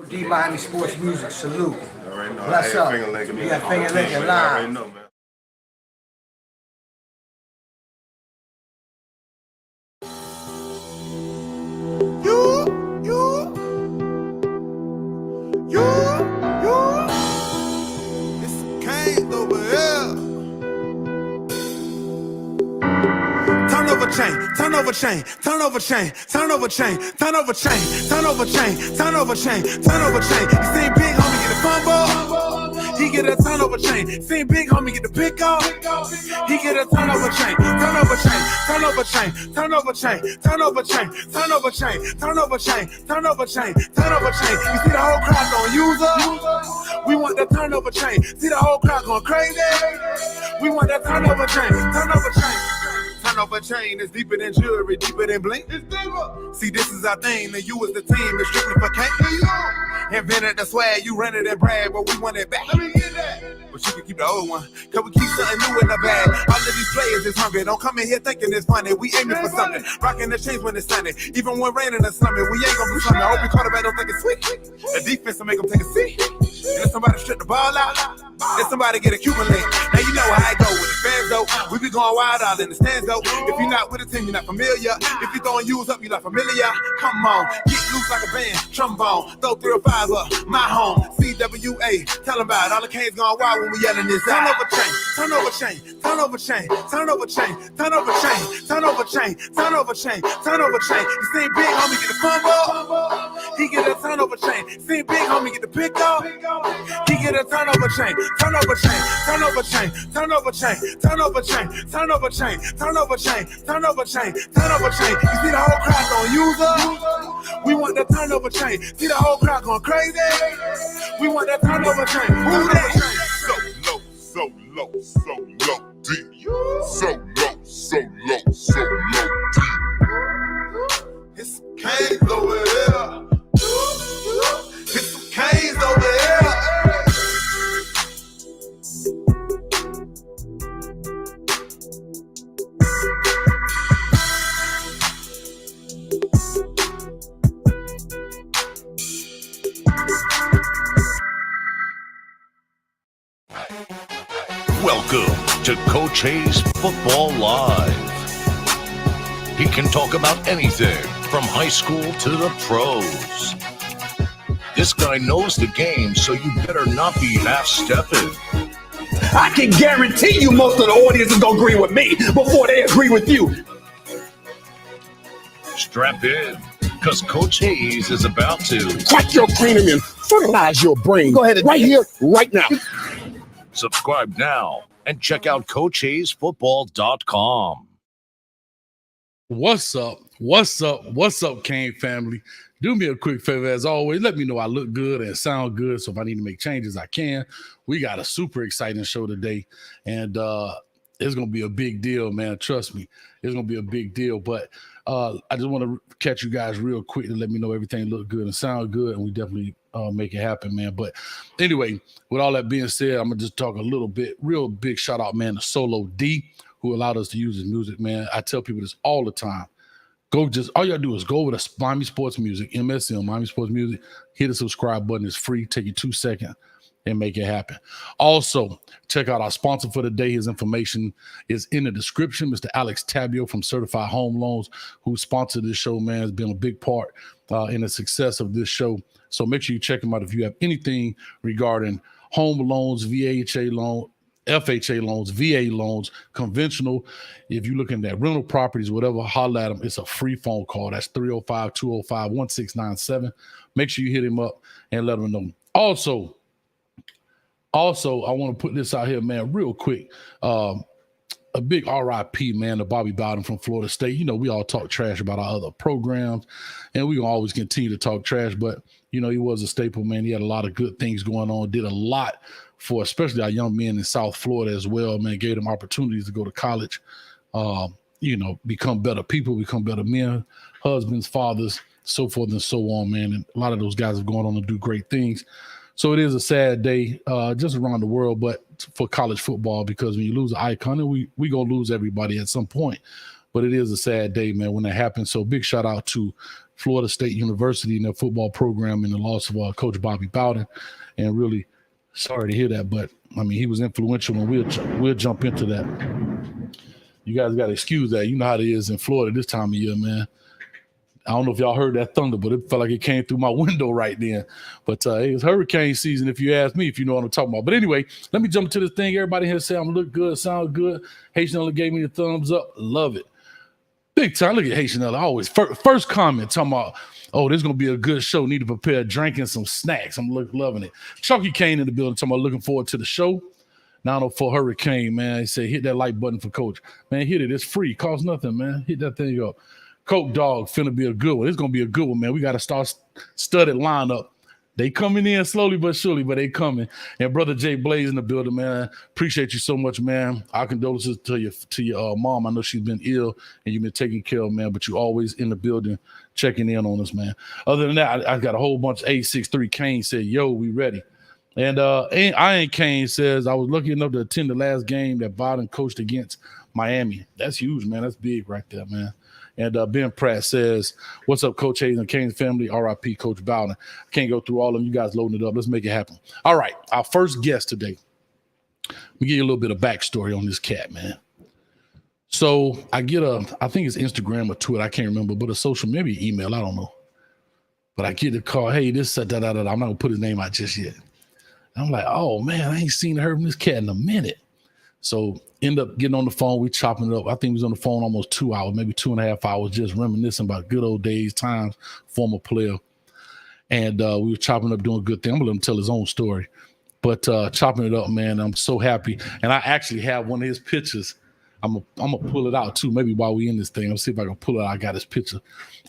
D Miami Sports Music, salute. Already know. Bless up. Finger licking. Yeah, finger licking live. Already know, man. It's Kane over here. Turn over chain, turn over chain, turn over chain, turn over chain, turn over chain, turn over chain, turn over chain, turn over chain. You seen big homie get a fumble, he get a turnover chain. Seen big homie get the pick off, he get a turnover chain, turnover chain, turnover chain, turnover chain, turnover chain, turnover chain, turnover chain, turnover chain, turnover chain. You see the whole crowd going user. We want that turnover chain. See the whole crowd going crazy. We want that turnover chain, turnover chain. Turnover chain is deeper than jewelry, deeper than blink. It's deeper. See, this is our thing, and you as the team is strictly for cake. Invented the swag, you rented and brag, but we want it back. Let me get that. But you can keep the old one, cause we keep something new in the bag. All of these players is hungry, don't come in here thinking it's funny. We aiming for something, rocking the chains when it's sunny. Even when raining or something, we ain't gonna do something. I hope your quarterback don't think it's sweet. The defense will make them take a seat. And if somebody strip the ball out, if somebody get a Cuban link. Now you know how I go with the fans though. We be going wild out in the stands though. If you're not with the team, you're not familiar. If you throwing U's up, you're not familiar. Come on, get loose like a band, trombone. Throw 3 or 5 up, my home. CWA, tell them about it. All the canes going wild when we yelling this out. Turn over chain, turn over chain, turn over chain, turn over chain, turn over chain, turn over chain, turn over chain, turn over chain. You seen big homie get the fumble, he get a turnover chain. Seen big homie get the pick off, he get a turnover chain, turnover chain, turnover chain, turnover chain, turnover chain, turnover chain, turnover chain, turnover chain, turnover chain. You see the whole crowd going user. We want that turnover chain. See the whole crowd going crazy. We want that turnover chain. Who that? So low, so low, deep. So low, so low, so low, deep. It's some canes over here. It's some canes over here. Welcome to Coach Hayes Football Live. He can talk about anything from high school to the pros. This guy knows the game, so you better not be half-stepping. I can guarantee you most of the audience is going to agree with me before they agree with you. Strap in, because Coach Hayes is about to Crack your cranium and fertilize your brain. Go ahead, right here, right now. subscribe now and check out CoachHayesFootball.com. What's up? What's up? What's up, Kane family? Do me a quick favor, as always. Let me know I look good and sound good, so if I need to make changes, I can. We got a super exciting show today, and it's going to be a big deal, man. Trust me. It's going to be a big deal, but I just want to catch you guys real quick and let me know everything look good and sound good, and we definitely make it happen, man. But anyway, with all that being said, I'm going to just talk a little bit. Real big shout out, man, to Solo D, who allowed us to use his music, man. I tell people this all the time. All you gotta do is go over to Miami Sports Music, MSM, Miami Sports Music, hit the subscribe button. It's free. Take you 2 seconds and make it happen. Also, check out our sponsor for the day. His information is in the description. Mr. Alex Tabio from Certified Home Loans, who sponsored this show, man, has been a big part in the success of this show. So make sure you check him out if you have anything regarding home loans, VHA loan, FHA loans, VA loans, conventional. If you're looking at rental properties, whatever, holler at him. It's a free phone call. That's 305-205-1697. Make sure you hit him up and let him know. Also, I want to put this out here, man, real quick. A big RIP, man, to Bobby Bowden from Florida State. You know, we all talk trash about our other programs, and we're going to always continue to talk trash, but, you know, he was a staple, man. He had a lot of good things going on, did a lot for especially our young men in South Florida as well, man. Gave them opportunities to go to college, you know, become better people, become better men, husbands, fathers, so forth and so on, man. And a lot of those guys have gone on to do great things. So it is a sad day just around the world, but for college football, because when you lose an icon, and we going to lose everybody at some point. But it is a sad day, man, when that happens. So big shout out to Florida State University in their football program in the loss of Coach Bobby Bowden. And really sorry to hear that, but I mean, he was influential, and we'll jump into that. You guys got to excuse that. You know how it is in Florida this time of year, man. I don't know if y'all heard that thunder, but it felt like it came through my window right then. But it's hurricane season, if you ask me, if you know what I'm talking about. But anyway, let me jump to this thing. Everybody here say I'm look good, sound good. H.O.F gave me the thumbs up. Love it. Big time. Look at H.O.F. Always. First comment talking about, oh, this is going to be a good show. Need to prepare a drink and some snacks. I'm loving it. Chucky Kane in the building talking about looking forward to the show. 904 Hurricane, man. He said, hit that like button for Coach. Man, hit it. It's free. Costs nothing, man. Hit that thing up. Coke Dog, finna be a good one. It's going to be a good one, man. We got to start studded lineup. They coming in slowly but surely, but they coming. And Brother Jay Blaze in the building, man. Appreciate you so much, man. Our condolences to your mom. I know she's been ill and you've been taking care of, man, but you always in the building checking in on us, man. Other than that, I got a whole bunch. 863 Kane said, yo, we ready. And Iron Kane says, I was lucky enough to attend the last game that Bowden coached against Miami. That's huge, man. That's big right there, man. And Ben Pratt says, what's up, Coach Hayes and Kane's family? RIP, Coach Bowden. I can't go through all of them. You guys loading it up. Let's make it happen. All right, our first guest today. Let me give you a little bit of backstory on this cat, man. So I get I think it's Instagram or Twitter. I can't remember, but a social, maybe email. I don't know. But I get a call. Hey, this, da. I'm not going to put his name out just yet. I'm like, oh, man, I ain't seen her from this cat in a minute. So end up getting on the phone. We chopping it up. I think we was on the phone almost 2 hours, maybe 2.5 hours, just reminiscing about good old days, times, former player. And we were chopping up, doing a good thing. I'm going to let him tell his own story. But chopping it up, man, I'm so happy. And I actually have one of his pictures. I'm going to pull it out, too, maybe while we in this thing. I'll see if I can pull it out. I got his picture.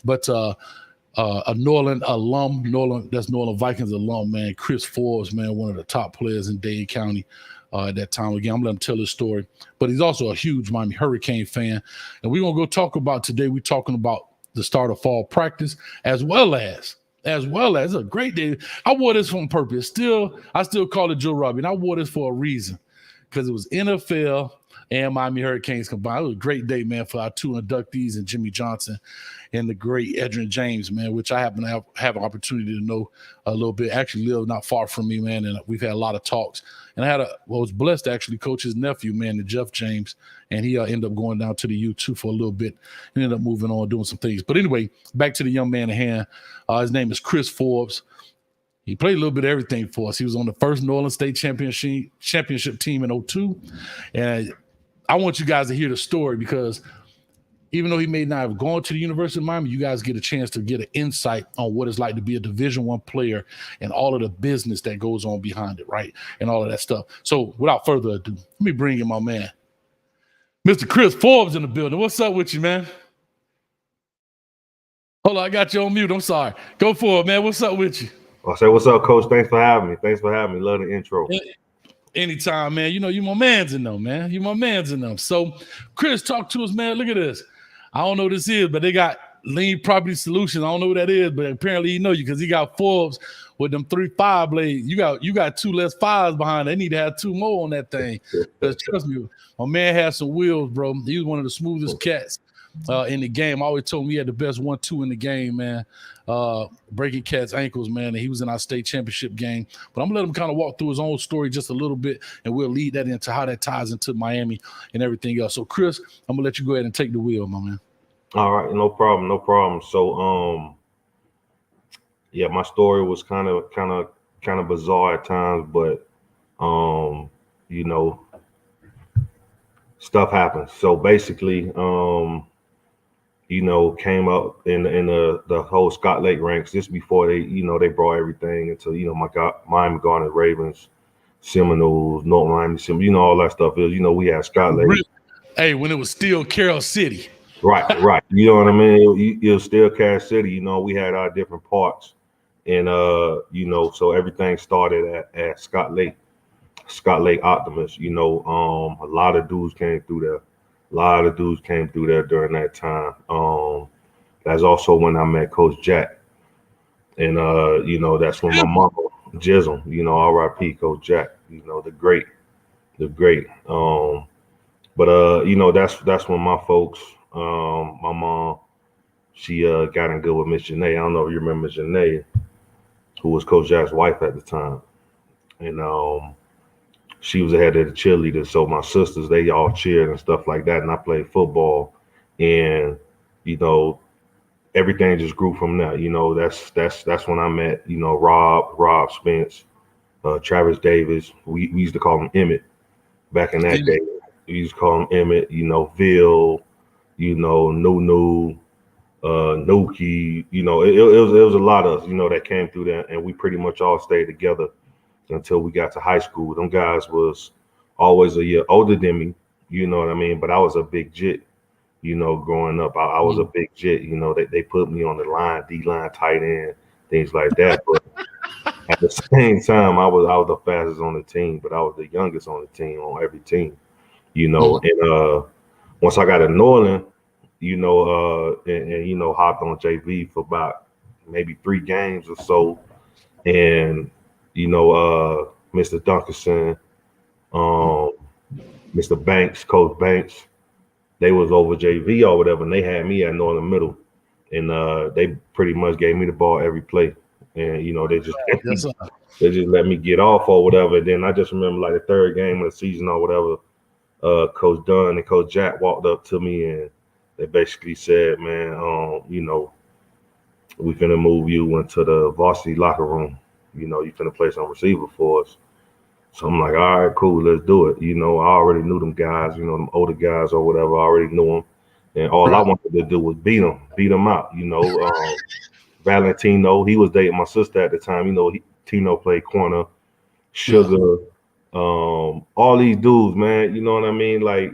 But a Norland alum, that's Norland Vikings alum, man, Chris Forbes, man, one of the top players in Dade County at that time. Again, I'm going to let him tell his story. But he's also a huge Miami Hurricane fan. And we're going to go talk about today, we're talking about the start of fall practice, as well as it's a great day. I wore this on purpose. I still call it Joe Robbie. And I wore this for a reason, because it was NFL and Miami Hurricanes combined. It was a great day, man, for our two inductees and Jimmy Johnson and the great Edgerrin James, man, which I happen to have an opportunity to know a little bit. Actually live not far from me, man, and we've had a lot of talks. And I was blessed to actually coach his nephew, man, the H.O.F James, and he ended up going down to the U2 for a little bit and ended up moving on, doing some things. But anyway, back to the young man at hand. His name is Chris Forbes. He played a little bit of everything for us. He was on the first New Orleans State championship team in 2002. And I want you guys to hear the story, because even though he may not have gone to the University of Miami, you guys get a chance to get an insight on what it's like to be a Division I player and all of the business that goes on behind it, right? And all of that stuff. So without further ado, let me bring in my man, Mr. Chris Forbes in the building. What's up with you, man? Hold on, I got you on mute. I'm sorry. Go for it, man. What's up with you? I'll say, what's up, Coach? Thanks for having me. Love the intro. Anytime, man. You know, you my mans in them, man. You my mans in them. So, Chris, talk to us, man. Look at this. I don't know what this is, but they got Lean Property Solutions. I don't know what that is, but apparently you know you, because he got Forbes with them 3 5 blades. You got 2 less 5s behind. They need to have 2 more on that thing. Because trust me, my man had some wheels, bro. He was one of the smoothest cats in the game. I always told him he had the best 1-2 in the game, man. Breaking cats' ankles, man. And he was in our state championship game. But I'm gonna let him kind of walk through his own story just a little bit, and we'll lead that into how that ties into Miami and everything else. So, Chris, I'm gonna let you go ahead and take the wheel, my man. All right, no problem. So, yeah, my story was kind of bizarre at times, but you know, stuff happens. So basically, you know, came up in the whole Scott Lake ranks just before they brought everything into, Miami Garnet Ravens, Seminoles, North Miami, all that stuff. We had Scott Lake. Hey, when it was still Carroll City. Right. You know what I mean? It was still Cass City. We had our different parts. And, so everything started at Scott Lake Optimus. A lot of dudes came through there. During that time. That's also when I met Coach Jack. And, that's when my mama, Jizzle, R.I.P. Coach Jack, the great. But that's when my folks, my mom, she got in good with Miss Janae. I don't know if you remember Miss Janae, who was Coach Jack's wife at the time. And she was the head of the cheerleaders. So my sisters, they all cheered and stuff like that. And I played football. And, you know, everything just grew from there. You know, that's when I met, you know, Rob Spence, Travis Davis. We used to call him Emmett back in that day. We used to call him Emmett, you know, Ville, you know, Nunu, Nuki, you know, it was a lot of us, you know, that came through that, and we pretty much all stayed together until we got to high school. Them guys was always a year older than me, you know what I mean? But I was a big jit, you know, growing up. I was a big jit, you know, they put me on the line, D-line, tight end, things like that. But at the same time, I was the fastest on the team, but I was the youngest on the team, on every team, you know. And once I got to Norland, you know, and you know, hopped on JV for about maybe 3 games or so. And, you know, Mr. Dunkerson, Mr. Banks, Coach Banks, they was over JV or whatever, and they had me at Northern Middle. And they pretty much gave me the ball every play. And, you know, they just let me get off or whatever. And then I just remember like the 3rd game of the season or whatever, Coach Dunn and Coach Jack walked up to me and they basically said, man, you know, we finna move you into the varsity locker room. You know, you finna play some receiver for us. So I'm like, all right, cool, let's do it. You know, I already knew them guys, you know, them older guys or whatever. I already knew them. And all I wanted to do was beat them out, you know. Valentino, he was dating my sister at the time. You know, Tino played corner. Sugar, all these dudes, man, you know what I mean? Like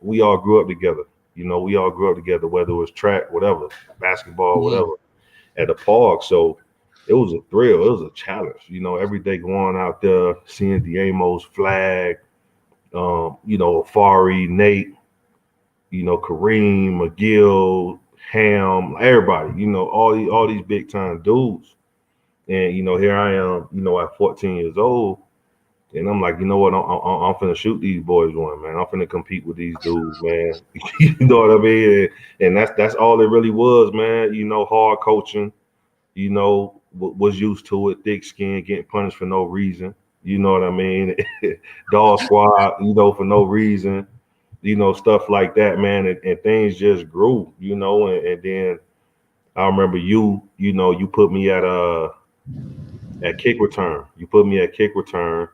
we all grew up together. You know, we all grew up together, whether it was track, whatever, basketball, whatever, at the park. So it was a thrill. It was a challenge. You know, every day going out there, seeing Diamo's flag, you know, Afari, Nate, you know, Kareem, McGill, Ham, everybody, you know, all these big time dudes. And, you know, here I am, you know, at 14 years old. And I'm like, you know what? I'm finna shoot these boys one, man. I'm finna compete with these dudes, man. You know what I mean? And that's all it really was, man. You know, hard coaching. You know, was used to it. Thick skin, getting punished for no reason. You know what I mean? Dog squad, you know, for no reason. You know, stuff like that, man. And things just grew. You know, and then I remember you know, you put me at kick return. You put me at kick return.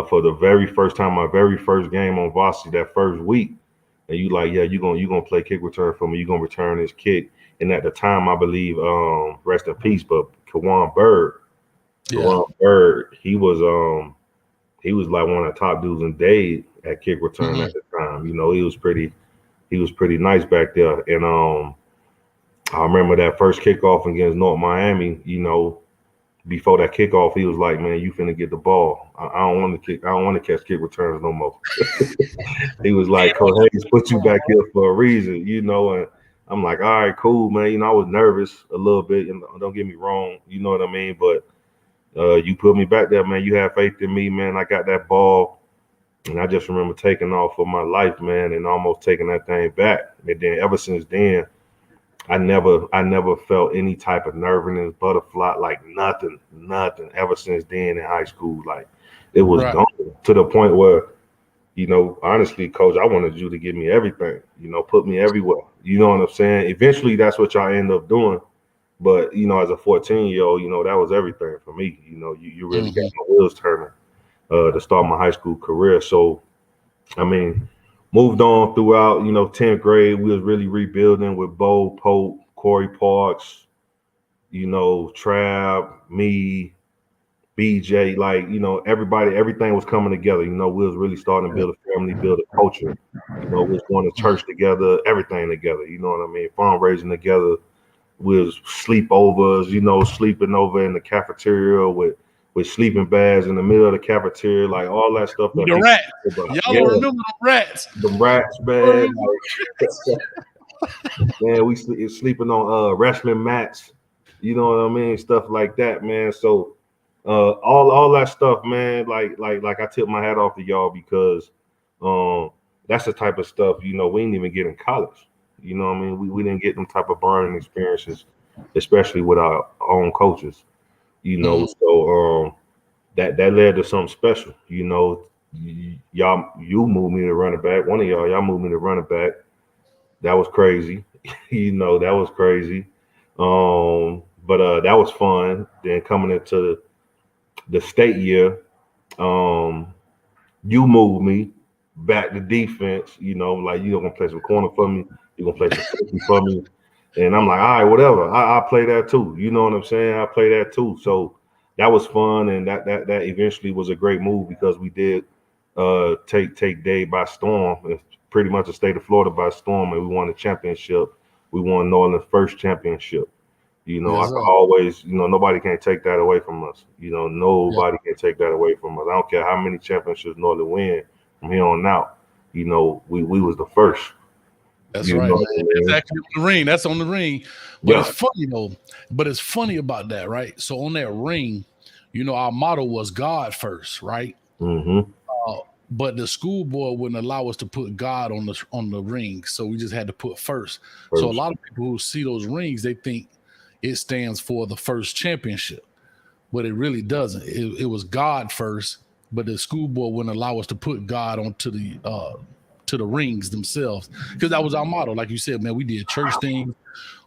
For the very first time, my very first game on varsity that first week, and you like, yeah, you gonna play kick return for me. You gonna return this kick. And at the time, I believe, rest in peace, but Kawan Bird, he was like one of the top dudes in Dade at kick return at the time. You know, he was pretty nice back there. And I remember that first kickoff against North Miami. You know, before that kickoff, he was like, man, you finna get the ball. I don't want to catch kick returns no more. He was like, Coach Hayes put you back here for a reason, you know. And I'm like, all right, cool, man. You know, I was nervous a little bit, and don't get me wrong, you know what I mean? But you put me back there, man. You have faith in me, man. I got that ball, and I just remember taking off for my life, man, and almost taking that thing back. And then ever since then, I never felt any type of nervousness, butterfly, like nothing ever since then in high school. Like it was gone to the point where, you know, honestly, Coach, I wanted you to give me everything, you know, put me everywhere. You know what I'm saying? Eventually, that's what y'all end up doing. But, you know, as a 14-year-old, you know, that was everything for me. You know, you really got my wheels turning to start my high school career. So, I mean, moved on throughout, you know, 10th grade. We was really rebuilding with Bo, Pope, Corey Parks, you know, Trav, me, BJ, like, you know, everything was coming together. You know, we was really starting to build a family, build a culture. You know, we was going to church together, everything together. You know what I mean? Fundraising together. We was sleepovers, you know, sleeping over in the cafeteria with sleeping bags in the middle of the cafeteria, like all that stuff. The rats. Y'all don't remember the rats. The rats, man. Man, we sleeping on wrestling mats. You know what I mean? Stuff like that, man. So all that stuff, man, like I tip my hat off to y'all because that's the type of stuff, you know, we didn't even get in college. You know what I mean? We didn't get them type of burning experiences, especially with our own coaches. You know, so that led to something special. You know, you moved me to running back. One of y'all moved me to running back. That was crazy. You know, that was crazy. But that was fun. Then coming into the state year, you moved me back to defense. You know, like you're gonna play some corner for me. You're gonna play some safety for me. And I'm like, all right, whatever. I play that too. You know what I'm saying? I play that too. So that was fun, and that eventually was a great move because we did take Dade by storm. It's pretty much the state of Florida by storm, and we won the championship. We won Northern's first championship. You know, Yes, I sir. always, you know, nobody can take that away from us. You know, nobody can take that away from us. I don't care how many championships Northern win from here on out. You know, we was the first. That's You right, know man. what I mean? It's actually on the ring. That's on the ring. But Yeah. it's funny though. But it's funny about that, right? So on that ring, you know, our motto was God first, right? Mm-hmm. But the school board wouldn't allow us to put God on the ring, so we just had to put first. So a lot of people who see those rings, they think it stands for the first championship, but it really doesn't. It was God first, but the school board wouldn't allow us to put God onto the rings themselves because that was our motto. Like you said, man, we did church things.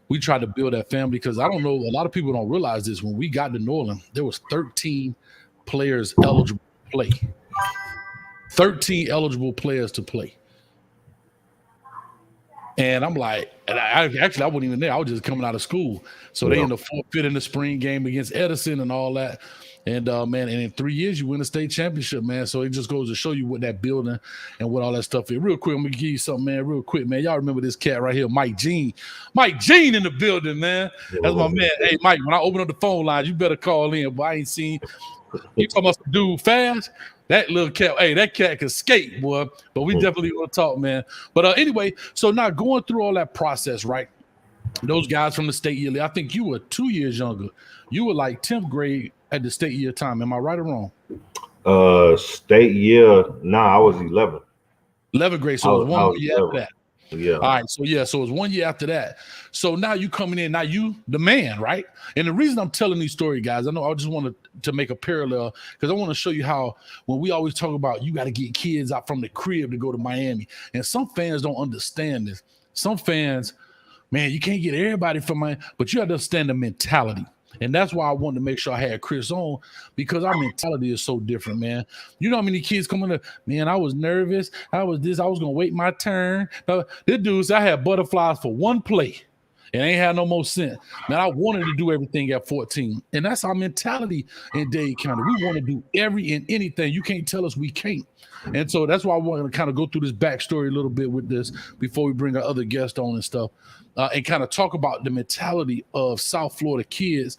We tried to build that family because I don't know, a lot of people don't realize this. When we got to New Orleans, there was 13 players eligible to play. 13 eligible players to play. And I'm like, and I wasn't even there. I was just coming out of school. So they ended up forfeiting the spring game against Edgerrin and all that. And man, and in 3 years you win a state championship, man. So it just goes to show you what that building and what all that stuff is. Real quick, I'm gonna give you something, man. Real quick, man. Y'all remember this cat right here, Mike Jean. Mike Jean in the building, man. That's my man. Hey, Mike, when I open up the phone lines, you better call in. But I ain't seen you talking about some dude fast. That little cat, hey, that cat can skate, boy. But we definitely gonna talk, man. But anyway, so now going through all that process, right? Those guys from the state year, I think you were 2 years younger. You were like 10th grade at the state year time. Am I right or wrong? State year, I was 11. 11th grade, so it was 1 year after that. Yeah. All right, so it was 1 year after that. So now you coming in, now you the man, right? And the reason I'm telling these stories, guys, I know I just wanted to make a parallel because I want to show you how when we always talk about you got to get kids out from the crib to go to Miami, and some fans don't understand this. Some fans, man, you can't get everybody from Miami, but you have to understand the mentality. And that's why I wanted to make sure I had Chris on because our mentality is so different, man. You know how many kids come in there, man, I was nervous. I was going to wait my turn. This dude said I had butterflies for one play and ain't had no more sense. Man, I wanted to do everything at 14. And that's our mentality in Dade County. We want to do every and anything. You can't tell us we can't. And so that's why I want to kind of go through this backstory a little bit with this before we bring our other guests on and stuff. And kind of talk about the mentality of South Florida kids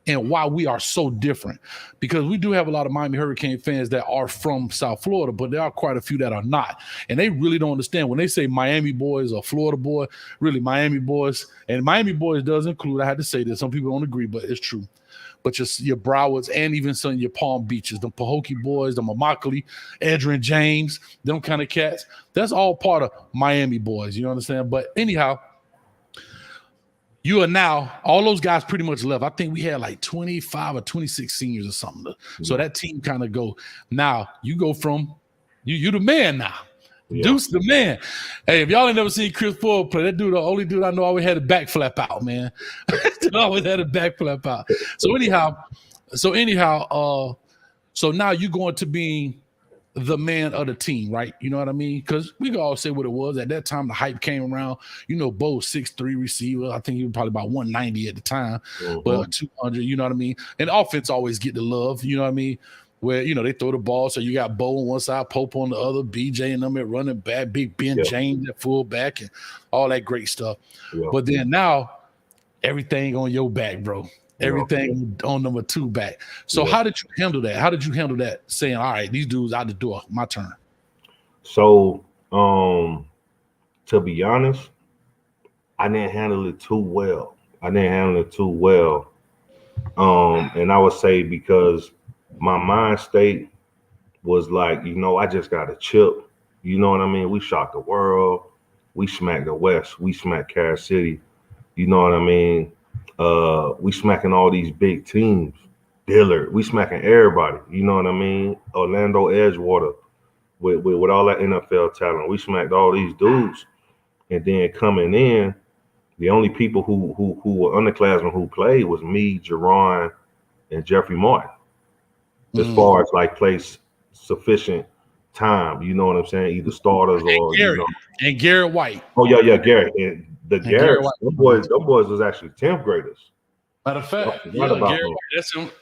and why we are so different. Because we do have a lot of Miami Hurricane fans that are from South Florida, but there are quite a few that are not. And they really don't understand when they say Miami boys or Florida boy, really Miami boys. And Miami boys does include, I had to say this, some people don't agree, but it's true. But your Browards and even some of your Palm Beaches, the Pahokee boys, the Mamacali, Edgerrin James, them kind of cats, that's all part of Miami boys, you understand? But anyhow, you are now, all those guys pretty much left. I think we had like 25 or 26 seniors or something. So that team kind of go. Now you go from, you the man now. Yeah. Deuce the man. Hey, if y'all ain't never seen Chris Forbes play, that dude, the only dude I know always had a back flap out, man. Always had a back flap out. So anyhow, so now you going to be the man of the team, right? You know what I mean? Because we can all say what it was. At that time, the hype came around. You know, Bo 6'3" receiver. I think he was probably about 190 at the time, but 200, you know what I mean? And offense always get the love, you know what I mean? Where, you know, they throw the ball. So you got Bo on one side, Pope on the other, BJ and them at running back, Big Ben James at fullback, and all that great stuff. Yeah. But then now, everything on your back, bro. Everything on number 2 back. So how did you handle that? How did you handle that? Saying, all right, these dudes out the door, my turn. So, to be honest, I didn't handle it too well. And I would say because my mind state was like, you know, I just got a chip. You know what I mean? We shocked the world. we smacked the West. We smacked Kansas City. You know what I mean? We smacking all these big teams. Dillard, we smacking everybody. You know what I mean? Orlando Edgewater with all that NFL talent. We smacked all these dudes. And then coming in, the only people who were underclassmen who played was me, Jerron, and Jeffrey Martin. As far as like place sufficient time, you know what I'm saying? Either starters or and Garrett White. Oh yeah, Garrett. And the Garrett, them boys was actually 10th graders. Matter of fact, Garrett White,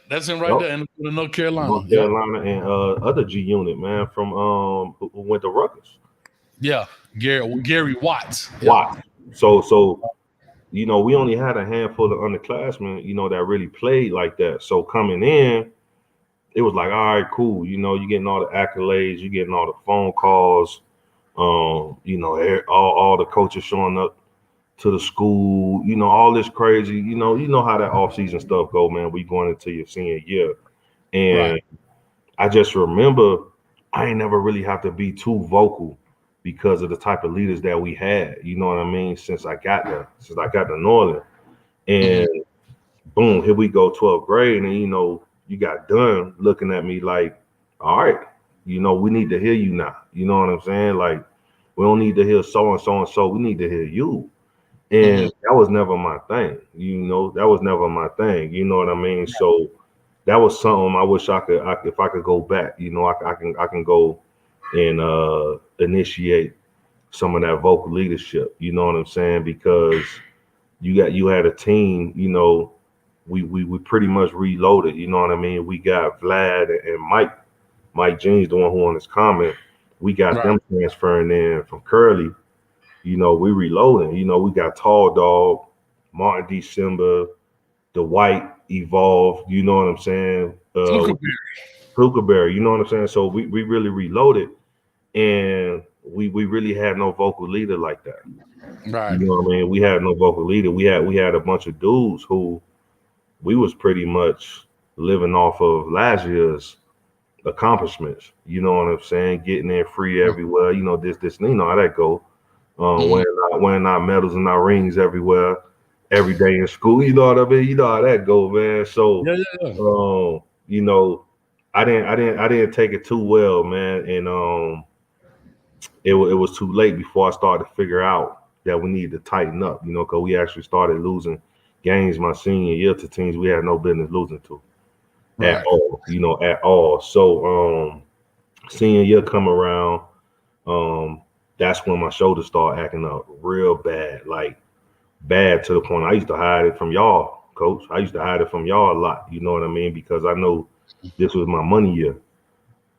that's him right there in North Carolina. North Carolina and other G unit, man, from who went to Rutgers. Yeah, Gary Watts. Watts. So you know, we only had a handful of underclassmen, you know, that really played like that. So coming in, it was like, all right, cool. You know, you're getting all the accolades, you're getting all the phone calls. You know, all the coaches showing up to the school, you know, all this crazy, you know how that off-season stuff go, man. We going into your senior year. And I just remember I ain't never really have to be too vocal because of the type of leaders that we had, you know what I mean, since I got to New Orleans. And boom, here we go, 12th grade, and you know, you got done looking at me like, all right, you know, we need to hear you now. You know what I'm saying? Like, we don't need to hear so and so and so. We need to hear you. And that was never my thing. You know, that was never my thing. You know what I mean? So that was something I wish if I could go back, you know, I can go and initiate some of that vocal leadership. You know what I'm saying? Because you had a team, you know, we pretty much reloaded. You know what I mean? We got Vlad and Mike Jeans, the one who on this comment. We got them transferring in from Curly. You know, we reloading. You know, we got Tall Dog, Martin December, the White Evolved. You know what I'm saying? Flukerberry. You know what I'm saying? So we really reloaded, and we really had no vocal leader like that. Right. You know what I mean? We had no vocal leader. We had a bunch of dudes who we was pretty much living off of last year's accomplishments. You know what I'm saying? Getting in free everywhere. You know, this, you know how that go. Wearing our medals and our rings everywhere, every day in school. You know what I mean? You know how that go, man. So, you know, I didn't take it too well, man. And it was too late before I started to figure out that we needed to tighten up. You know, because we actually started losing games my senior year to teams we had no business losing to at all. You know, at all. So, senior year come around. That's when my shoulders start acting up real bad, like bad to the point I used to hide it from y'all, coach. I used to hide it from y'all a lot, you know what I mean? Because I know this was my money year.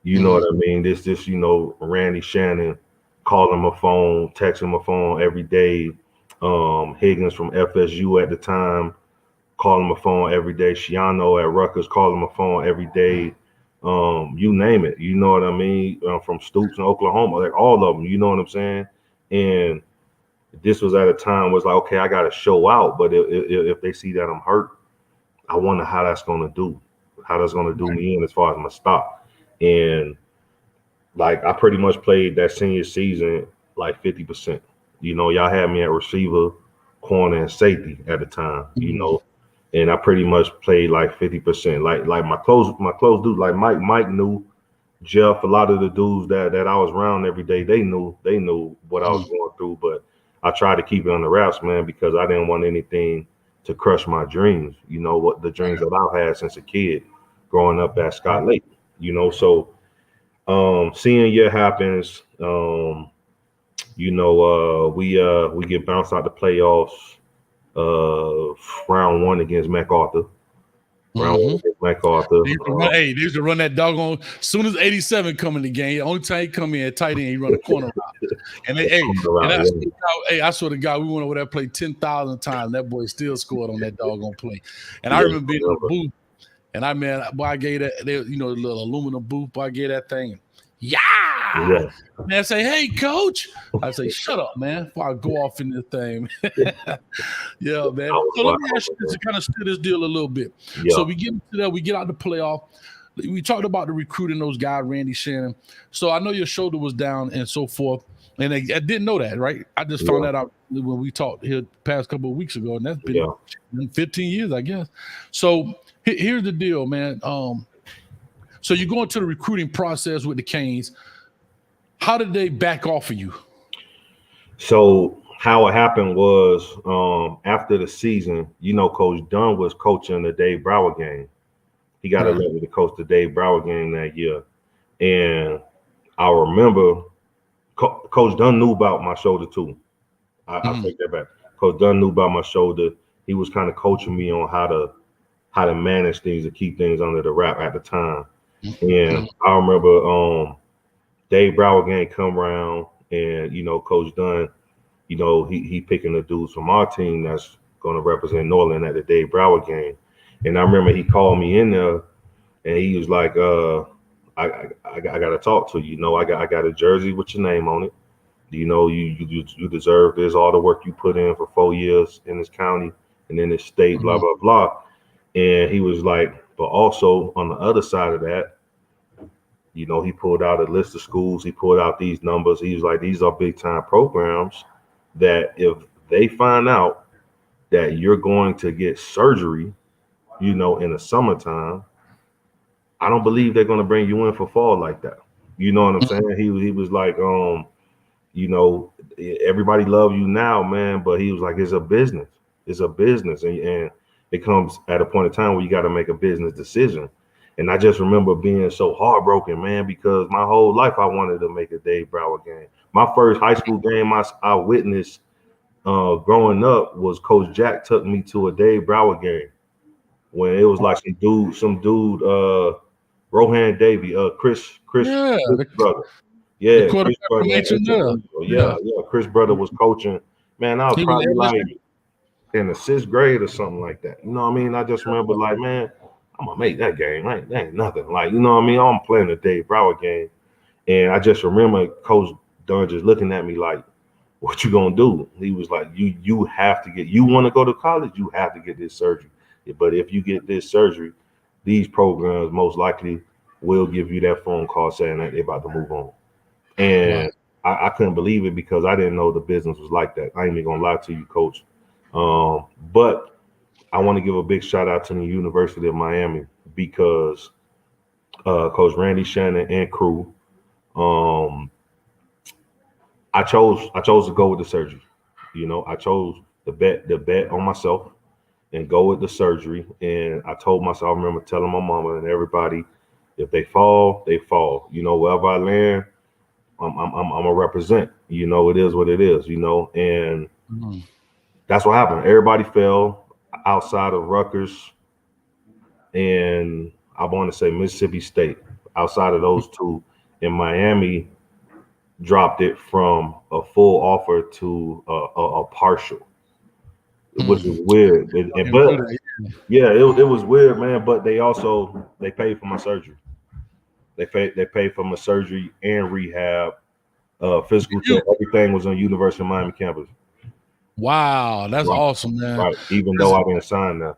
You know what I mean? This, you know, Randy Shannon calling my phone, texting my phone every day. Higgins from FSU at the time calling my phone every day. Shiano at Rutgers calling my phone every day. You name it, you know what I mean? From Stoops in Oklahoma, like all of them, you know what I'm saying? And this was at a time was like, okay, I got to show out, but if they see that I'm hurt, I wonder how that's going to do me in as far as my stock. And like, I pretty much played that senior season like 50%. You know, y'all had me at receiver, corner, and safety at the time, you know. And I pretty much played like 50%. Like my close dudes, like Mike knew, Jeff, a lot of the dudes that I was around every day, they knew what I was going through. But I tried to keep it on the wraps, man, because I didn't want anything to crush my dreams. You know, what the dreams that I've had since a kid, growing up at Scott Lake. You know, so senior year happens. You know, we get bounced out the playoffs. Round one against MacArthur. MacArthur. They used to run that doggone. As soon as 87 come in the game, the only time he come in at tight end, he run a corner route. And then, I swear to God, we went over there, played 10,000 times. That boy still scored on that doggone play. And I remember being in the booth, and I gave that, you know, the little aluminum booth. Boy, I gave that thing. Yeah. Man, I say, hey, coach. I say, shut up, man, before I go off in this thing. Yeah, man. So let me ask you this to kind of steer this deal a little bit. Yeah. So we get into that, we get out the playoff. We talked about the recruiting those guys, Randy Shannon. So I know your shoulder was down and so forth. And I didn't know that, right? I just found that out when we talked here the past couple of weeks ago, and that's been 15 years, I guess. So here's the deal, man. So you go into the recruiting process with the Canes. How did they back off of you? So how it happened was after the season, you know, Coach Dunn was coaching the Dave Brower game. He got elected to coach the Dave Brower game that year. And I remember Coach Dunn knew about my shoulder too. I'll take that back. Coach Dunn knew about my shoulder. He was kind of coaching me on how to manage things and keep things under the wrap at the time. And I remember Dave Brower game come around, and you know, Coach Dunn, you know, he picking the dudes from our team that's going to represent Norland at the Dave Brower game. And I remember he called me in there, and he was like, I got to talk to you. You know, I got a jersey with your name on it. You know, you deserve this, all the work you put in for 4 years in this county and in this state, blah, blah, blah. And he was like, but also on the other side of that, you know, he pulled out a list of schools. He pulled out these numbers. He was like, these are big time programs that if they find out that you're going to get surgery, you know, in the summertime, I don't believe they're going to bring you in for fall like that. You know what I'm saying? He was like, you know, everybody love you now, man. But he was like, it's a business. It's a business. And it comes at a point in time where you got to make a business decision. And I just remember being so heartbroken, man, because my whole life I wanted to make a Dave Brower game. My first high school game I witnessed growing up was Coach Jack took me to a Dave Brower game when it was like some dude, Rohan Davey, Chris brother. Yeah, Chris brother. Yeah. Chris brother was coaching. Man, I was probably like in the 6th grade or something like that. You know what I mean? I just remember like, man, I'm gonna make that game. Like, that ain't nothing. Like, you know what I mean? I'm playing the Dave Brower game. And I just remember Coach Dunn just looking at me like, what you gonna do? He was like, you have to get, you want to go to college, you have to get this surgery. But if you get this surgery, these programs most likely will give you that phone call saying that they're about to move on. And I couldn't believe it because I didn't know the business was like that. I ain't even gonna lie to you, Coach. But I want to give a big shout out to the University of Miami because Coach Randy Shannon and crew, I chose to go with the surgery. You know, I chose the bet on myself and go with the surgery. And I told myself, I remember telling my mama and everybody, if they fall, they fall. You know, wherever I land, I'm gonna represent. You know, it is what it is. You know, and that's what happened. Everybody fell outside of Rutgers, and I want to say Mississippi State. Outside of those two, in Miami, dropped it from a full offer to a partial, which is weird. But yeah, it was weird, man. But they paid for my surgery. They paid for my surgery and rehab, physical check. Everything was on University of Miami campus. Wow, that's awesome, man. Right, even though I didn't sign that.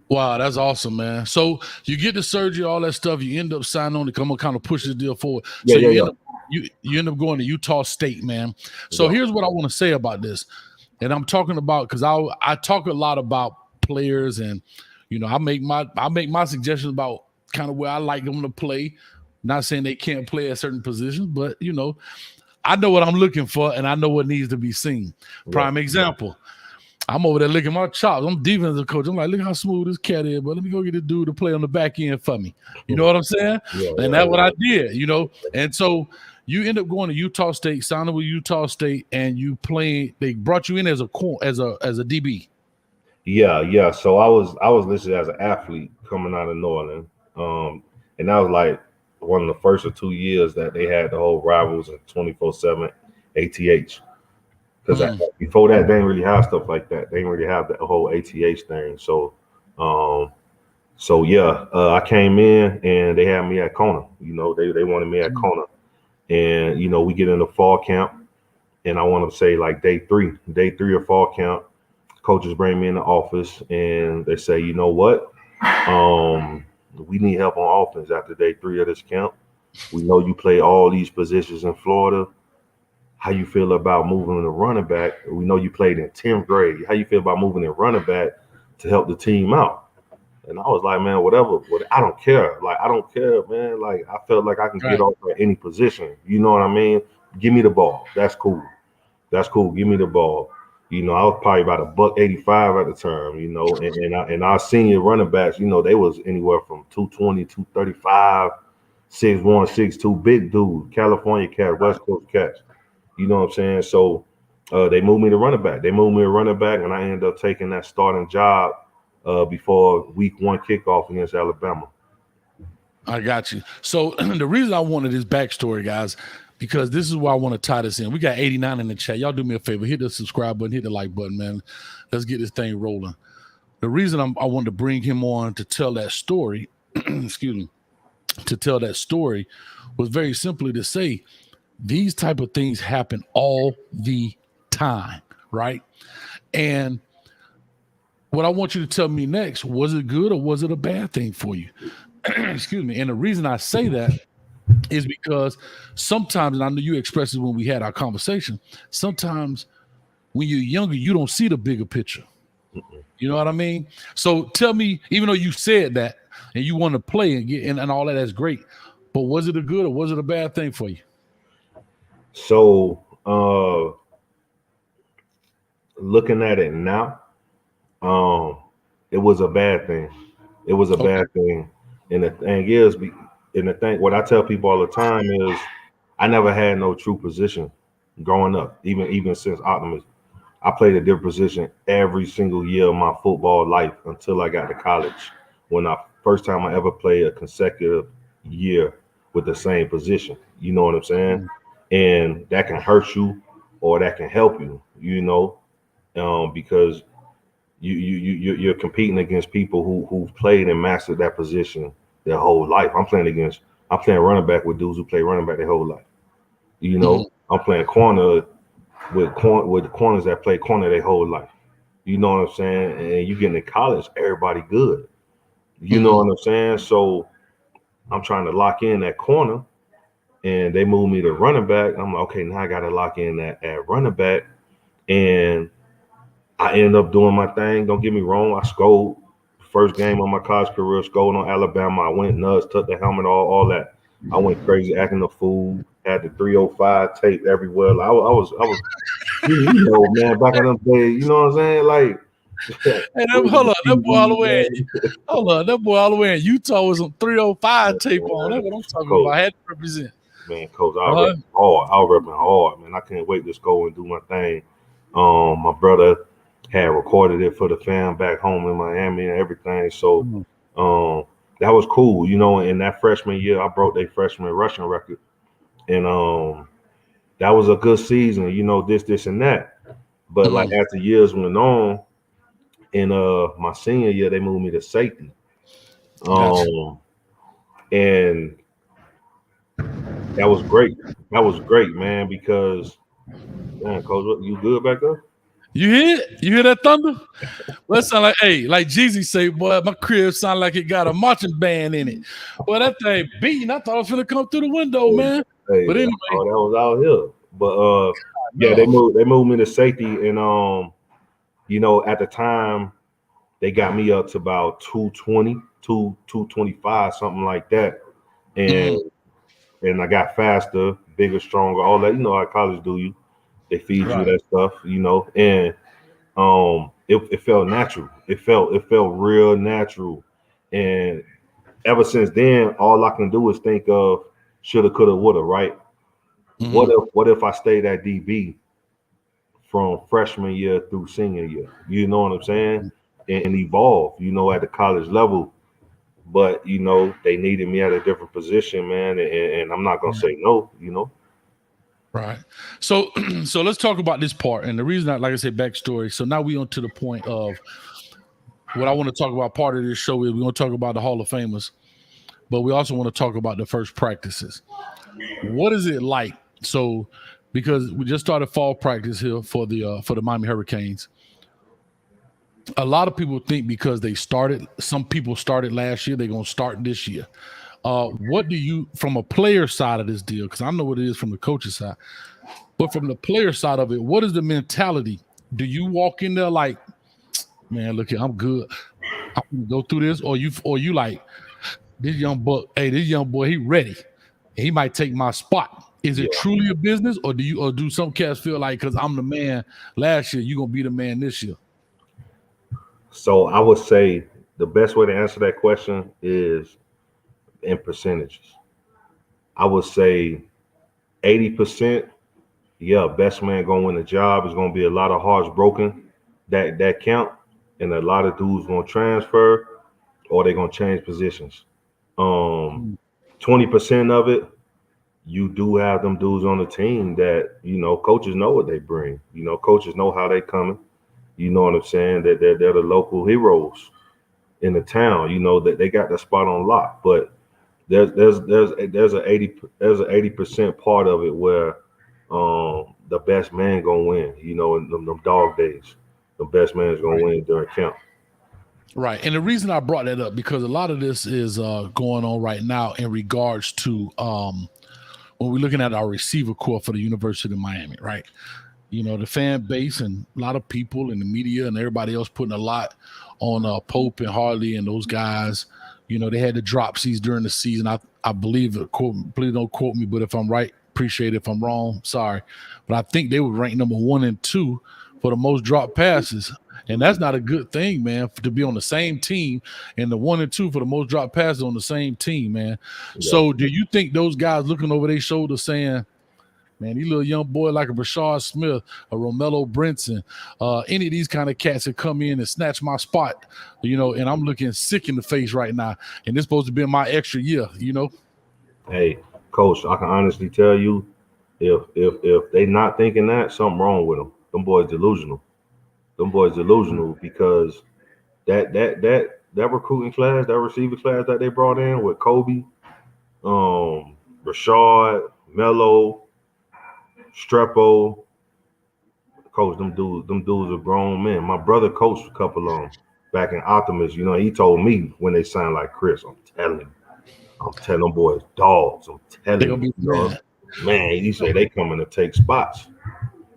Wow, that's awesome, man. So you get the surgery, all that stuff. You end up signing on to come and kind of push this deal forward. So you end up going to Utah State, man. So here's what I want to say about this, and I'm talking about because I talk a lot about players, and you know I make my suggestions about kind of where I like them to play. Not saying they can't play at certain positions, but you know I know what I'm looking for, and I know what needs to be seen. Prime example. I'm over there licking my chops. I'm defensive coach. I'm like, look how smooth this cat is, but let me go get this dude to play on the back end for me. You know what I'm saying? And that's what I did, you know. And so you end up going to Utah State, signing with Utah State, and you playing. They brought you in as a DB. Yeah. So I was listed as an athlete coming out of Norland, and that was like one of the first or 2 years that they had the whole Rivals and 24/7 ATH. Because before that, they didn't really have stuff like that. They didn't really have the whole ATH thing. So, I came in and they had me at corner. You know, they wanted me at corner, and you know, we get into fall camp, and I want to say like day three of fall camp, coaches bring me in the office and they say, you know what, we need help on offense after day 3 of this camp. We know you play all these positions in Florida. how you feel about moving to running back? We know you played in 10th grade. How you feel about moving in running back to help the team out? And I was like, man, whatever. I don't care. Like, I don't care, man. Like, I felt like I can get off at any position. You know what I mean? Give me the ball. That's cool. That's cool. Give me the ball. You know, I was probably about $185 at the time, you know, and our senior running backs, you know, they was anywhere from 220, 235, 6'1", 6'2", big dude, California cats, West Coast cats. You know what I'm saying? So they moved me to running back. They moved me to running back, and I ended up taking that starting job before week 1 kickoff against Alabama. I got you. So the reason I wanted this backstory, guys, because this is why I want to tie this in. We got 89 in the chat. Y'all do me a favor. Hit the subscribe button. Hit the like button, man. Let's get this thing rolling. The reason I wanted to bring him on to tell that story, excuse me, to tell that story was very simply to say these type of things happen all the time, right? And what I want you to tell me next, was it good or was it a bad thing for you? Excuse me. And the reason I say that is because sometimes, and I know you expressed it when we had our conversation, sometimes when you're younger, you don't see the bigger picture. You know what I mean? So tell me, even though you said that and you want to play and get and all that's great, but was it a good or was it a bad thing for you? So looking at it now, it was a bad thing. It was a bad thing. And the thing is, what I tell people all the time is I never had no true position growing up, even since Optimus. I played a different position every single year of my football life until I got to college. First time I ever played a consecutive year with the same position. You know what I'm saying? And that can hurt you or that can help you, you know, because you're competing against people who've played and mastered that position their whole life. I'm playing running back with dudes who play running back their whole life. You know, I'm playing corner with the corners that play corner their whole life. You know what I'm saying? And you get in college, everybody good. You know what I'm saying? So I'm trying to lock in that corner, and they move me to running back. I'm like, okay, now I got to lock in at running back, and I end up doing my thing. Don't get me wrong. I scored first game of my college career, scored on Alabama. I went nuts, took the helmet, all that. I went crazy, acting a fool. Had the 305 tape everywhere. I was, you know, man, back in them days. You know what I'm saying? Like, hey, hold on, that boy all the way in Utah was some 305 tape on. That's what I'm talking about. I had to represent. Man, coach, I was repping hard. I was repping hard, man. I can't wait to go and do my thing. My brother had recorded it for the fam back home in Miami and everything. So that was cool, you know. In that freshman year, I broke their freshman rushing record. And that was a good season, you know, this and that. But like as the years went on, in my senior year, they moved me to safety. And that was great. That was great, man, because man, coach, you good back there? You hear that thunder? Well, that sound like, hey, like Jeezy say, boy, my crib sound like it got a marching band in it. Well, that thing beating, I thought it was gonna come through the window, man. Hey, but anyway, that was out here. But yeah, they moved me to safety, and you know, at the time, they got me up to about 220, 225, something like that, and I got faster, bigger, stronger, all that. You know how college do you? They feed you that stuff, you know, and it felt natural. It felt real natural, and ever since then, all I can do is think of shoulda, coulda, woulda, right? What if I stayed at DB from freshman year through senior year? You know what I'm saying? And evolve, you know, at the college level. But you know, they needed me at a different position, man, and I'm not gonna say no, you know. Right. So let's talk about this part. And the reason like I said, backstory. So now we on to the point of what I want to talk about. Part of this show is we're going to talk about the Hall of Famers, but we also want to talk about the first practices. What is it like? So because we just started fall practice here for the Miamihurricanes. A lot of people think because some people started last year, they're going to start this year. What do you, from a player side of this deal, because I know what it is from the coach's side, But from the player side of it, what is the mentality? Do you walk in there like, man, look here, I'm good. I'm gonna go through this, or you like this young buck, hey, this young boy, he ready. He might take my spot. Is it truly a business, or do some cats feel like because I'm the man last year, you're gonna be the man this year? So I would say the best way to answer that question is in percentages. I would say 80%, best man gonna win the job. Is gonna be a lot of hearts broken that count, and a lot of dudes gonna transfer or they're gonna change positions. 20% of it, you do have them dudes on the team that, coaches know what they bring. Coaches know how they coming. You know what I'm saying? That they're the local heroes in the town. That they got the spot on lock. But there's an 80% part of it where the best man gonna win. In them dog days, the best man is gonna win during camp. Right. And the reason I brought that up, because a lot of this is going on right now in regards to when we're looking at our receiver corps for the University of Miami, right? The fan base and a lot of people in the media and everybody else putting a lot on Pope and Harley and those guys. They had the dropsies during the season. I believe it. Please don't quote me, but if I'm right, appreciate it. If I'm wrong, sorry. But I think they were ranked number 1 and 2 for the most drop passes. And that's not a good thing, man, to be on the same team and the 1 and 2 for the most drop passes on the same team, man. Yeah. So do you think those guys looking over their shoulder saying, man, these little young boy like a Brashard Smith, a Romello Brinson, any of these kind of cats that come in and snatch my spot, and I'm looking sick in the face right now, and this supposed to be my extra year, Hey, Coach, I can honestly tell you, if they not thinking that, something wrong with them. Them boys delusional. Because that recruiting class, that receiver class that they brought in with Kobe, Rashard, Melo, Strepo, Coach, them dudes are grown men. My brother coached a couple of them back in Optimus. He told me when they signed like Chris, I'm telling them boys dogs. I'm telling you, man, he said they coming to take spots.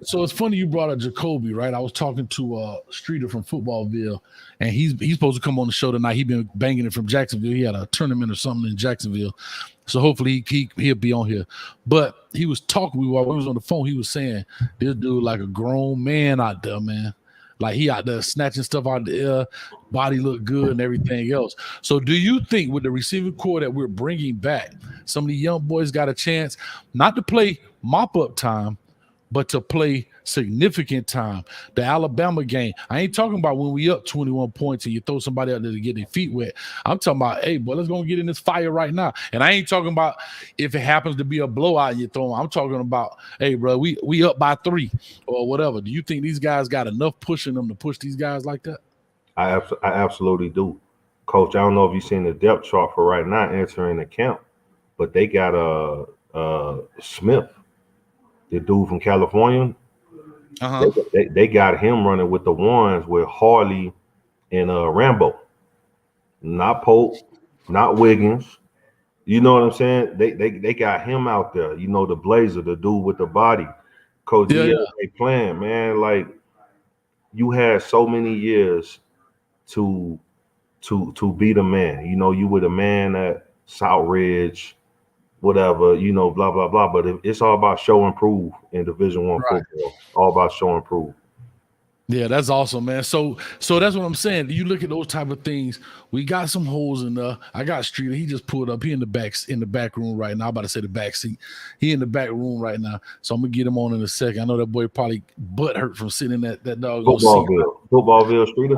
So it's funny you brought up Jacoby, right? I was talking to Streeter from Footballville, and he's supposed to come on the show tonight. He's been banging it from Jacksonville. He had a tournament or something in Jacksonville. So hopefully he'll be on here. But he was talking, while we was on the phone, he was saying, this dude like a grown man out there, man. Like he out there snatching stuff out of the air, body look good and everything else. So do you think with the receiving core that we're bringing back, some of the young boys got a chance not to play mop-up time, but to play significant time? The Alabama game, I ain't talking about when we up 21 points and you throw somebody out there to get their feet wet. I'm talking about, hey, boy, let's go get in this fire right now. And I ain't talking about if it happens to be a blowout you throw them. I'm talking about, hey, bro, we up by 3 or whatever. Do you think these guys got enough pushing them to push these guys like that? I absolutely do. Coach, I don't know if you've seen the depth chart for right now entering the camp, but they got Smith, the dude from California. They got him running with the ones with Harley and Rambo. Not Pope, not Wiggins. You know what I'm saying? They got him out there. The Blazer, the dude with the body. Coach, they playing, man. Like, you had so many years to be the man. You were the man at South Ridge, whatever, blah, blah, blah. But it's all about show and prove in Division I football. All about show and prove. Yeah, that's awesome, man. So that's what I'm saying. You look at those type of things. We got some holes in there. I got Streeter. He just pulled up. He in the back room right now. I'm about to say the back seat. He in the back room right now. So I'm gonna get him on in a second. I know that boy probably butt hurt from sitting in that dog. Footballville, Streeter.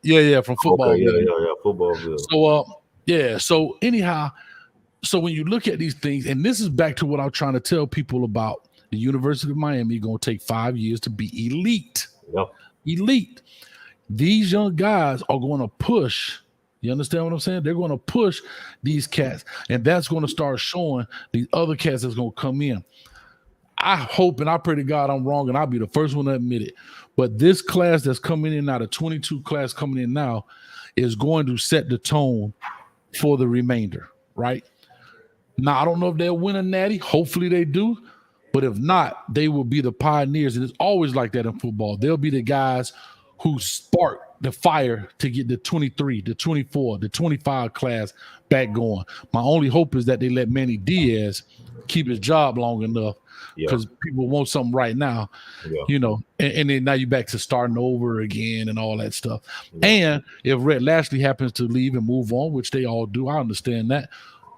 Yeah, from Footballville. Okay, yeah, Footballville. So anyhow. So when you look at these things, and this is back to what I'm trying to tell people about the University of Miami, going to take 5 years to be elite. Yep. Elite. These young guys are going to push. You understand what I'm saying? They're going to push these cats, and that's going to start showing these other cats that's going to come in. I hope and I pray to God I'm wrong, and I'll be the first one to admit it. But this class that's coming in now, the 22 class coming in now, is going to set the tone for the remainder, right? Now, I don't know if they'll win a natty. Hopefully they do. But if not, they will be the pioneers. And it's always like that in football. They'll be the guys who spark the fire to get the 23, the 24, the 25 class back going. My only hope is that they let Manny Diaz keep his job long enough, because people want something right now, you know, and then now you're back to starting over again and all that stuff. And if Rhett Lashley happens to leave and move on, which they all do, I understand that,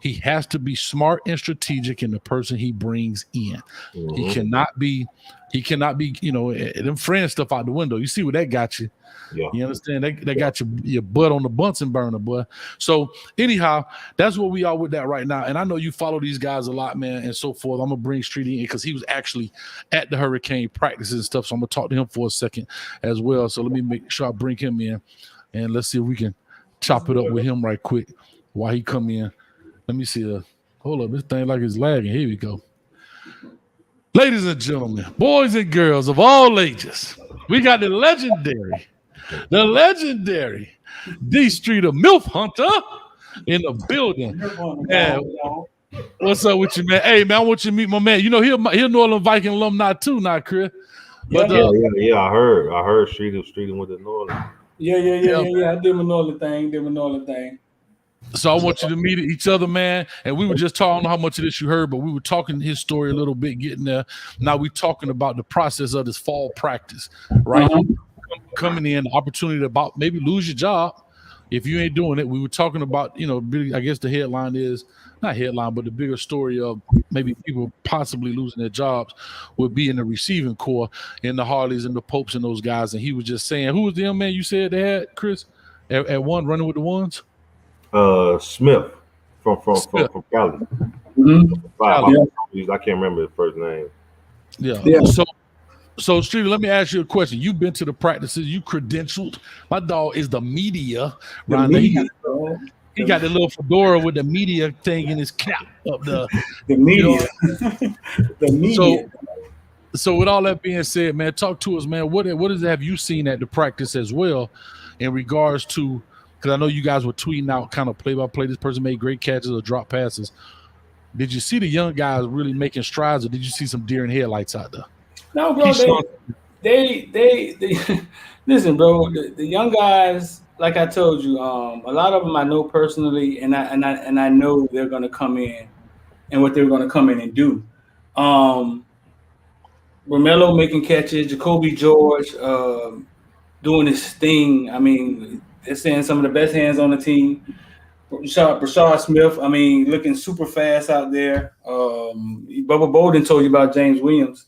he has to be smart and strategic in the person he brings in. He cannot be, you know, them friend stuff out the window. You see what that got you. You understand? They got your butt on the Bunsen burner, boy. So anyhow, that's where we are with that right now. And I know you follow these guys a lot, man, and so forth. I'm gonna bring Street in because he was actually at the Hurricane practices and stuff. So I'm gonna talk to him for a second as well. So let me make sure I bring him in, and let's see if we can chop it up with him right quick while he come in. Let me see. Hold up, this thing like it's lagging. Here we go. Ladies and gentlemen, boys and girls of all ages, we got the legendary D Street of MILF Hunter in the building. Man, what's up with you, man? Hey, man, I want you to meet my man. You know, he'll New Orleans Viking alumni too, now, Chris. But, I heard Street with the New Orleans. Yeah. I did my New Orleans thing. So I want you to meet each other, man. And we were just talking how much of this you heard, but we were talking his story a little bit, getting there. Now we're talking about the process of this fall practice, right? Coming in, the opportunity to about maybe lose your job if you ain't doing it. We were talking about, you know, I guess the headline is not headline, but the bigger story of maybe people possibly losing their jobs would be in the receiving corps, in the Harleys and the Popes and those guys. And he was just saying, who was the young man you said they had, Chris, at one running with the ones? Smith from Cali. I can't remember his first name. Yeah. So Street, let me ask you a question. You've been to the practices, you credentialed. My dog is the media. He got the little fedora with the media thing in his cap up the media. The media. So with all that being said, man, talk to us, man. What have you seen at the practice as well in regards to, because I know you guys were tweeting out kind of play-by-play, this person made great catches or drop passes. Did you see the young guys really making strides, or did you see some deer in headlights out there? No, bro. They listen, bro. The young guys, like I told you, a lot of them I know personally, and I know they're gonna come in and what they're gonna come in and do. Romello making catches, Jacoby George doing his thing. I mean, they're saying some of the best hands on the team. Brashard Smith, I mean, looking super fast out there. Bubba Bowden told you about James Williams.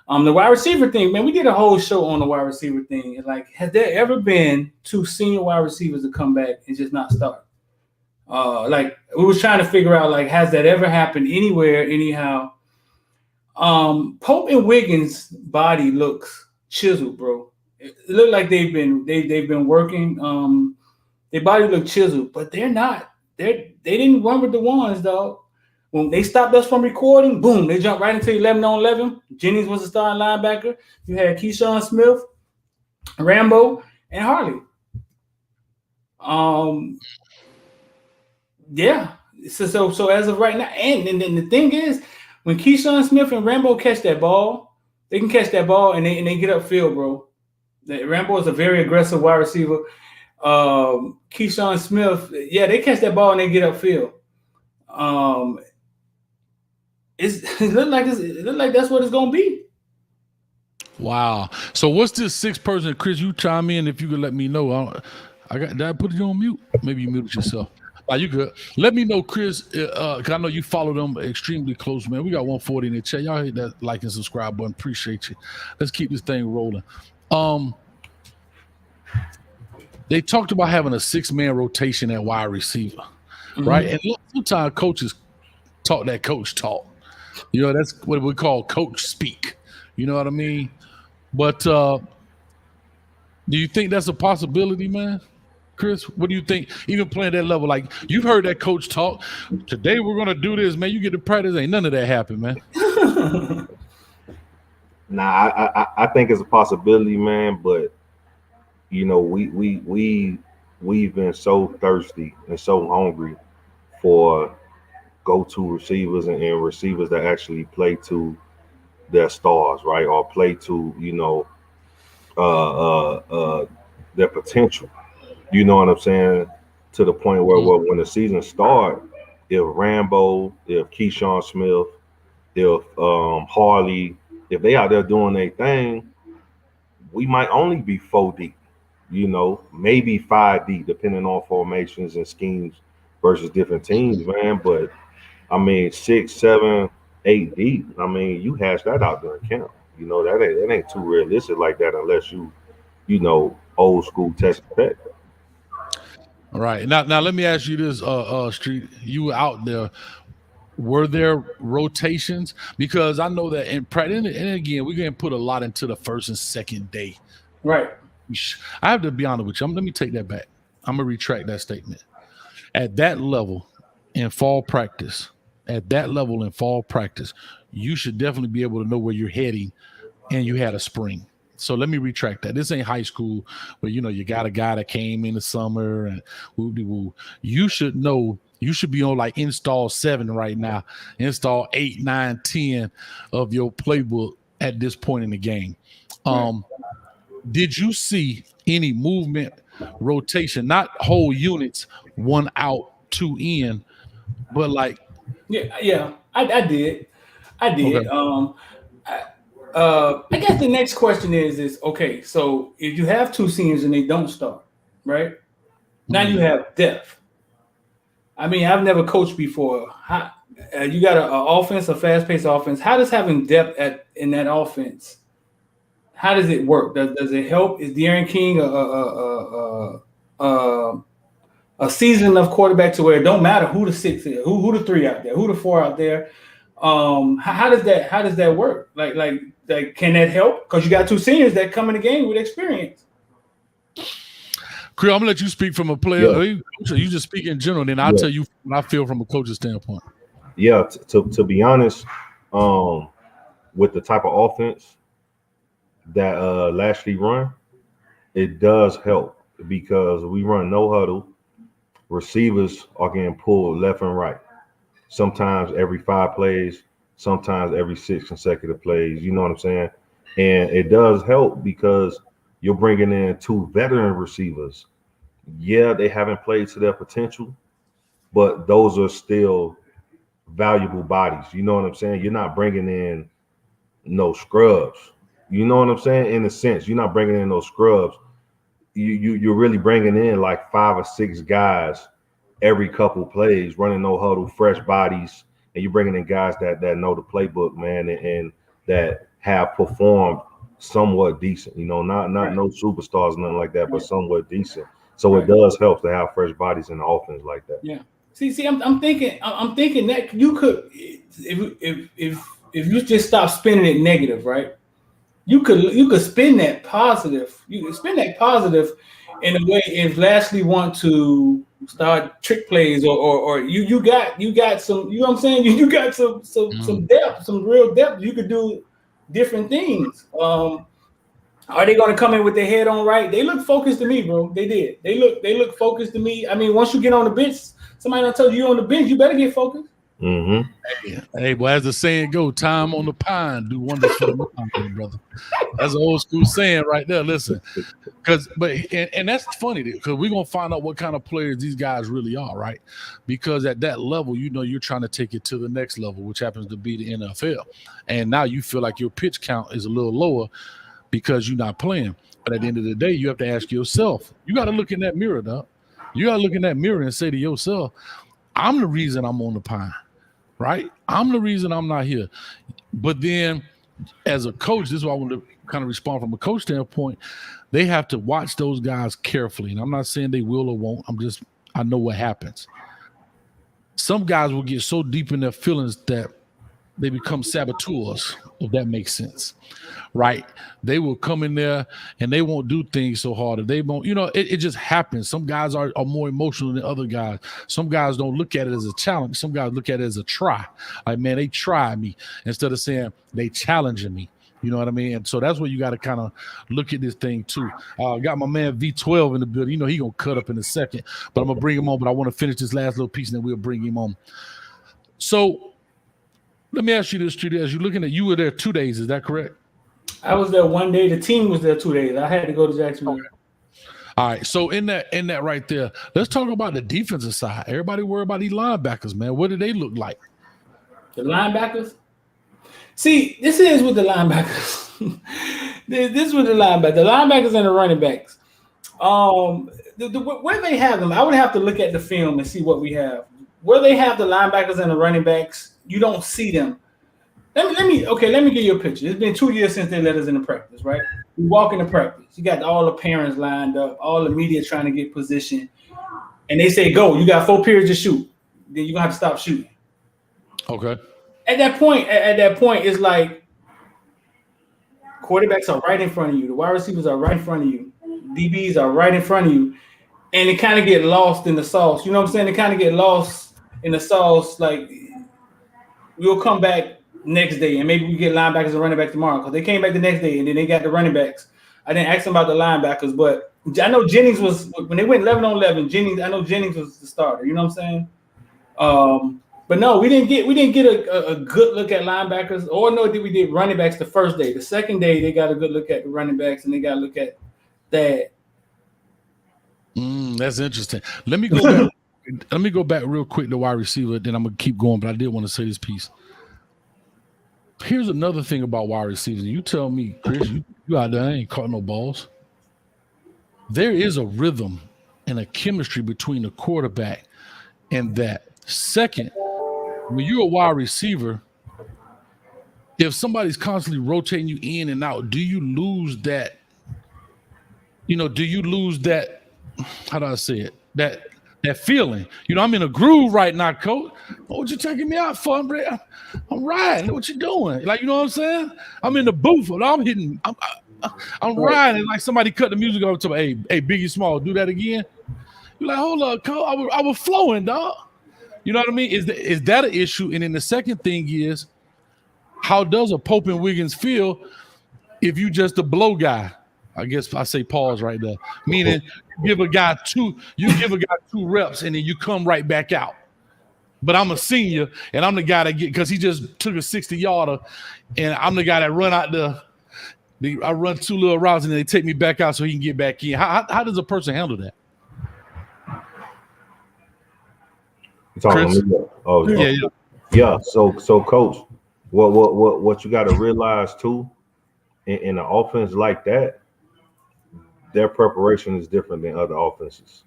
The wide receiver thing, man, we did a whole show on the wide receiver thing. And like, has there ever been two senior wide receivers to come back and just not start? Like, we was trying to figure out, like, has that ever happened anywhere, anyhow? Pope and Wiggins' body looks chiseled, bro. It looked like they've been working. Their body look chiseled, but they're not. They didn't run with the ones, though. When they stopped us from recording, boom, they jumped right into 11-on-11. Jennings was the starting linebacker. You had Keyshawn Smith, Rambo, and Harley. Yeah. So as of right now, and then the thing is, when Keyshawn Smith and Rambo catch that ball, they can catch that ball and they get upfield, bro. Rambo is a very aggressive wide receiver. Keyshawn Smith, yeah, they catch that ball and they get upfield. It look like that's what it's gonna be. Wow. So what's this sixth person? Chris, you chime in if you could let me know. Did I put you on mute? Maybe you muted yourself. You good? Let me know, Chris, because I know you follow them extremely close, man. We got 140 in the chat. Y'all hit that like and subscribe button. Appreciate you. Let's keep this thing rolling. They talked about having a 6-man rotation at wide receiver, right? And sometimes coaches talk that coach talk. You know, that's what we call coach speak. You know what I mean? But do you think that's a possibility, man? Chris, what do you think? Even playing that level, like you've heard that coach talk. Today we're gonna do this, man. You get to practice, ain't none of that happen, man. Nah, I think it's a possibility, man. But you know, we've been so thirsty and so hungry for go-to receivers and receivers that actually play to their stars, right, or play to their potential. You know what I'm saying? To the point where when the season starts, if Rambo, if Keyshawn Smith, if Harley, if they out there doing their thing, we might only be 4 deep. Maybe 5 deep, depending on formations and schemes versus different teams, man. But I mean, 6, 7, 8 deep. I mean, you hash that out there in camp. That ain't too realistic like that unless you old school Texas Tech. All right. Now let me ask you this, Street. You were out there. Were there rotations? Because I know that in practice, and again, we're going to put a lot into the first and second day. Right. I have to be honest with you. Let me take that back. I'm going to retract that statement. At that level in fall practice, you should definitely be able to know where you're heading, and you had a spring. So let me retract that. This ain't high school where, you got a guy that came in the summer and woo-de-woo. You should know. You should be on like install 7 right now, install 8, 9, 10 of your playbook at this point in the game. Did you see any movement, rotation, not whole units, 1 out, 2 in, but like? Yeah, I did. Okay. I guess the next question is okay, so if you have 2 seniors and they don't start, right? Now you have depth. I mean, I've never coached before. You got an offense, a fast-paced offense. How does having depth in that offense, how does it work? Does it help? Is De'Aaron King a season enough quarterback to where it don't matter who the 6 is, who the 3 out there, who the 4 out there? How does that work? Like can that help? Because you got 2 seniors that come in the game with experience. Creel, I'm gonna let you speak from a player. Yeah. You just speak in general, then I'll tell you what I feel from a coach's standpoint. Yeah, to be honest, with the type of offense that Lashley run, it does help because we run no huddle. Receivers are getting pulled left and right. Sometimes every 5 plays, sometimes every 6 consecutive plays. You know what I'm saying? And it does help because you're bringing in 2 veteran receivers. Yeah, they haven't played to their potential, but those are still valuable bodies. You know what I'm saying? You're not bringing in no scrubs. You know what I'm saying? In a sense, you're not bringing in no scrubs. You're really bringing in like 5 or 6 guys every couple plays, running no huddle, fresh bodies, and you're bringing in guys that know the playbook, man, and that have performed somewhat decent, not no superstars, nothing like that, but somewhat decent. So it does help to have fresh bodies in the offense like that. Yeah. See, I'm thinking that you could, if you just stop spinning it negative, right? You could spin that positive. You could spin that positive in a way if Lashley want to start trick plays or you got some, you know what I'm saying? You got some depth, some real depth. You could do different things. Are they going to come in with their head on right? They look focused to me, bro. They did. They look focused to me. I mean, once you get on the bench, somebody don't tell you on the bench, you better get focused. Mm-hmm. Hey, well, as the saying go, time on the pine do wonders for the mind, brother. That's an old school saying right there. Listen, and that's funny because we're gonna find out what kind of players these guys really are, right? Because at that level, you're trying to take it to the next level, which happens to be the NFL, and now you feel like your pitch count is a little lower because you're not playing. But at the end of the day, you have to ask yourself. You got to look in that mirror, dog. You got to look in that mirror and say to yourself, "I'm the reason I'm on the pine." Right? I'm the reason I'm not here. But then as a coach, this is why I want to kind of respond from a coach standpoint. They have to watch those guys carefully. And I'm not saying they will or won't. I know what happens. Some guys will get so deep in their feelings that they become saboteurs, if that makes sense. Right? They will come in there and they won't do things so hard. They won't, it just happens. Some guys are more emotional than other guys. Some guys don't look at it as a challenge. Some guys look at it as a try. Like, man, they try me instead of saying they challenging me. You know what I mean? And so that's where you got to kind of look at this thing too. Got my man V12 in the building. He going to cut up in a second, but I'm going to bring him on. But I want to finish this last little piece and then we'll bring him on. So Let me ask you this, Trudy. As you're looking at, you were there 2 days. Is that correct? I was there 1 day. The team was there 2 days. I had to go to Jacksonville. Okay. All right. So in that right there, let's talk about the defensive side. Everybody worry about these linebackers, man. What do they look like? The linebackers? See, this is with the linebackers. This is with the linebackers. The linebackers and the running backs. Where they have them, I would have to look at the film and see what we have. Where they have the linebackers and the running backs, you don't see them. Let me give you a picture. It's been 2 years since they let us into practice, right? We walk into practice. You got all the parents lined up, all the media trying to get position, and they say, "Go! You got 4 periods to shoot. Then you're gonna have to stop shooting." Okay. At that point, it's like quarterbacks are right in front of you. The wide receivers are right in front of you. DBs are right in front of you. And it kind of get lost in the sauce. You know what I'm saying? They kind of get lost in the sauce. Like, we'll come back next day, and maybe we get linebackers and running backs tomorrow because they came back the next day, and then they got the running backs. I didn't ask them about the linebackers, but I know Jennings was – when they went 11-on-11, I know Jennings was the starter. You know what I'm saying? But no, we didn't get a good look at linebackers, or no, we did running backs the first day. The second day, they got a good look at the running backs, and they got to look at that. That's interesting. Let me go back. Let me go back real quick to wide receiver. Then I'm gonna keep going, but I did want to say this piece. Here's another thing about wide receivers. You tell me, Chris, you out there ain't caught no balls. There is a rhythm and a chemistry between the quarterback and that. Second, when you're a wide receiver, if somebody's constantly rotating you in and out, do you lose that? Do you lose that? How do I say it? That feeling. I'm in a groove right now, coach. What you taking me out for, bro? I'm riding. What you doing? Like, you know what I'm saying? I'm in the booth, and I'm hitting. I'm riding. Like somebody cut the music over to me. Hey, Biggie Small, do that again. You're like, hold up, coach. I was flowing, dog. You know what I mean? Is that an issue? And then the second thing is, how does a Pope and Wiggins feel if you just a blow guy? I guess I say pause right there. Meaning you give a guy 2 reps and then you come right back out. But I'm a senior and I'm the guy that because he just took a 60-yarder and I'm the guy that run out I run 2 little routes and then they take me back out so he can get back in. How does a person handle that? Chris? Yeah. So coach, what you got to realize too, in an offense like that, their preparation is different than other offenses.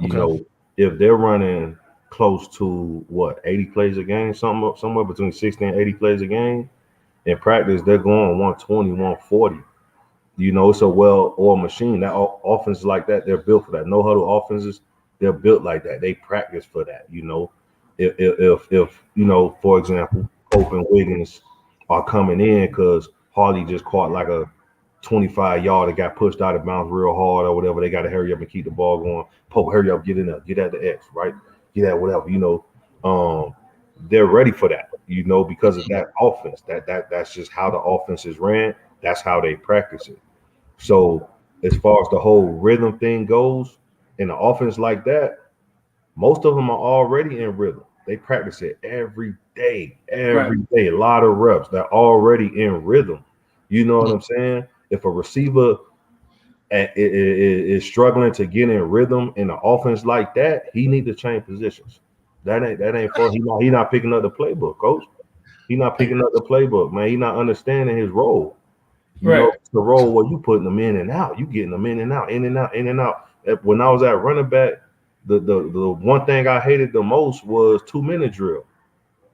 Okay. If they're running close to 80 plays a game, somewhere between 60 and 80 plays a game, in practice they're going 120, 140. It's a well-oiled machine. That offenses like that, they're built for that. No huddle offenses, they're built like that. They practice for that. If for example, Pope and Wiggins are coming in because Harley just caught like a 25-yarder, got pushed out of bounds real hard or whatever, they got to hurry up and keep the ball going. Pope, hurry up, get in there, get at the X, right? Get at whatever, they're ready for that, because of that offense. That's just how the offense is ran. That's how they practice it. So as far as the whole rhythm thing goes, in an offense like that, most of them are already in rhythm. They practice it every day. A lot of reps. They're already in rhythm. You know what I'm saying? If a receiver is struggling to get in rhythm in an offense like that, he need to change positions. That ain't for he not picking up the playbook, coach. He not picking up the playbook, man. He not understanding his role. It's the role where you putting them in and out. You getting them in and out, in and out, in and out. When I was at running back, the one thing I hated the most was 2-minute drill,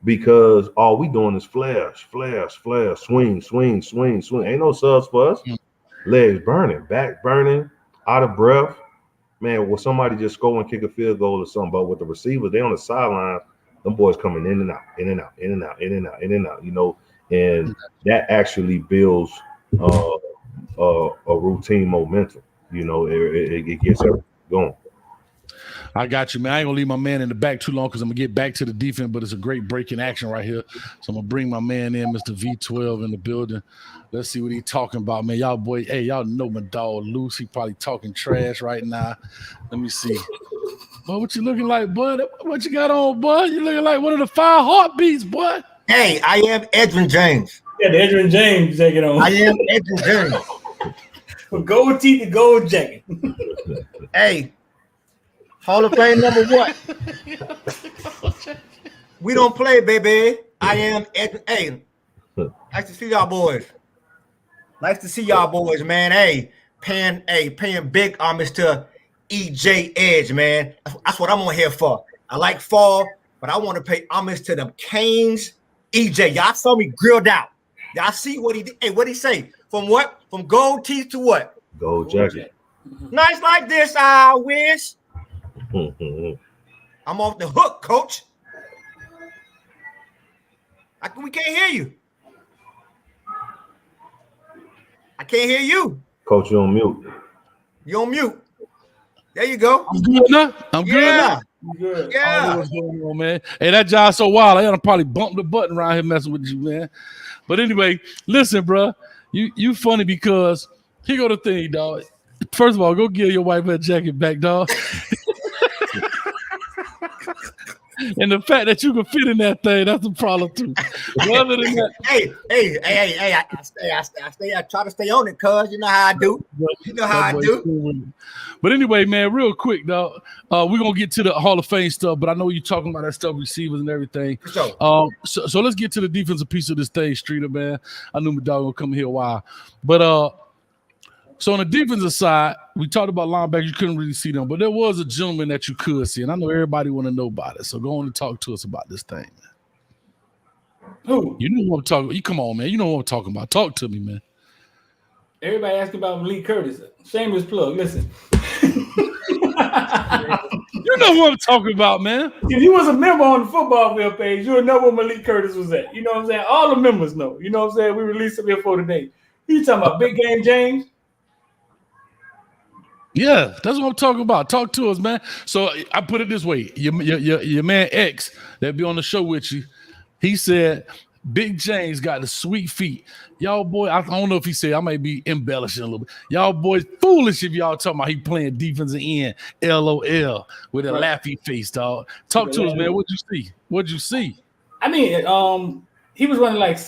because all we doing is flash, swing. Ain't no subs for us. Legs burning, back burning, out of breath. Man, will somebody just go and kick a field goal or something? But with the receivers, they on the sideline, them boys coming in and out, in and out, in and out, in and out, in and out, and that actually builds a routine momentum. It gets everything going. I got you, man. I ain't gonna leave my man in the back too long because I'm gonna get back to the defense, but it's a great break in action right here. So I'm gonna bring my man in, Mr. V12 in the building. Let's see what he's talking about, man. Y'all boy, hey, y'all know my dog Loose. He probably talking trash right now. Let me see. Boy, what you looking like, bud? What you got on, bud? You looking like one of the 5 heartbeats, bud. Hey, I am Edgerrin James. Yeah, the Edgerrin James jacket on. I am Edgerrin James. With gold teeth and gold jacket. Hey, Hall of Fame number what? We don't play, baby. I am Edgerrin. Hey, nice to see y'all boys. Nice to see y'all boys, man. Hey, paying big homage to EJ Edge, man. That's what I'm on here for. I like fall, but I want to pay homage to them Canes. EJ, y'all saw me grilled out. Y'all see what he did? Hey, what he say? From what? From gold teeth to what? Gold jacket. Nice like this, I wish. I'm off the hook, coach. We can't hear you. I can't hear you. Coach, you on mute. You on mute. There you go. I'm good now. I'm good now. Good. I don't know Yeah. what's going on, man. Hey, that job so wild. I gotta probably bump the button around here messing with you, man. But anyway, listen, bro. You funny because here go the thing, dog. First of all, go give your wife her jacket back, dog. And the fact that you can fit in that thing, that's a problem too. But other than that, I try to stay on it, cuz you know how I do. You know how I do. But anyway, man, real quick, dog. We're gonna get to the Hall of Fame stuff, but I know you're talking about that stuff, receivers and everything. Sure. So let's get to the defensive piece of this thing, Streeter, man. I knew my dog would come here a while. But so on the defensive side, we talked about linebackers, you couldn't really see them, but there was a gentleman that you could see, and I know everybody want to know about it. So go on and talk to us about this thing, man. Who? You know what I'm talking about. You come on, man. You know what I'm talking about. Talk to me, man. Everybody asking about Malik Curtis. Shameless plug. Listen. You know what I'm talking about, man. If you was a member on the Footballville page, you would know where Malik Curtis was at. You know what I'm saying? All the members know. You know what I'm saying? We released him here for today. You talking about Big Game James? Yeah, that's what I'm talking about. Talk to us, man. So I put it this way: your man X that be on the show with you, he said Big James got the sweet feet. Y'all boy, I don't know if he said, I might be embellishing a little bit. Y'all boys foolish if y'all talking about he playing defensive end, LOL with a laughy face, dog. Talk to us, man. What'd you see? What'd you see? I mean, he was running like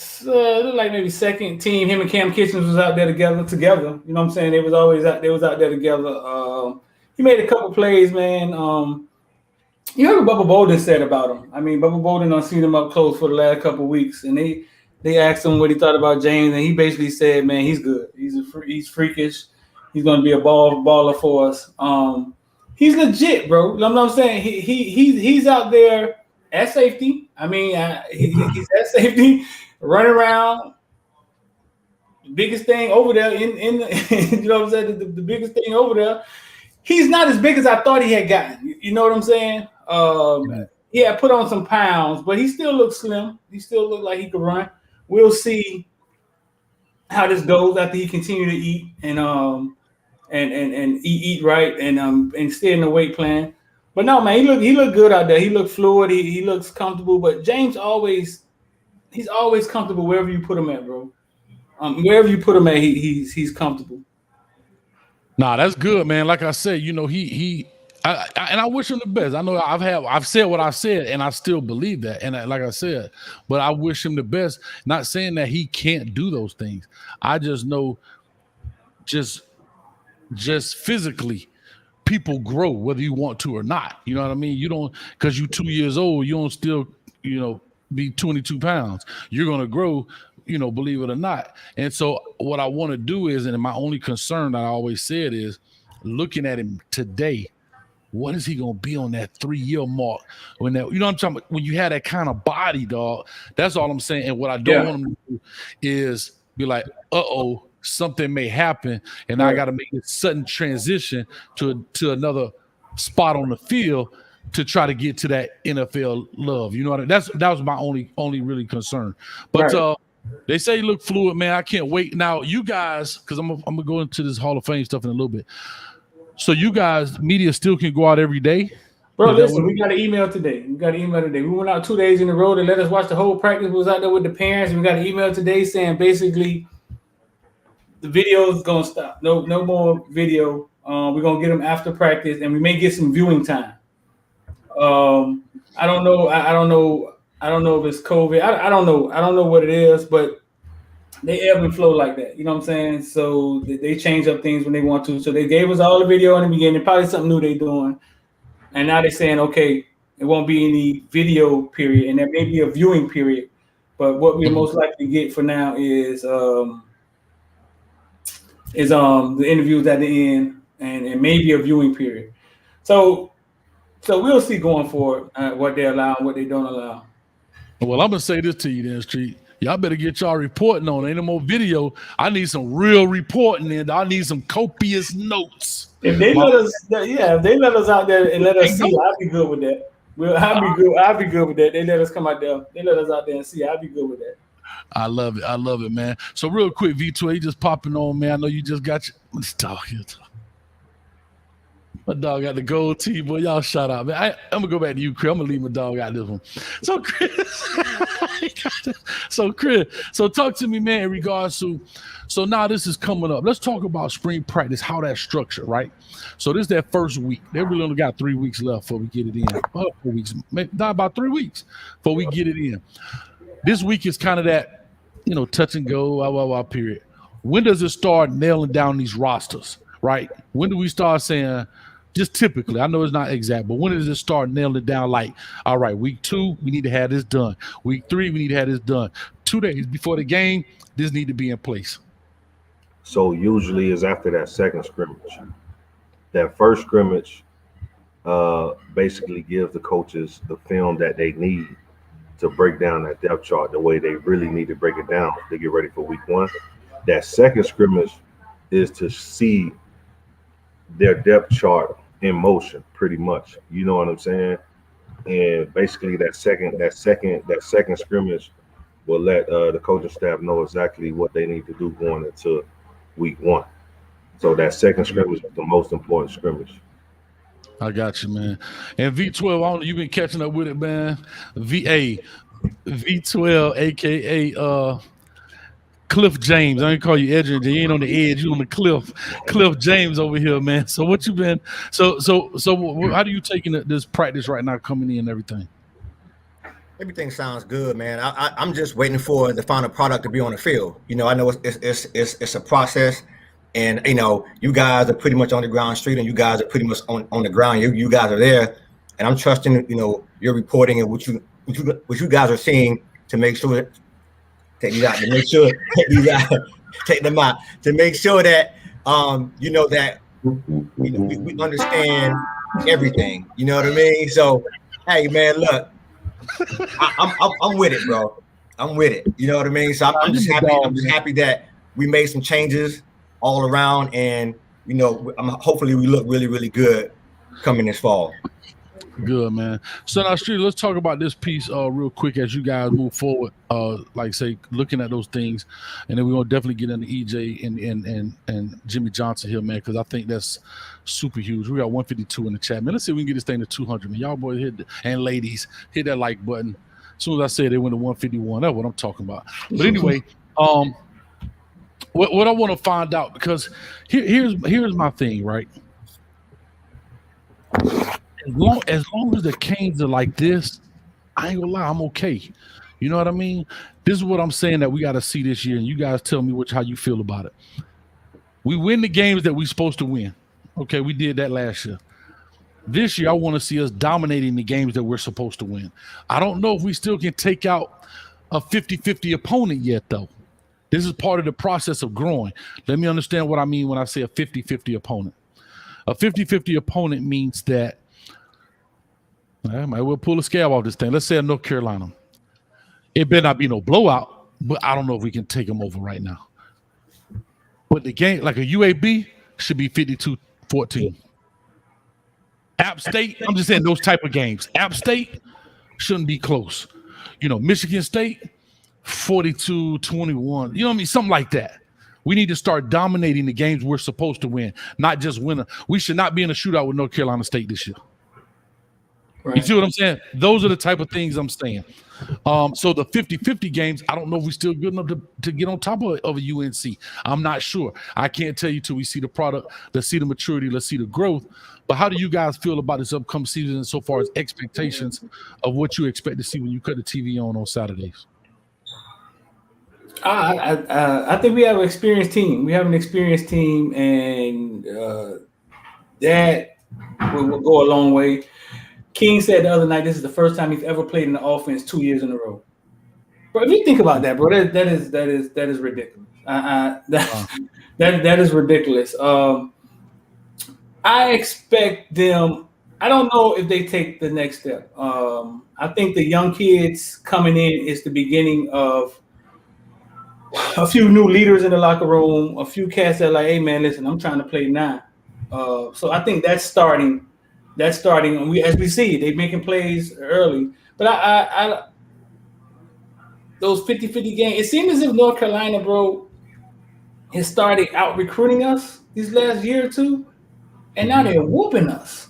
maybe second team. Him and Cam Kitchens was out there together. You know what I'm saying? They was always out. They was out there together. He made a couple plays, man. You heard what Bubba Bowden said about him. I mean, Bubba Bowden done seen him up close for the last couple of weeks, and they asked him what he thought about James, and he basically said, "Man, he's good. He's freakish. He's going to be a baller for us. He's legit, bro. You know what I'm saying? He's out there at safety. I mean, he's at safety, running around. The biggest thing over there in the, you know what I'm saying? The biggest thing over there. He's not as big as I thought he had gotten. You know what I'm saying? He had put on some pounds, but he still looks slim. He still looks like he could run. We'll see how this goes after he continue to eat and eat right and stay in the weight plan. But no, man, he looked good out there. He looked fluid. He looks comfortable. But James he's always comfortable wherever you put him at, bro. Wherever you put him at, he's comfortable. Nah, that's good, man. Like I said, you know, I wish him the best. I know I've said what I said, and I still believe that. And like I said, but I wish him the best. Not saying that he can't do those things. I just know, just physically, people grow whether you want to or not. You know what I mean? You don't, because you're 2 years old, you don't still, you know, be 22 pounds. You're gonna grow, you know, believe it or not. And so what I want to do is, and my only concern that I always said is, looking at him today, what is he gonna be on that 3-year mark? When that, you know what I'm talking about? When you have that kind of body, dog. That's all I'm saying. And what I don't want him to do is be like, something may happen, and I got to make a sudden transition to another spot on the field to try to get to that NFL love. You know what I mean? That was my only really concern. But they say you look fluid, man. I can't wait. Now, you guys, because I'm gonna go into this Hall of Fame stuff in a little bit. So you guys, media still can go out every day? Bro, listen, we got an email today. We went out 2 days in a row to let us watch the whole practice. We was out there with the parents, and we got an email today saying basically the video is gonna stop. No more video. We're gonna get them after practice, and we may get some viewing time. I don't know I don't know if it's COVID. I don't know. I don't know what it is, but they ebb and flow like that. You know what I'm saying? So they change up things when they want to. So they gave us all the video in the beginning, probably something new they're doing. And now they're saying, okay, it won't be any video period, and there may be a viewing period. But what we most likely get for now is the interviews at the end and maybe a viewing period. So we'll see going forward what they allow and what they don't allow. Well, I'm gonna say this to you then, Street. Y'all better get y'all reporting on. Ain't no more video. I need some real reporting, and I need some copious notes. If they let us, if they let us out there and let us see, I'll be good with that. I'll be good with that. They let us come out there. They let us out there and see. I'll be good with that. I love it, man. So real quick, V12, you just popping on, man. I know you just got your. Let's talk here. My dog got the gold tee, boy. Y'all shout out, man. I'm gonna go back to you, Chris. I'm gonna leave my dog out this one. So, Chris, so talk to me, man, in regards to. So now this is coming up. Let's talk about spring practice, how that's structured, right? So this is that first week. They really only got 3 weeks left before we get it in. 4 weeks, maybe about 3 weeks before we get it in. This week is kind of that, touch and go, period. When does it start nailing down these rosters, right? When do we start saying? Just typically, I know it's not exact, but when does it start nailing it down? Like, all right, week 2, we need to have this done. Week 3, we need to have this done. 2 days before the game, this need to be in place. So usually is after that second scrimmage. That first scrimmage basically gives the coaches the film that they need to break down that depth chart the way they really need to break it down to get ready for week 1. That second scrimmage is to see their depth chart in motion, pretty much. You know what I'm saying? And basically that second scrimmage will let the coaching staff know exactly what they need to do going into week 1. So that second scrimmage is the most important scrimmage. I got you, man. And V12, you've been catching up with it, man. V12, aka Cliff James. I ain't call you Edgerrin. You ain't on the edge. You on the cliff. Cliff James over here, man. So what you been? So how do you taking this practice right now, coming in and everything? Everything sounds good, man. I'm just waiting for the final product to be on the field. I know it's a process, and you guys are pretty much on the ground street, and you guys are pretty much on the ground. You guys are there, and I'm trusting your reporting and what you guys are seeing to make sure that. Take these out to make sure take them out to make sure that that we understand everything. You know what I mean? So hey man, look, I'm with it, bro. I'm with it. You know what I mean? So I'm just happy. I'm just happy that we made some changes all around, and hopefully we look really, really good coming this fall. Good, man. So now, Street, let's talk about this piece real quick as you guys move forward. Like say, looking at those things, and then we're gonna definitely get into EJ and Jimmy Johnson here, man, because I think that's super huge. We got 152 in the chat, man. Let's see if we can get this thing to 200, man. Y'all boys and ladies hit that like button. As soon as I said they went to 151, that's what I'm talking about. But anyway, what I want to find out, because here's my thing, right? As long as the Canes are like this, I ain't gonna lie, I'm okay. You know what I mean? This is what I'm saying that we got to see this year, and you guys tell me how you feel about it. We win the games that we're supposed to win. Okay, we did that last year. This year, I want to see us dominating the games that we're supposed to win. I don't know if we still can take out a 50-50 opponent yet, though. This is part of the process of growing. Let me understand what I mean when I say a 50-50 opponent. A 50-50 opponent means that I might well pull a scab off this thing. Let's say a North Carolina. It better not be no blowout, but I don't know if we can take them over right now. But the game, like a UAB, should be 52-14. App State, I'm just saying those type of games. App State shouldn't be close. Michigan State, 42-21. You know what I mean? Something like that. We need to start dominating the games we're supposed to win, not just win. We should not be in a shootout with North Carolina State this year. Right. You see what I'm saying? Those are the type of things I'm saying. So the 50-50 games, I don't know if we're still good enough to get on top of a UNC. I'm not sure. I can't tell you till we see the product, let's see the maturity, let's see the growth. But how do you guys feel about this upcoming season so far as expectations of what you expect to see when you cut the TV on Saturdays? I think we have an experienced team. We have an experienced team, and that will go a long way. King said the other night, this is the first time he's ever played in the offense 2 years in a row. Bro, if you think about that, bro, that is ridiculous. That is ridiculous. I expect them. I don't know if they take the next step. I think the young kids coming in is the beginning of a few new leaders in the locker room, a few cats that are like, hey man, listen, I'm trying to play now. So I think that's starting. That's starting. And as we see, they're making plays early. But I those 50-50 games, it seems as if North Carolina, bro, has started out recruiting us these last year or two, and now they're whooping us.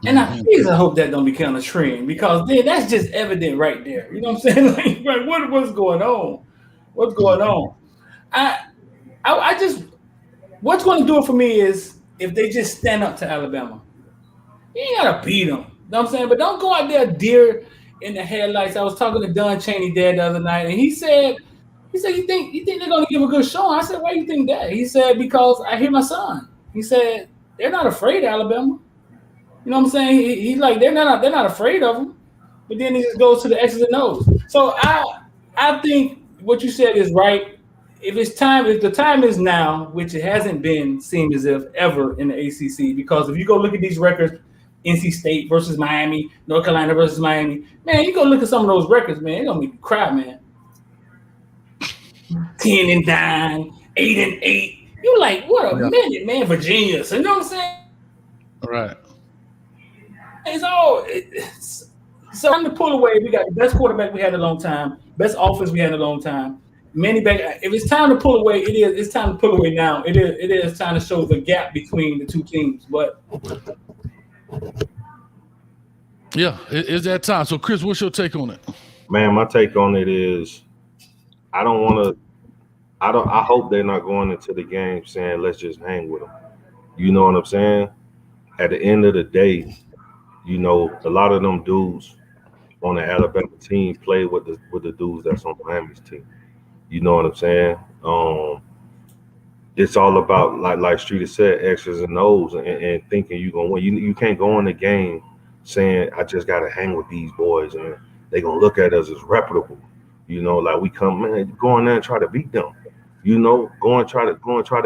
And I hope that don't become a trend, because then that's just evident right there. You know what I'm saying? Like what's going on? What's going on? I just, what's going to do it for me is if they just stand up to Alabama. You ain't gotta beat them. You know what I'm saying? But don't go out there deer in the headlights. I was talking to Don Chaney there the other night, and he said, you think they're gonna give a good showing? I said, why do you think that? He said, because I hear my son. He said, they're not afraid of Alabama. You know what I'm saying? He's like, they're not afraid of them. But then he just goes to the X's and O's. So I think what you said is right. If the time is now, which it hasn't been, seemed as if ever in the ACC, because if you go look at these records, NC State versus Miami, North Carolina versus Miami, man, you go look at some of those records, man, it's gonna make you cry, man. 10-9, 8-8. You're like, what a minute, man, Virginia. So you know what I'm saying? All right. So time to pull away. We got the best quarterback we had in a long time, best offense we had in a long time. If it's time to pull away, it's time to pull away now. It is time to show the gap between the two teams. But yeah, it's that time. So Chris, what's your take on it? Man, my take on it is I hope they're not going into the game saying let's just hang with them. You know what I'm saying? At the end of the day, you know, a lot of them dudes on the Alabama team play with the dudes that's on Miami's team. You know what I'm saying? It's all about, like Streeter said, X's and O's, and thinking you're gonna win. You can't go in the game saying I just gotta hang with these boys and they're gonna look at us as reputable. You know, like we come, man, go in there and try to beat them. You know, go and try to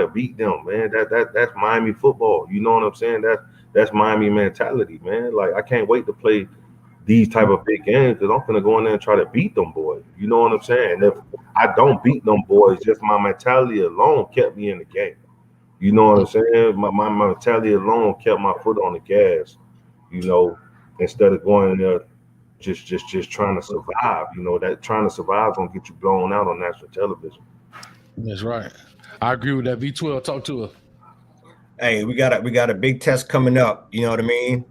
beat them, man. That's Miami football. You know what I'm saying? That's Miami mentality, man. Like I can't wait to play these type of big games because I'm gonna go in there and try to beat them boys. You know what I'm saying? If I don't beat them boys, just my mentality alone kept me in the game. You know what I'm saying? My mentality alone kept my foot on the gas. You know, instead of going in there just trying to survive. You know, that trying to survive is gonna get you blown out on national television. That's right. I agree with that. V12, talk to her. Hey, we got a big test coming up. You know what I mean?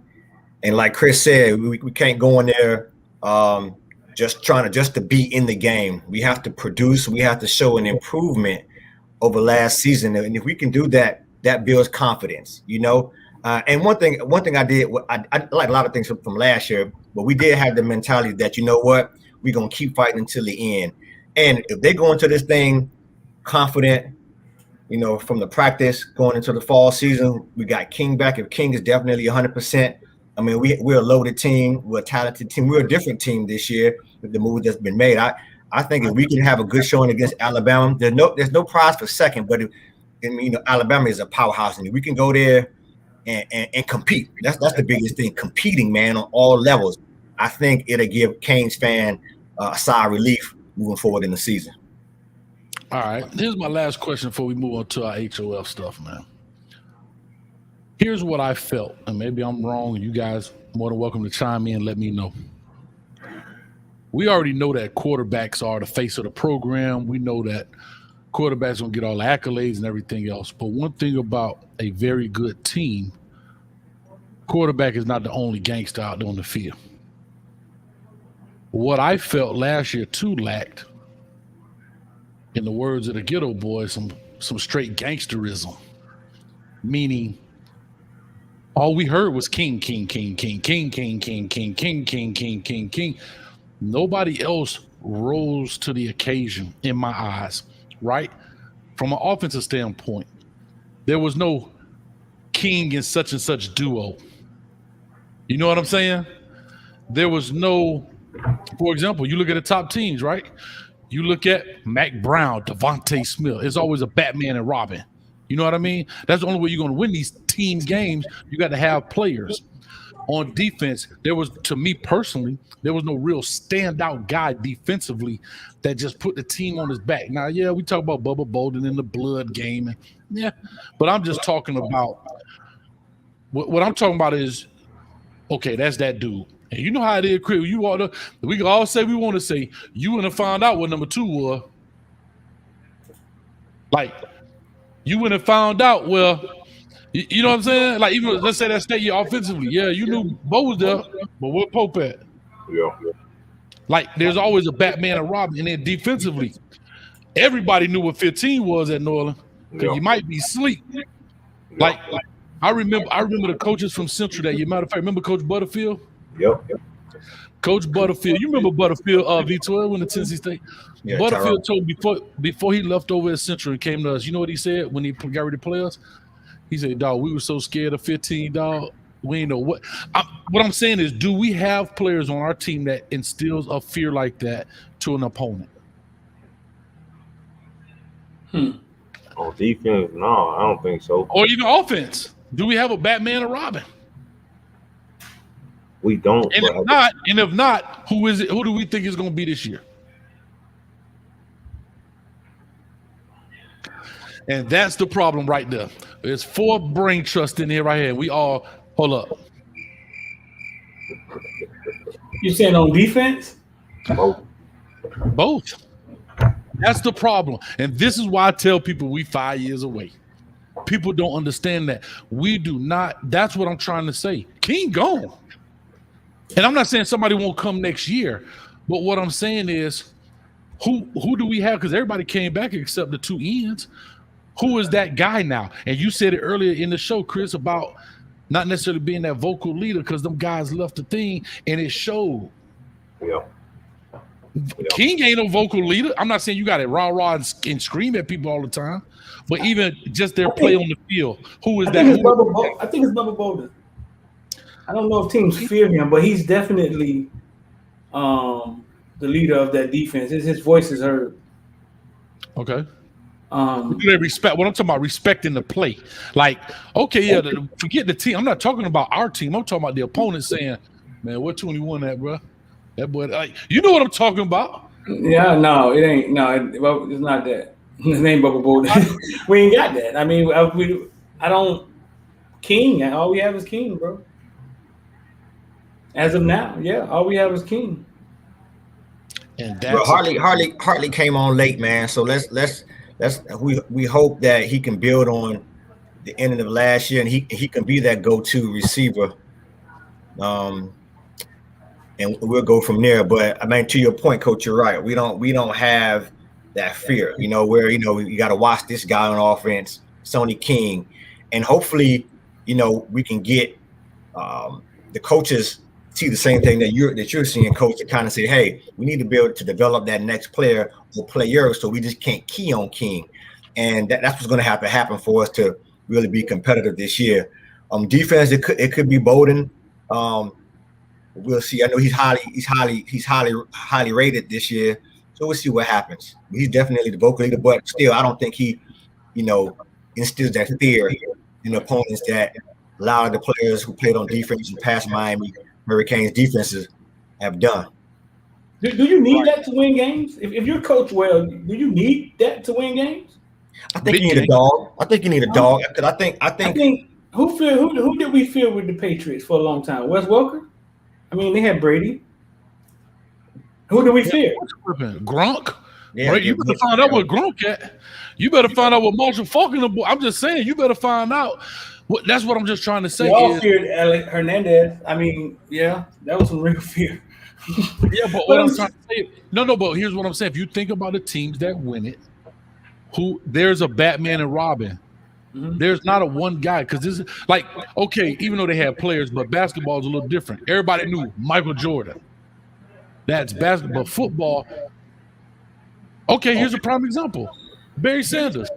And like Chris said, we can't go in there just to be in the game. We have to produce. We have to show an improvement over last season, and if we can do that, that builds confidence. You know. And one thing I did, I like a lot of things from last year, but we did have the mentality that, you know what, we're gonna keep fighting until the end. And if they go into this thing confident, you know, from the practice going into the fall season, we got King back. If King is definitely 100%, I mean, we're a loaded team, we're a talented team, we're a different team this year with the move that's been made. I think if we can have a good showing against Alabama, there's no prize for second, but Alabama is a powerhouse, and if we can go there and compete, that's the biggest thing, competing, man, on all levels. I think it'll give Canes fan a sigh of relief moving forward in the season. All right, here's my last question before we move on to our H.O.F stuff, man. Here's what I felt, and maybe I'm wrong. You guys more than welcome to chime in and let me know. We already know that quarterbacks are the face of the program. We know that quarterbacks don't get all the accolades and everything else. But one thing about a very good team, quarterback is not the only gangster out there on the field. What I felt last year too lacked, in the words of the Ghetto Boys, some straight gangsterism, meaning All we heard was king, king, king, king, king, king, king, king, king, king, king, king, king. Nobody else rose to the occasion in my eyes, right? From an offensive standpoint, there was no king and such duo. You know what I'm saying? There was no, for example, you look at the top teams, right? You look at Mac Brown, Devontae Smith. It's always a Batman and Robin. You know what I mean? That's the only way you're going to win these team games. You got to have players. On defense, there was, to me personally, there was no real standout guy defensively that just put the team on his back. Now, yeah, we talk about Bubba Bowden in the blood game. And, yeah, but I'm just talking about what I'm talking about is, okay, that's that dude. And you know how it is, Chris. You walk up, we can all say we want to say, you wouldn't have found out what number 2 was. Like, you wouldn't have found out, well, you know what I'm saying? Like, even let's say that state year offensively. Yeah, you knew Bo was there, but where Pope at? Yeah. Like, there's always a Batman and Robin. And then defensively, everybody knew what 15 was at New Orleans because you might be asleep. Like, I remember the coaches from Central that year. Matter of fact, remember Coach Butterfield? Yep. Coach Butterfield. You remember Butterfield V12 when the Tennessee State? Yeah, Butterfield told me before he left over at Central and came to us, you know what he said when he got ready to play us? He said, dog, we were so scared of 15, dog. We ain't know what. What I'm saying is, do we have players on our team that instills a fear like that to an opponent? On defense, no, I don't think so. Or even offense. Do we have a Batman or Robin? We don't. And if not, who is it? Who do we think is going to be this year? And that's the problem right there. There's 4 brain trust in here right here. We all hold up. You saying on defense? Both. That's the problem. And this is why I tell people we 5 years away. People don't understand that. We do not. That's what I'm trying to say. King gone. And I'm not saying somebody won't come next year, but what I'm saying is, who do we have? Because everybody came back except the 2 ends. Who is that guy now? And you said it earlier in the show, Chris, about not necessarily being that vocal leader because them guys left the thing, and it showed. Yeah. King ain't no vocal leader. I'm not saying you got to rah-rah and scream at people all the time, but even just their play on the field. Who is that? I think it's Bubba Bowden. I don't know if teams fear him, but he's definitely the leader of that defense. His voice is heard. Okay. Respect. What I'm talking about, respecting the play. Like, okay, yeah, forget the team. I'm not talking about our team. I'm talking about the opponent saying, man, what 21 at, bro? That boy, like, you know what I'm talking about. Yeah, no, it ain't. No, it's not that. His name Bubba Bowden. We ain't got that. I mean, I don't. King. All we have is King, bro. As of now, yeah, all we have is King. And that's Hartley came on late, man. So we hope that he can build on the end of last year, and he can be that go-to receiver. And we'll go from there. But I mean, to your point, Coach, you're right. We don't have that fear, where you got to watch this guy on offense, Sonny King, and hopefully, we can get the coaches see the same thing that you're seeing, Coach, to kind of say, hey, we need to be able to develop that next player or players, so we just can't key on King, and that's what's going to have to happen for us to really be competitive this year. Defense, it could be Bowden. We'll see. I know he's highly rated this year, so we'll see what happens. He's definitely the vocal leader, but still, I don't think he, instills that fear in opponents that a lot of the players who played on defense in past Miamihurricanes defenses have done. Do you need that to win games? If you're coached well, do you need that to win games? I think you need a dog. Because I think who did we fear with the Patriots for a long time? Wes Welker? I mean, they had Brady. Who do we fear? Gronk. Yeah, right? You better find out what Gronk at. You better find out what Marshall Faulkner. I'm just saying, you better find out. That's what I'm just trying to say. We all feared Alex Hernandez. I mean, yeah, that was some real fear. Yeah, but what I'm trying to say, but here's what I'm saying. If you think about the teams that win it, there's a Batman and Robin There's not a one guy because this is like, okay, even though they have players, but basketball is a little different. Everybody knew Michael Jordan. That's basketball. Football. Okay, here's a prime example. Barry Sanders.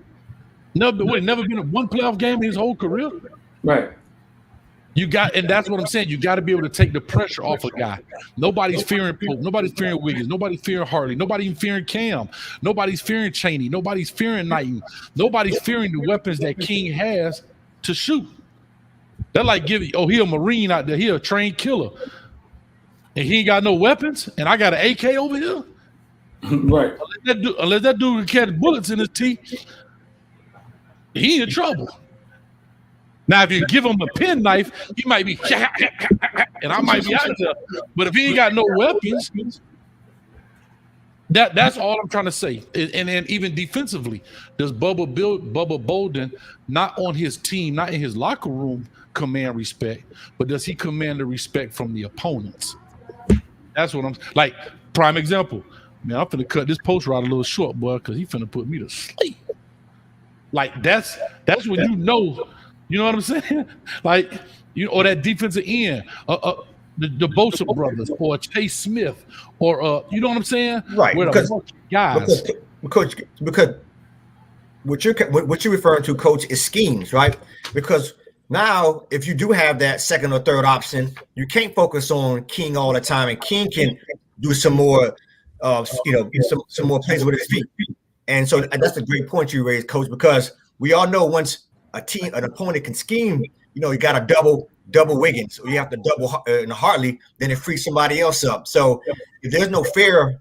Never been in one playoff game in his whole career. Right. And that's what I'm saying. You got to be able to take the pressure off a guy. Nobody's fearing Pope. Nobody's fearing Wiggins. Nobody's fearing Hartley. Nobody's even fearing Cam. Nobody's fearing Chaney. Nobody's fearing Knighton. Nobody's fearing the weapons that King has to shoot. They're like he a Marine out there. He a trained killer. And he ain't got no weapons, and I got an AK over here. Right. Unless that dude can catch bullets in his teeth, he in trouble. Now, if you give him a penknife, he might be, and I might be out there. But if he ain't got no weapons, that's all I'm trying to say. And then even defensively, does Bubba Bowden, not on his team, not in his locker room, command respect, but does he command the respect from the opponents? That's what I'm like. Prime example. Man, I'm finna cut this post route a little short, boy, because he finna put me to sleep. Like that's when you know what I'm saying? Like, or that defensive end, the Bosa brothers, or Chase Smith, or you know what I'm saying? Right. Because guys. Because what you're referring to, Coach, is schemes, right? Because now, if you do have that second or third option, you can't focus on King all the time, and King can do some more, some more plays with his feet. And so that's a great point you raised, Coach, because we all know once an opponent can scheme, you got to double Wiggins, or you have to double Hartley, then it frees somebody else up. So if there's no fear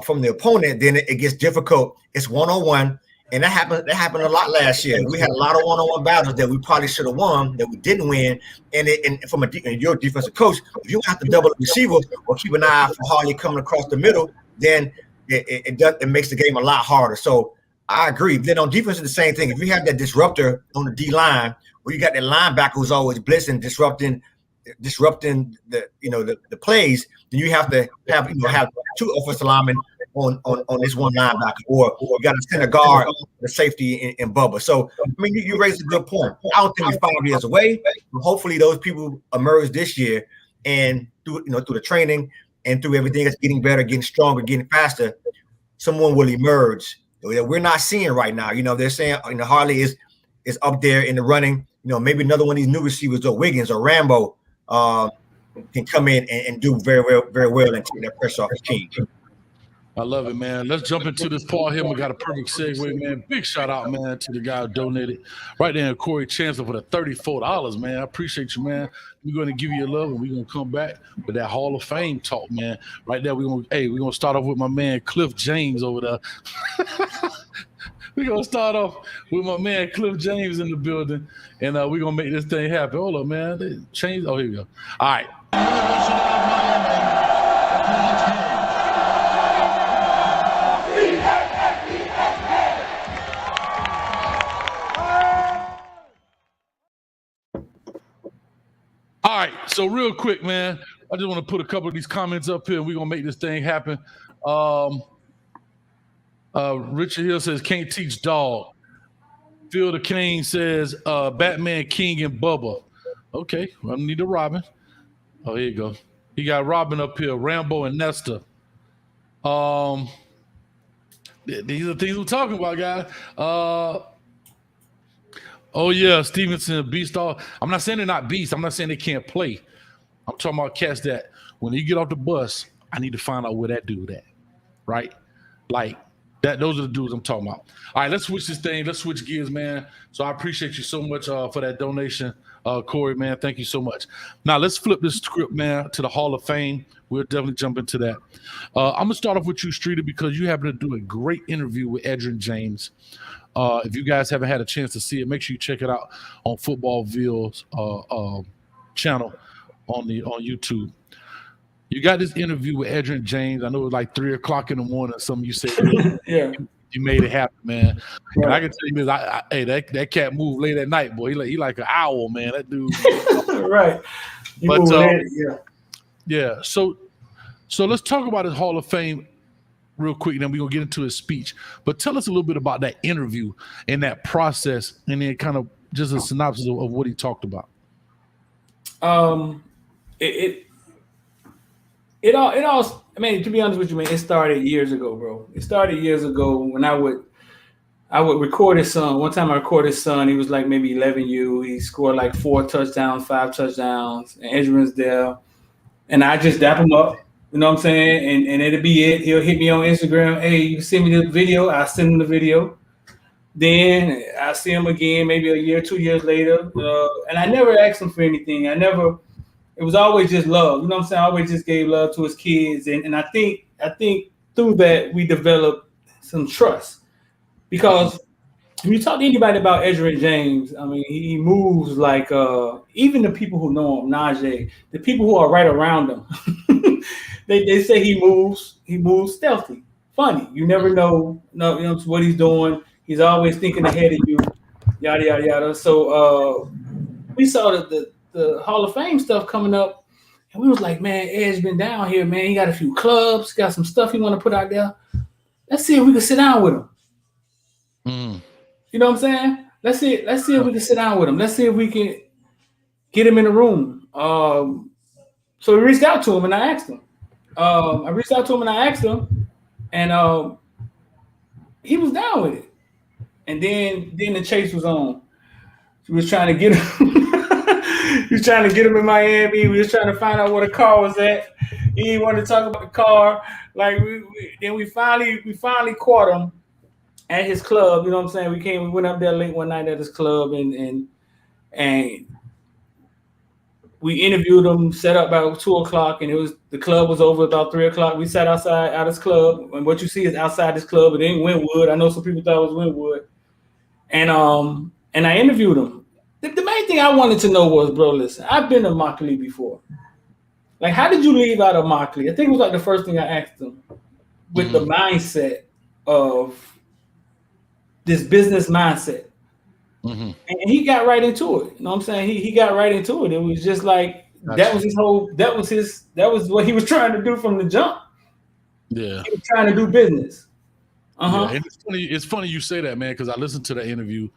from the opponent, then it gets difficult. It's one-on-one, and that happened a lot last year. We had a lot of one-on-one battles that we probably should have won that we didn't win. And from your defensive coach, if you have to double the receiver or keep an eye for Hartley coming across the middle, then it makes the game a lot harder. So I agree. Then on defense, it's the same thing. If you have that disruptor on the D line, where you got that linebacker who's always blitzing, disrupting the plays, then you have to have two offensive linemen on this one linebacker, or you got a center guard, the safety in Bubba. So I mean, you raised a good point. I don't think we're 5 years away. Hopefully, those people emerge this year, and through the training and through everything that's getting better, getting stronger, getting faster, someone will emerge that we're not seeing right now. They're saying Hartley is up there in the running. Maybe another one of these new receivers, or Wiggins or Rambo, can come in and do very well and take that pressure off his team. I love it, man. Let's jump into this. Paul Hillman got a perfect segue, man. Big shout out, man, to the guy who donated right there, Corey Chancellor, for the $34, man. I appreciate you, man. We're going to give you a love, and we're going to come back with that Hall of Fame talk, man. Right there, we're going to start off with my man Cliff James over there. We're going to start off with my man Cliff James in the building, and we're going to make this thing happen. Hold up, man. They changed. Oh, here we go. All right. All right, so real quick, man, I just want to put a couple of these comments up here. We're going to make this thing happen. Richard Hill says, can't teach dog. Phil the King says, Batman, King, and Bubba. Okay, I need a Robin. Oh, here you go. He got Robin up here, Rambo and Nesta. These are things we're talking about, guys. Oh, yeah, Stevenson, Beast. I'm not saying they're not beasts. I'm not saying they can't play. I'm talking about cats that when you get off the bus, I need to find out where that dude at, right? Like, that. Those are the dudes I'm talking about. All right, let's switch this thing. Let's switch gears, man. So I appreciate you so much for that donation, Corey, man. Thank you so much. Now, let's flip this script, man, to the Hall of Fame. We'll definitely jump into that. I'm going to start off with you, Streeter, because you happen to do a great interview with Edgerrin James. If you guys haven't had a chance to see it, make sure you check it out on Footballville's channel on YouTube. You got this interview with Edgerrin James. I know it was like 3 o'clock in the morning. Something you said. Yeah, you made it happen, man. Yeah. And I can tell you this: hey, that cat moved late at night, boy. He like an owl, man. That dude. Right. Yeah. So let's talk about his Hall of Fame real quick, then we're gonna get into his speech. But tell us a little bit about that interview and that process, and then kind of just a synopsis of what he talked about. It all. I mean, to be honest with you, man, it started years ago, bro. It started years ago when I would record his son. One time I recorded his son. He was like maybe 11U. He scored like 4 touchdowns, 5 touchdowns, and Edgerrin's there. And I just dap him up. You know what I'm saying? And it'll be it. He'll hit me on Instagram. Hey, you send me the video. I'll send him the video. Then I see him again, maybe a year, 2 years later. And I never asked him for anything. It was always just love. You know what I'm saying? I always just gave love to his kids. And I think through that we developed some trust. Because when you talk to anybody about Edgerrin James, I mean, he moves like even the people who know him, Najee, the people who are right around him, they say he moves stealthy, funny. You never know what he's doing. He's always thinking ahead of you, yada yada yada. So we saw the Hall of Fame stuff coming up, and we was like, man, Ed's been down here, man. He got a few clubs, got some stuff he want to put out there. Let's see if we can sit down with him. You know what I'm saying? Let's see if we can sit down with him. Let's see if we can get him in the room. So we reached out to him and I asked him. And he was down with it. And then the chase was on. We was trying to get him. He was trying to get him in Miami. We was trying to find out where the car was at. He didn't want to talk about the car. Like we finally caught him at his club. You know what I'm saying? We went up there late one night at his club and we interviewed him, set up about 2:00, and the club was over about 3:00. We sat outside at his club, and what you see is outside this club. It ain't Wynwood. I know some people thought it was Wynwood. And I interviewed him. The main thing I wanted to know was, bro, listen, I've been to Immokalee before. Like, how did you leave out of Immokalee? I think it was like the first thing I asked him with the mindset of this business mindset. And he got right into it. You know what I'm saying? He got right into it. It was just like, that was what he was trying to do from the jump. Yeah. He was trying to do business. Yeah, and it's funny you say that, man, because I listened to the interview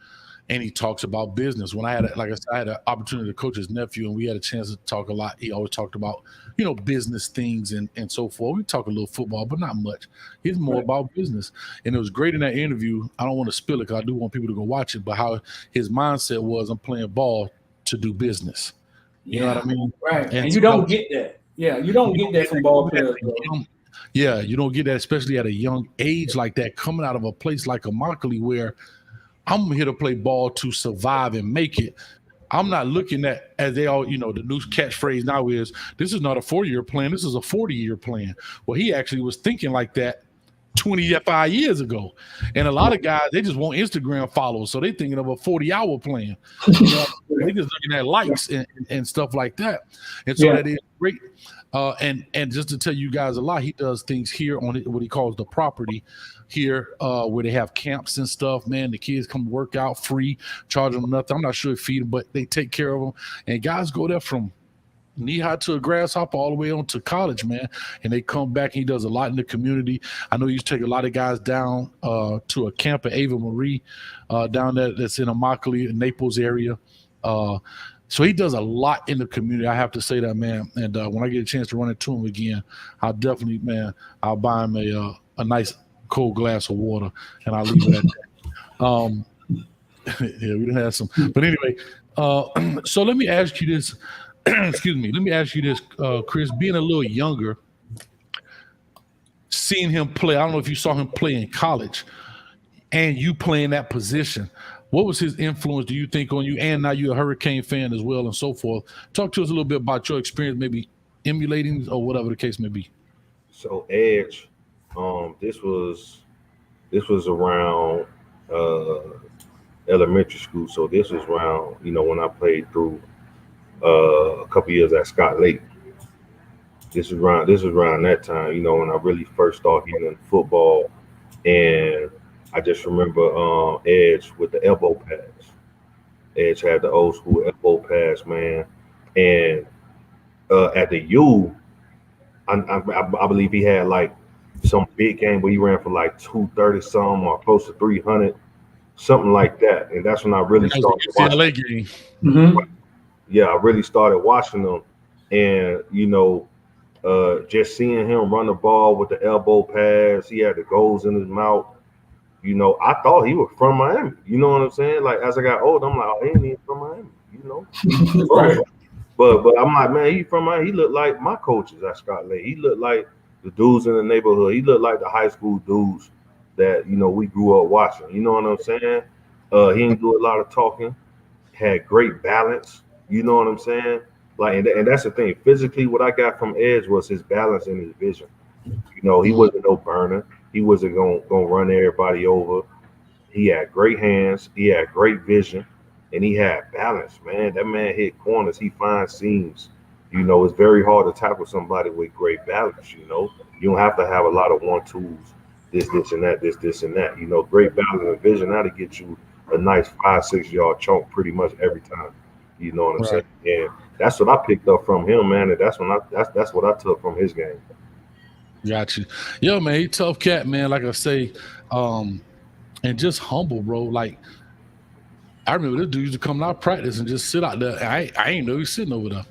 and he talks about business. When I had an opportunity to coach his nephew, and we had a chance to talk a lot. He always talked about, business things and so forth. We talk a little football, but not much. He's more about business. And it was great in that interview. I don't want to spill it because I do want people to go watch it, but how his mindset was, I'm playing ball to do business. You know what I mean? Right. And you don't get that. Yeah, you don't get that from ball players, bro. Yeah, you don't get that, especially at a young age like that, coming out of a place like Immokalee where I'm here to play ball to survive and make it. I'm not looking at, as they all, the new catchphrase now is, this is not a 4-year plan, this is a 40-year plan. Well, he actually was thinking like that 25 years ago. And a lot of guys, they just want Instagram followers, so they're thinking of a 40-hour plan. They're just looking at likes and stuff like that. And so that is great. And just to tell you guys a lot, he does things here on what he calls the property here, where they have camps and stuff. Man, the kids come work out free, charge them nothing. I'm not sure if feed them, but they take care of them. And guys go there from knee-high to a grasshopper all the way on to college, man. And they come back. He does a lot in the community. I know he used to take a lot of guys down to a camp at Ava Marie down there that's in Immokalee, Naples area. So he does a lot in the community. I have to say that, man. And when I get a chance to run into him again, I'll definitely, man, I'll buy him a nice cold glass of water, and I'll leave it at that. Yeah, we didn't have some. But anyway, so let me ask you this. Excuse me. Let me ask you this, Chris. Being a little younger, seeing him play, I don't know if you saw him play in college, and you playing that position. What was his influence, do you think, on you? And now you're a Hurricane fan as well and so forth. Talk to us a little bit about your experience, maybe emulating or whatever the case may be. So Edge, this was around elementary school. So this was around, when I played through a couple years at Scott Lake. This is around that time, when I really first started getting into football. And I just remember Edge with the elbow pass. Edge had the old school elbow pass, man. And at the U, I believe he had like some big game where he ran for like 230 some or close to 300, something like that. And that's when I really started watching. UCLA game. Mm-hmm. Yeah, I really started watching them, and just seeing him run the ball with the elbow pass, he had the goals in his mouth. I thought he was from Miami. You know what I'm saying? Like as I got older, I'm like, oh, he ain't even from Miami. Right. But I'm like, man, he from Miami. He looked like my coaches at Scott Lake. He looked like the dudes in the neighborhood. He looked like the high school dudes that we grew up watching. You know what I'm saying? He didn't do a lot of talking. Had great balance. You know what I'm saying? Like, and that's the thing. Physically, what I got from Edge was his balance and his vision. He wasn't no burner. He wasn't gonna run everybody over. He had great hands. He had great vision, and he had balance. Man, that man hit corners. He finds seams. It's very hard to tackle somebody with great balance. You don't have to have a lot of 1-2s. This and that. This and that. Great balance and vision. Now to get you a nice 5-6 yard chunk pretty much every time. You know what I'm saying? And that's what I picked up from him, man. And that's what I took from his game. Got you. Yo, man, he tough cat, man. Like I say, and just humble, bro. Like I remember this dude used to come out practice and just sit out there. I ain't know he was sitting over there.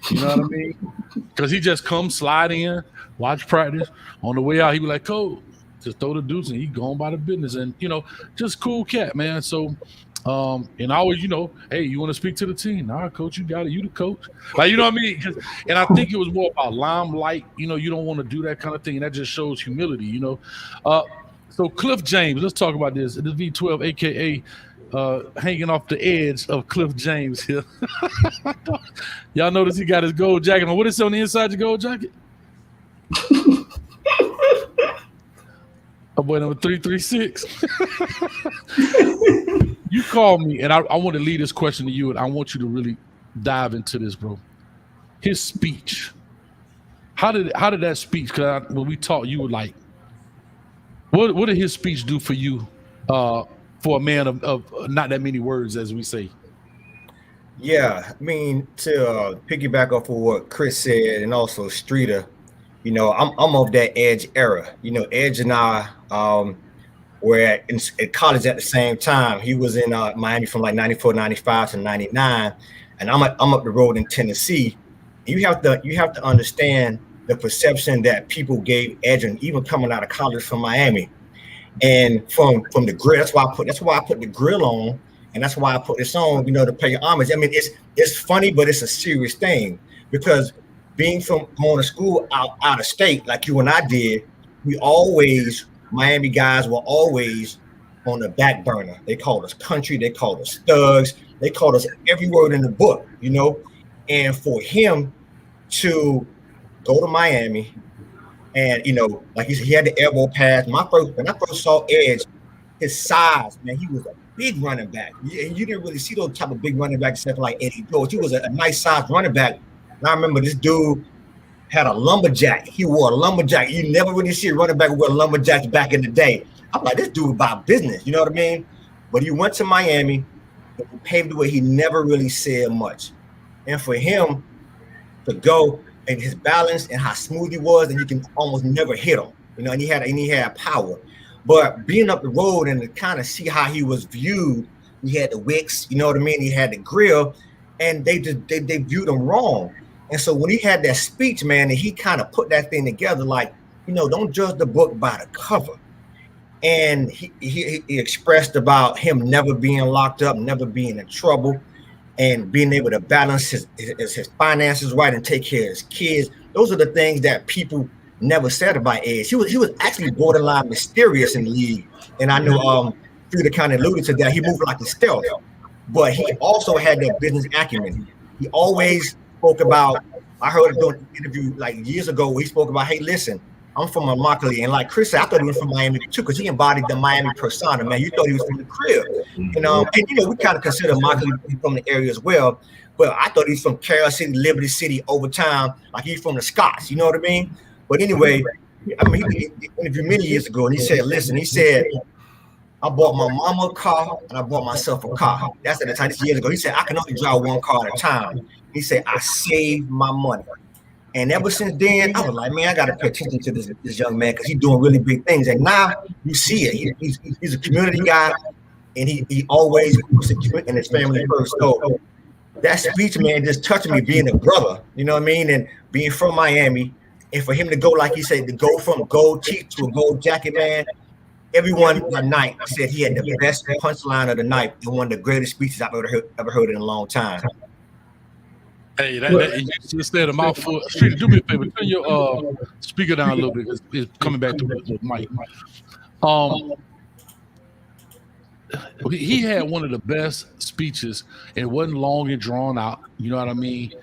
You know what I mean? Because he just come slide in, watch practice. On the way out, he be like, "Coach, just throw the deuce," and he going by the business. And just cool cat, man. So. And I always, hey, you want to speak to the team? Nah, coach, you got it. You the coach. Like, you know what I mean? And I think it was more about limelight. You don't want to do that kind of thing. And that just shows humility, So Cliff James, let's talk about this. This V12, a.k.a. Hanging off the edge of Cliff James here. Y'all notice he got his gold jacket on. What is it on the inside of your gold jacket? Oh, boy, number 336. You called me, and I want to lead this question to you, and I want you to really dive into this, bro. His speech. How did that speech? Because when we talked, you were like, what did his speech do for you? For a man of not that many words, as we say. Yeah, I mean, to piggyback off of what Chris said, and also Streeter, I'm of that Edge era. Edge and I were at college at the same time. He was in Miami from like 94, 95 to 99, and I'm up the road in Tennessee. You have to understand the perception that people gave Edgerrin, even coming out of college from Miami, and from the grill. That's why I put the grill on, and that's why I put this on. To pay homage. I mean, it's funny, but it's a serious thing, because being from going to school out of state like you and I did, Miami guys were always on the back burner. They called us country, they called us thugs, they called us every word in the book, And for him to go to Miami and, like he had the elbow pass. When I first saw Edge, his size, man, he was a big running back. You didn't really see those type of big running backs except like Eddie George. He was a nice size running back. And I remember this dude had a lumberjack. He wore a lumberjack. You never really see a running back wear lumberjacks back in the day. I'm like, this dude about business, you know what I mean? But he went to Miami, and paved the way. He never really said much. And for him to go, and his balance and how smooth he was, and you can almost never hit him, and he had power. But being up the road and to kind of see how he was viewed, he had the wicks, you know what I mean? He had the grill, and they viewed him wrong. And so when he had that speech, man, and he kind of put that thing together, like, don't judge the book by the cover. And he expressed about him never being locked up, never being in trouble, and being able to balance his finances right and take care of his kids. Those are the things that people never said about Edge. He was actually borderline mysterious in the league. And I know Peter kind of alluded to that. He moved like a stealth, but he also had that business acumen. He always spoke about, I heard him doing an interview like years ago where he spoke about, hey, listen, I'm from Immokalee. And like Chris said, I thought he was from Miami too, because he embodied the Miami persona, man. You thought he was from the crib. And we kind of consider Immokalee from the area as well. But I thought he's from Carroll City, Liberty City, over time, like he's from the Scots, you know what I mean? But anyway, he interviewed many years ago, and he said, listen, I bought my mama a car, and I bought myself a car. That's at the time, this years ago. He said, I can only drive one car at a time. He said, I saved my money. And ever since then, I was like, man, I got to pay attention to this young man because he's doing really big things. And now you see it. He's a community guy, and he always puts the community and his family first. So that speech, man, just touched me being a brother, you know what I mean? And being from Miami, and for him to go, like he said, to go from gold teeth to a gold jacket, man, everyone that night said he had the best punchline of the night and one of the greatest speeches I've ever heard in a long time. Hey, you just said a mouthful. Street, do me a favor, turn your speaker down a little bit. It's coming back to the mic. He had one of the best speeches. It wasn't long and drawn out. You know what I mean?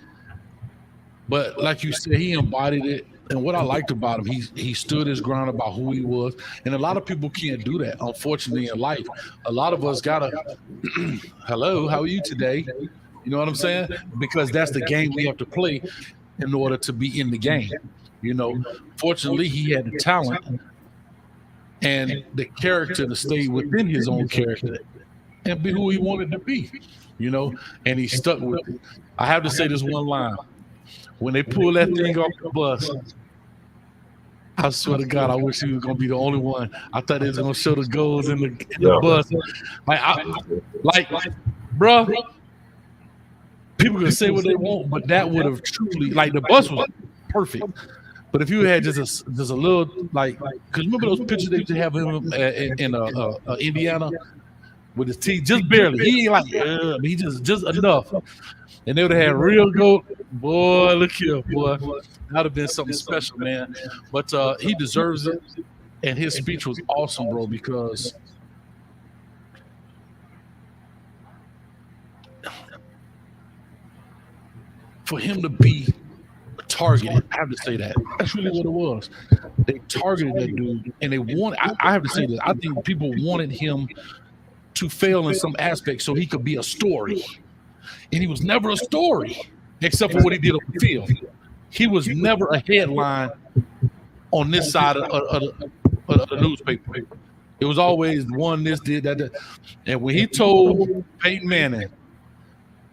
But like you said, he embodied it. And what I liked about him, he stood his ground about who he was. And a lot of people can't do that, unfortunately, in life. A lot of us gotta, hello, how are you today? You know what I'm saying? Because that's the game we have to play in order to be in the game. You know, fortunately, he had the talent and the character to stay within his own character and be who he wanted to be, you know, and he stuck with it. I have to say this one line. When they pull that thing off the bus, I swear to God, I wish he was going to be the only one. I thought they was going to show the goals in the bus. Like, bro, people can say what they want, but that would have truly, like, the bus was perfect. But if you had just a little, like, because remember those pictures they used to have him in Indiana with his teeth, just barely. He ain't like, he just enough. And they would have had real gold. Boy, look here, boy. That would have been something special, man. But he deserves it. And his speech was awesome, bro, because for him to be targeted, I have to say that. That's really what it was. They targeted that dude, and they wanted, I have to say that. I think people wanted him to fail in some aspect so he could be a story. And he was never a story, except for what he did on the field. He was never a headline on this side of the newspaper. It was always one, this, did that. And when he told Peyton Manning,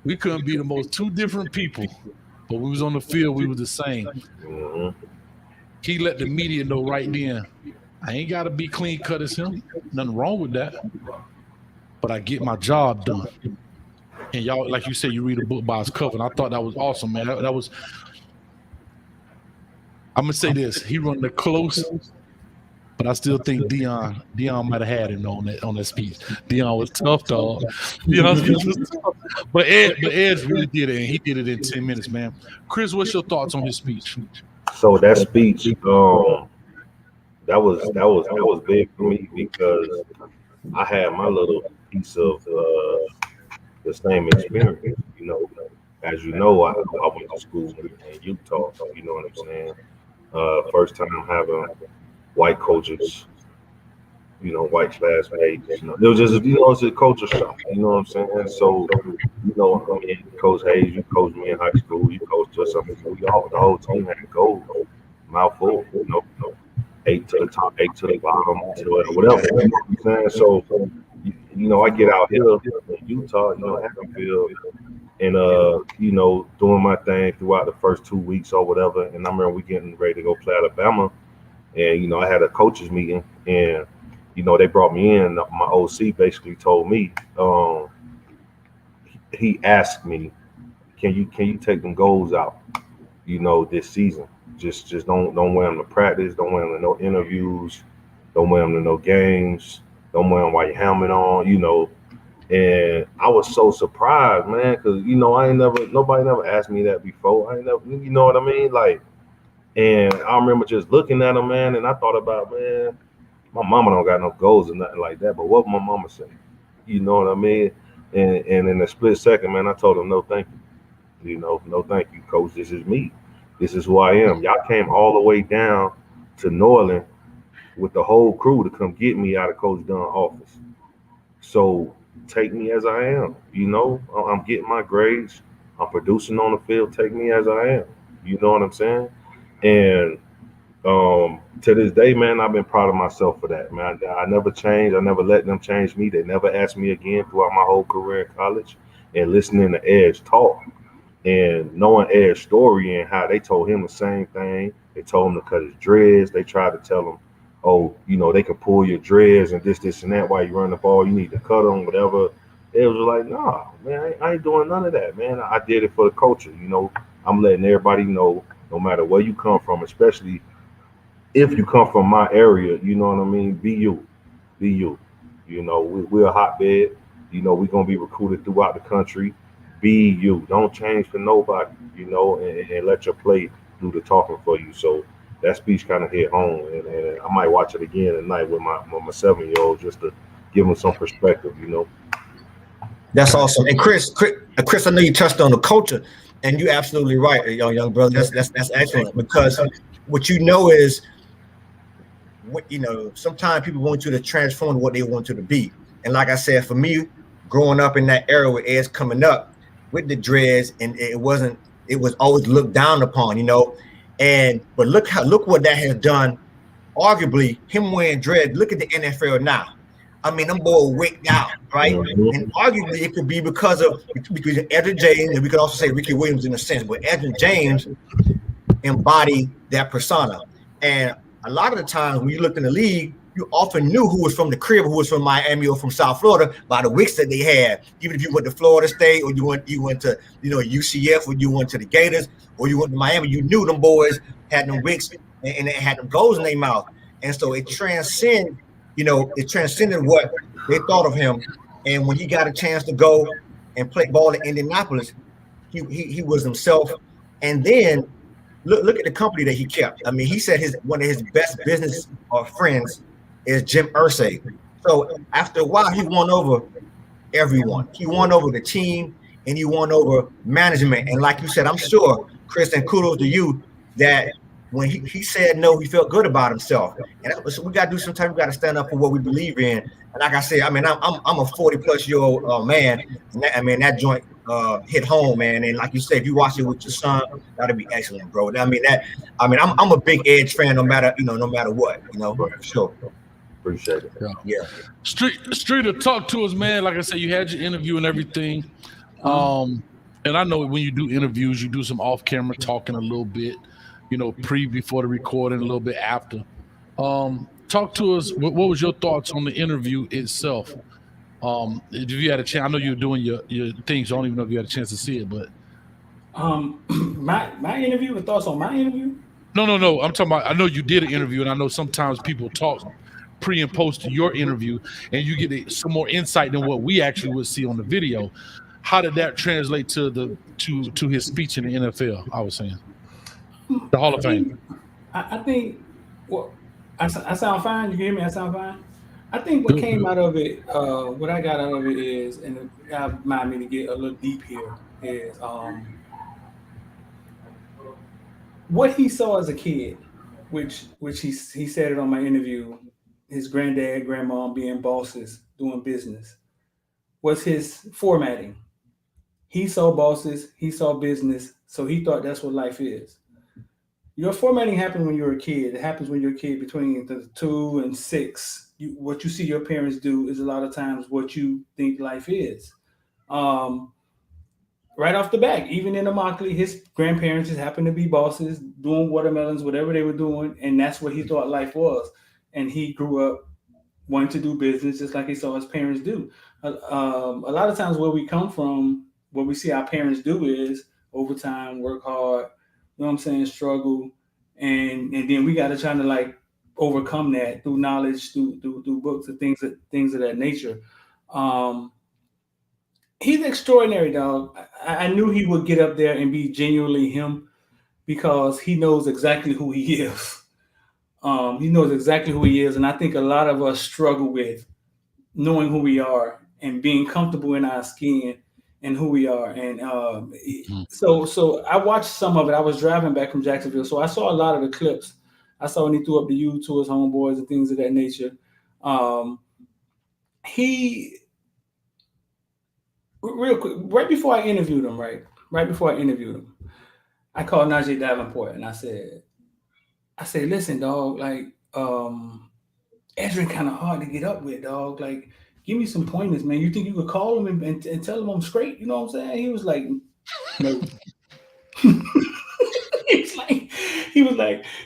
we couldn't be the most two different people, but we was on the field, we was the same. He let the media know right then, I ain't got to be clean cut as him. Nothing wrong with that. But I get my job done. And y'all, like you said, you read a book by its cover. And I thought that was awesome, man. That was, I'm going to say this. He run the close, but I still think Deion might have had him on that speech. Deion was tough, dog. Deion's speech was tough. But Ed really did it, and he did it in 10 minutes, man. Chris, what's your thoughts on his speech? So that speech, that was big for me because I had my little piece of the same experience. You know, as you know, I went to school in Utah. You know what I'm saying? First time having white coaches, you know, white classmates. You know, it was just, you know, it's a culture shock. You know what I'm saying? So, you know, I mean, Coach Hayes, you coached me in high school. You coached us. I mean, we all, the whole team had gold, mouthful. You know, 8 to the top, 8 to the bottom, whatever. You know what I'm saying? So, you know, I get out here in Utah, you know, Hacklefield, and you know, doing my thing throughout the first 2 weeks or whatever. And I remember we getting ready to go play Alabama, and you know, I had a coaches meeting, and you know, they brought me in. My OC basically told me, he asked me, can you take them goals out, you know, this season? Just don't wear them to practice, don't wear them to no interviews, don't wear them to no games. Don't wear them while your helmet on, you know. And I was so surprised, man, because, you know, nobody never asked me that before. I ain't never, you know what I mean? Like, and I remember just looking at them, man, and I thought about, man, my mama don't got no goals or nothing like that, but what would my mama say? You know what I mean? And in a split second, man, I told them, no, thank you. You know, no, thank you, coach. This is me. This is who I am. Y'all came all the way down to New Orleans with the whole crew to come get me out of Coach Dunn's office. So take me as I am. You know, I'm getting my grades. I'm producing on the field. Take me as I am. You know what I'm saying? And to this day, man, I've been proud of myself for that, man. I never changed. I never let them change me. They never asked me again throughout my whole career in college. And listening to Edge talk, And knowing Ed's story and how they told him the same thing, they told him to cut his dreads. They tried to tell him, oh, you know, they could pull your dreads and this, and that while you run the ball. You need to cut them, whatever. It was like, nah, man, I ain't doing none of that, man. I did it for the culture. You know, I'm letting everybody know, no matter where you come from, especially if you come from my area, you know what I mean? Be you. Be you. You know, we're a hotbed. You know, we're going to be recruited throughout the country. Be you. Don't change for nobody, you know, and let your play do the talking for you. So that speech kind of hit home. And I might watch it again tonight with my 7-year-old just to give him some perspective, you know. That's awesome. And Chris, I know you touched on the culture, and you're absolutely right, young brother. That's excellent, because what you know is, what you know, sometimes people want you to transform what they want you to be. And like I said, for me, growing up in that era with Ed's coming up with the dreads, and it was always looked down upon, you know. But look what that has done. Arguably, him wearing dread. Look at the NFL now. I mean, them boys wigged out, right? Mm-hmm. And arguably, it could be because Edgerrin James, and we could also say Ricky Williams in a sense, but Edgerrin James embodied that persona. And a lot of the times when you looked in the league, you often knew who was from the crib, who was from Miami or from South Florida by the wicks that they had. Even if you went to Florida State, or you went to, you know, UCF, or you went to the Gators, or you went to Miami, you knew them boys had them wicks and they had them goals in their mouth. And so it transcended what they thought of him. And when he got a chance to go and play ball in Indianapolis, he was himself. And then look at the company that he kept. I mean, he said one of his best business friends is Jim Irsay. So after a while, he won over everyone. He won over the team, and he won over management. And like you said, I'm sure, Chris, and kudos to you, that when he said no, he felt good about himself. And so we got to do sometimes. We got to stand up for what we believe in. And like I said, I mean, I'm a 40-plus-year-old man. And that joint hit home, man. And like you said, if you watch it with your son, that'd be excellent, bro. I'm a big Edge fan, no matter what, you know, for sure. Appreciate it. Yeah. Streeter, talk to us, man. Like I said, you had your interview and everything. And I know when you do interviews, you do some off-camera talking a little bit, you know, before the recording, a little bit after. Talk to us. What was your thoughts on the interview itself? If you had a chance, I know you're doing your things. So I don't even know if you had a chance to see it, but my interview, the thoughts on my interview? No. I'm talking about. I know you did an interview, and I know sometimes people talk pre and post to your interview, and you get some more insight than what we actually would see on the video. How did that translate to his speech in the NFL? I was saying the Hall of Fame. I think. Well, I sound fine. You can hear me? I sound fine. I think what came out of it, what I got out of it is, and it remind me to get a little deep here, is what he saw as a kid, which he said it on my interview. His granddad, grandma being bosses, doing business, was his formatting. He saw bosses, he saw business, so he thought that's what life is. Your formatting happens when you're a kid. It happens when you're a kid between the 2 and 6. What you see your parents do is a lot of times what you think life is. Right off the bat, even in Immokalee, his grandparents just happened to be bosses, doing watermelons, whatever they were doing, and that's what he thought life was. And he grew up wanting to do business just like he saw his parents do. A lot of times where we come from, what we see our parents do is overtime, work hard, you know what I'm saying, struggle, and then we got to try to like overcome that through knowledge, through books and things of that nature. He's extraordinary, dog. I knew he would get up there and be genuinely him because he knows exactly who he is. He knows exactly who he is, and I think a lot of us struggle with knowing who we are and being comfortable in our skin and who we are. And so I watched some of it. I was driving back from Jacksonville, so I saw a lot of the clips. I saw when he threw up the U to his homeboys and things of that nature. He, real quick, right before I interviewed him, I called Najee Davenport and I said, listen, dog, like, Edgerrin kind of hard to get up with, dog. Like, give me some pointers, man. You think you could call him and tell him I'm straight? You know what I'm saying? He was like, No.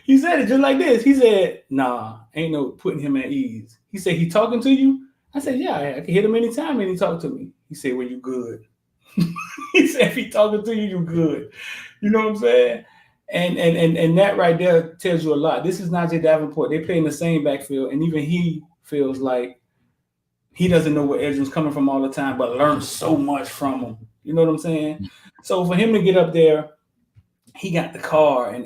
He said it just like this. He said, nah, ain't no putting him at ease. He said, he talking to you? I said, yeah, I can hit him anytime and he talk to me. He said, well, you good. He said, if he talking to you, you good. You know what I'm saying? And that right there tells you a lot. This is Najee Davenport. They play in the same backfield, and even he feels like he doesn't know where Edgerrin's coming from all the time, but learns so much from him. You know what I'm saying? So for him to get up there, he got the car, and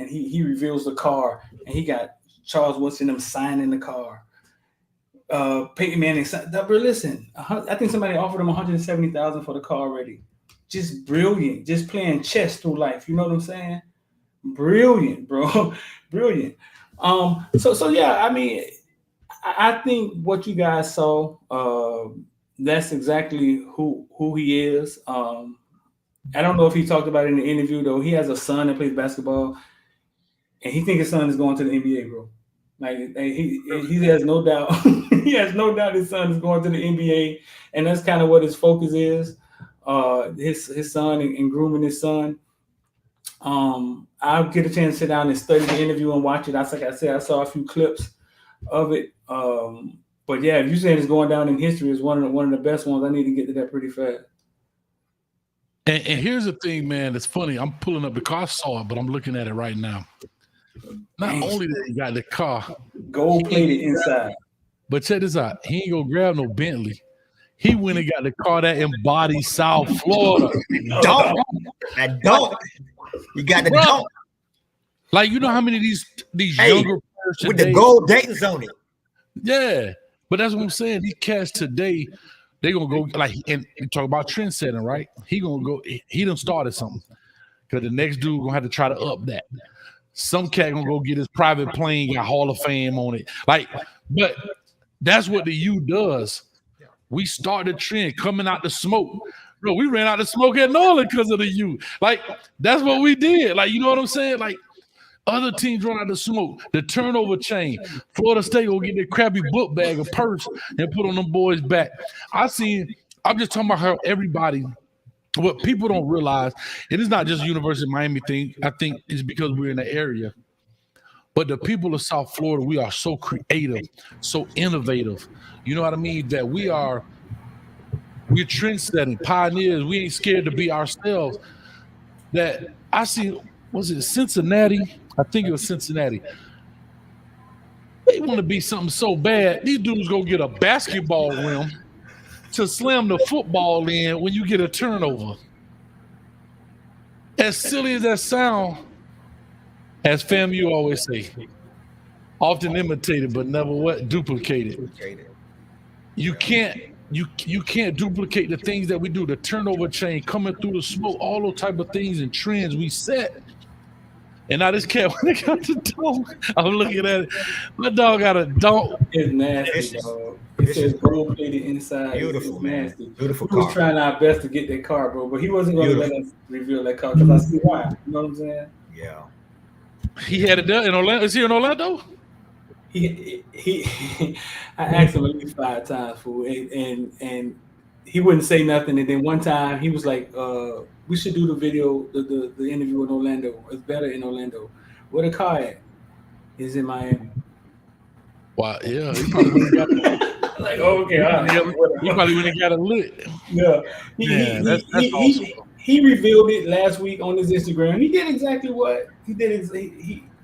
he reveals the car, and he got Charles Woodson them signing the car. Peyton Manning, listen, I think somebody offered him $170,000 for the car already. Just brilliant, just playing chess through life. You know what I'm saying? Brilliant, bro, brilliant. So yeah, I mean, I think what you guys saw, that's exactly who he is. I don't know if he talked about it in the interview though. He has a son that plays basketball, and he thinks his son is going to the NBA, bro. Like he has no doubt. He has no doubt his son is going to the NBA, and that's kind of what his focus is. His son and grooming his son. I'll get a chance to sit down and study the interview and watch it. Like I said, I saw a few clips of it. But yeah, if you're saying it's going down in history as one of the best ones, I need to get to that pretty fast. And here's the thing, man. It's funny. I'm pulling up the car. I saw it, but I'm looking at it right now. Not only that he got the car, gold plated inside. But check this out. He ain't gonna grab no Bentley. He went and got the car that embodies South Florida. That dog. You got the dog. Like, you know how many of these younger players with the gold Dayton's on it. Yeah, but that's what I'm saying. These cats today, they gonna go like, and talk about trend setting, right? He gonna go. He done started something because the next dude gonna have to try to up that. Some cat gonna go get his private plane, got Hall of Fame on it. Like, but that's what the U does. We started the trend coming out the smoke. Bro, we ran out the smoke at Norland because of the U. Like, that's what we did. Like, you know what I'm saying? Like, other teams run out the smoke, the turnover chain. Florida State will get their crappy book bag or purse and put on them boys' back. I'm just talking about how everybody, what people don't realize, it is not just University of Miami thing. I think it's because we're in the area. But the people of South Florida, we are so creative, so innovative. You know what I mean? That we're trend-setting, pioneers. We ain't scared to be ourselves. That I see, was it Cincinnati? I think it was Cincinnati. They want to be something so bad. These dudes go get a basketball rim to slam the football in when you get a turnover. As silly as that sound, as FAMU always say, often imitated but never what? Duplicated. You can't duplicate the things that we do, the turnover chain, coming through the smoke, all those type of things and trends we set. And now this cat, when they got the dog, I'm looking at it. My dog got a dog. It's nasty, dog. It says gold plated inside. Beautiful, man. Nasty. Beautiful car. We was trying our best to get that car, bro, but he wasn't going to let us reveal that car because I see why. You know what I'm saying? Yeah. He had it done in Orlando. Is he in Orlando? I asked him at least 5 times, fool, and he wouldn't say nothing. And then one time he was like, we should do the video, the interview in Orlando. It's better in Orlando. Where the car at? Is in Miami. Wow, yeah. He probably went and got it. Like, okay, all right. He probably went and got it lit. Yeah. That's awesome. He revealed it last week on his Instagram. He did exactly what he did.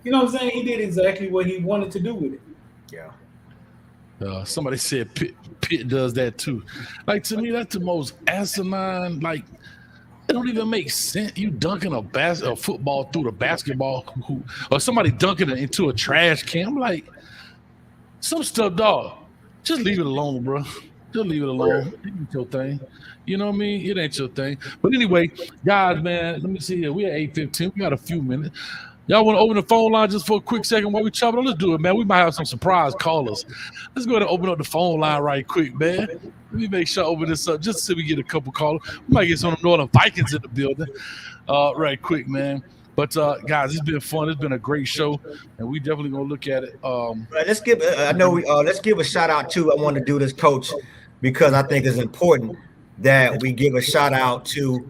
You know what I'm saying? He did exactly what he wanted to do with it. Yeah. Somebody said Pitt does that too. Like, to me, that's the most asinine. Like, it don't even make sense. You dunking a football through the basketball hoop, or somebody dunking it into a trash can. I'm like, some stuff, dog. Just leave it alone, bro. Just leave it alone. It ain't your thing. You know what I mean? It ain't your thing. But anyway, guys, man, let me see here. We at 8:15. We got a few minutes. Y'all want to open the phone line just for a quick second while we chop it up? Let's do it, man. We might have some surprise callers. Let's go ahead and open up the phone line right quick, man. Let me make sure I open this up just so we get a couple callers. We might get some Northern Vikings in the building right quick, man. But, guys, it's been fun. It's been a great show, and we definitely going to look at it. Let's give let's give a shout-out, too. I want to do this, Coach, because I think it's important that we give a shout-out to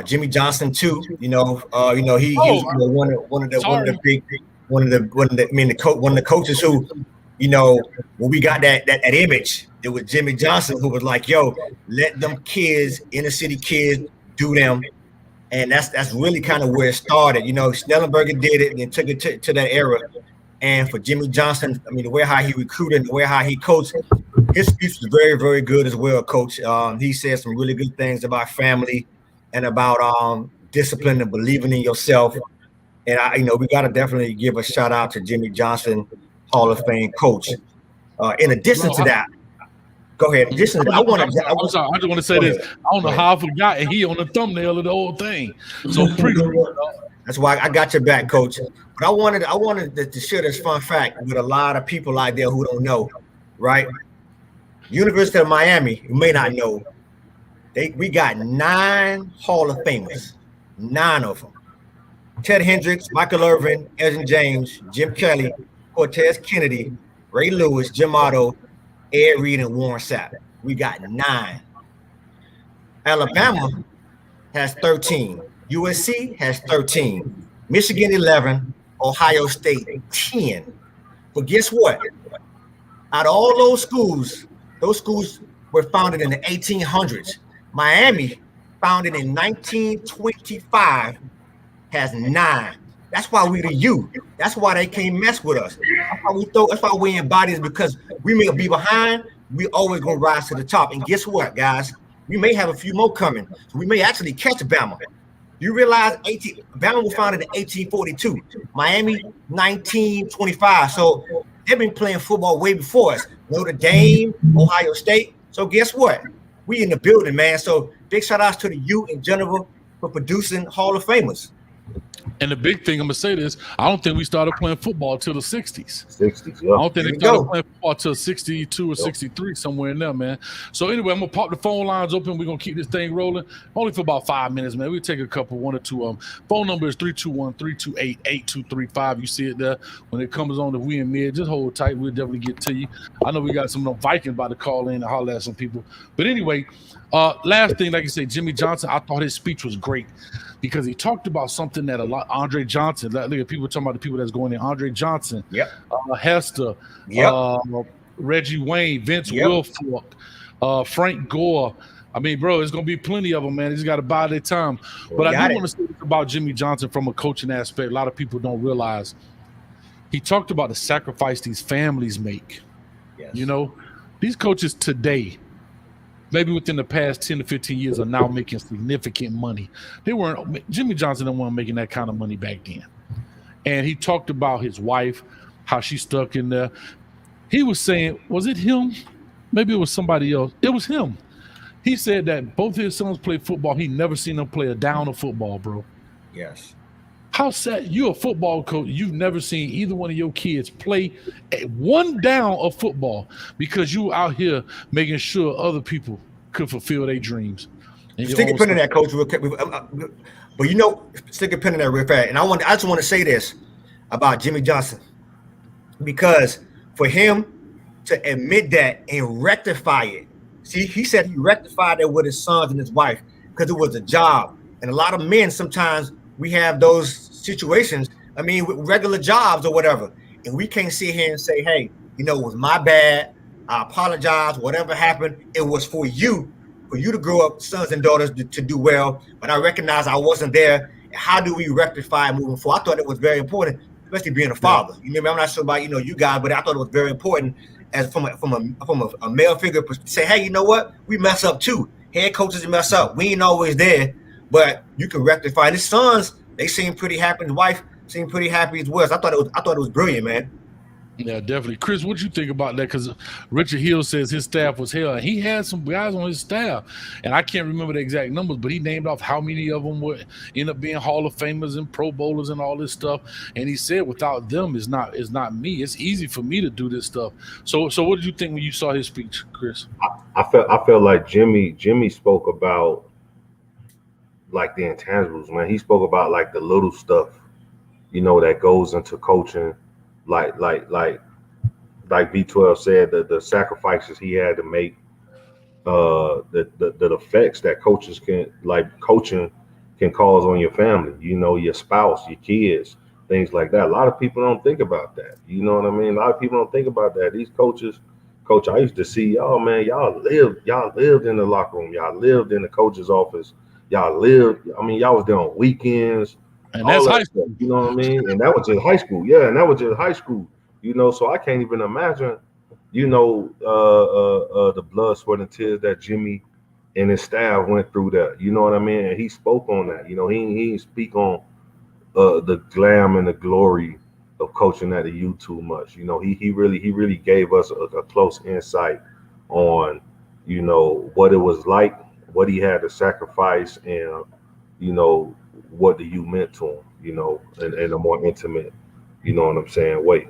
Jimmy Johnson too. He was one of the big one of the coaches who, when we got that image, it was Jimmy Johnson who was like, yo, let them kids, inner city kids, do them. And that's really kind of where it started. Snellenberger did it and took it to that era. And for Jimmy Johnson, the way how he recruited, the way how he coached, his speech was very, very good as well, Coach. He said some really good things about family and about discipline and believing in yourself. And we got to definitely give a shout out to Jimmy Johnson, Hall of Fame coach. In addition to that, go ahead. I just want to say this. I don't know how I forgot, and he on the thumbnail of the whole thing. So that's why I got your back, Coach. But I wanted to share this fun fact with a lot of people out there who don't know, right? University of Miami, you may not know, we got 9 Hall of Famers, 9 of them. Ted Hendricks, Michael Irvin, Edgerrin James, Jim Kelly, Cortez Kennedy, Ray Lewis, Jim Otto, Ed Reed, and Warren Sapp. We got 9. Alabama has 13. USC has 13. Michigan 11. Ohio State 10. But guess what? Out of all those schools were founded in the 1800s. Miami, founded in 1925, has 9. That's why we the U. That's why they can't mess with us. That's why we in bodies, because we may be behind. We always gonna rise to the top. And guess what, guys? We may have a few more coming. So we may actually catch Bama. You realize Bama was founded in 1842. Miami 1925. So they've been playing football way before us. Notre Dame, Ohio State. So guess what? We in the building, man. So big shout outs to the U in general for producing Hall of Famers. And the big thing, I'm gonna say this: I don't think we started playing football till the '60s. Yeah. I don't think they started playing football till '62 or '63, somewhere in there, man. So anyway, I'm gonna pop the phone lines open. We're gonna keep this thing rolling, only for about 5 minutes, man. We'll take a couple, 1 or 2 of them. Phone number is 321-328-8235. You see it there. When it comes on, if we in mid, just hold tight. We'll definitely get to you. I know we got some Vikings about to call in and holler at some people. But anyway, last thing, like you say, Jimmy Johnson, I thought his speech was great, because he talked about something that Andre Johnson, look at people talking about the people that's going in. Andre Johnson, Hester, Reggie Wayne, Vince Wilfork, Frank Gore. I mean, bro, it's going to be plenty of them, man. He's got to buy their time. But I do want to say about Jimmy Johnson from a coaching aspect. A lot of people don't realize he talked about the sacrifice these families make. Yes. These coaches today, maybe within the past 10 to 15 years, are now making significant money. Jimmy Johnson didn't want making that kind of money back then. And he talked about his wife, how she stuck in there. He was saying, was it him? Maybe it was somebody else. It was him. He said that both his sons play football. He never seen them play a down of football, bro. Yes. How sad. You're a football coach. You've never seen either one of your kids play one down of football, because you were out here making sure other people could fulfill their dreams. Stick a pin in that, Coach. But stick a pin in that real fast. And I just want to say this about Jimmy Johnson, because for him to admit that and rectify it. See, he said he rectified it with his sons and his wife because it was a job. And a lot of men, sometimes we have those situations, with regular jobs or whatever. And we can't sit here and say, hey, it was my bad. I apologize. Whatever happened, it was for you to grow up, sons and daughters, to do well. But I recognize I wasn't there. How do we rectify moving forward? I thought it was very important, especially being a father. I'm not sure about you guys, but I thought it was very important as from a male figure to say, hey, you know what? We mess up too. Head coaches mess up. We ain't always there, but you can rectify. And his sons, they seem pretty happy. His wife seemed pretty happy as well. So I thought it was brilliant, man. Yeah, definitely. Chris, what you think about that? Because Richard Hill says his staff was hell. And he had some guys on his staff, and I can't remember the exact numbers, but he named off how many of them would end up being Hall of Famers and Pro Bowlers and all this stuff. And he said, without them, it's not me. It's easy for me to do this stuff. So what did you think when you saw his speech, Chris? I felt like Jimmy spoke about like the intangibles, man. He spoke about like the little stuff, that goes into coaching. Like V12 said, the sacrifices he had to make, the effects that coaches can, like coaching can cause on your family, you know, your spouse, your kids, things like that. A lot of people don't think about that. You know what I mean? A lot of people don't think about that. These coaches, coach, I used to see y'all, man, y'all lived in the locker room. Y'all lived in the coach's office. Y'all lived, I mean, y'all was there on weekends. And that's high school. You know what I mean? And that was just high school. Yeah, and that was just high school. You know, so I can't even imagine, you know, the blood, sweat, and tears that Jimmy and his staff went through that. You know what I mean? And he spoke on that. You know, he didn't speak on the glam and the glory of coaching at the U too much. You know, he really gave us a close insight on, you know, what it was like, what he had to sacrifice, and, you know, what the U meant to him, you know, in a more intimate, you know what I'm saying, way.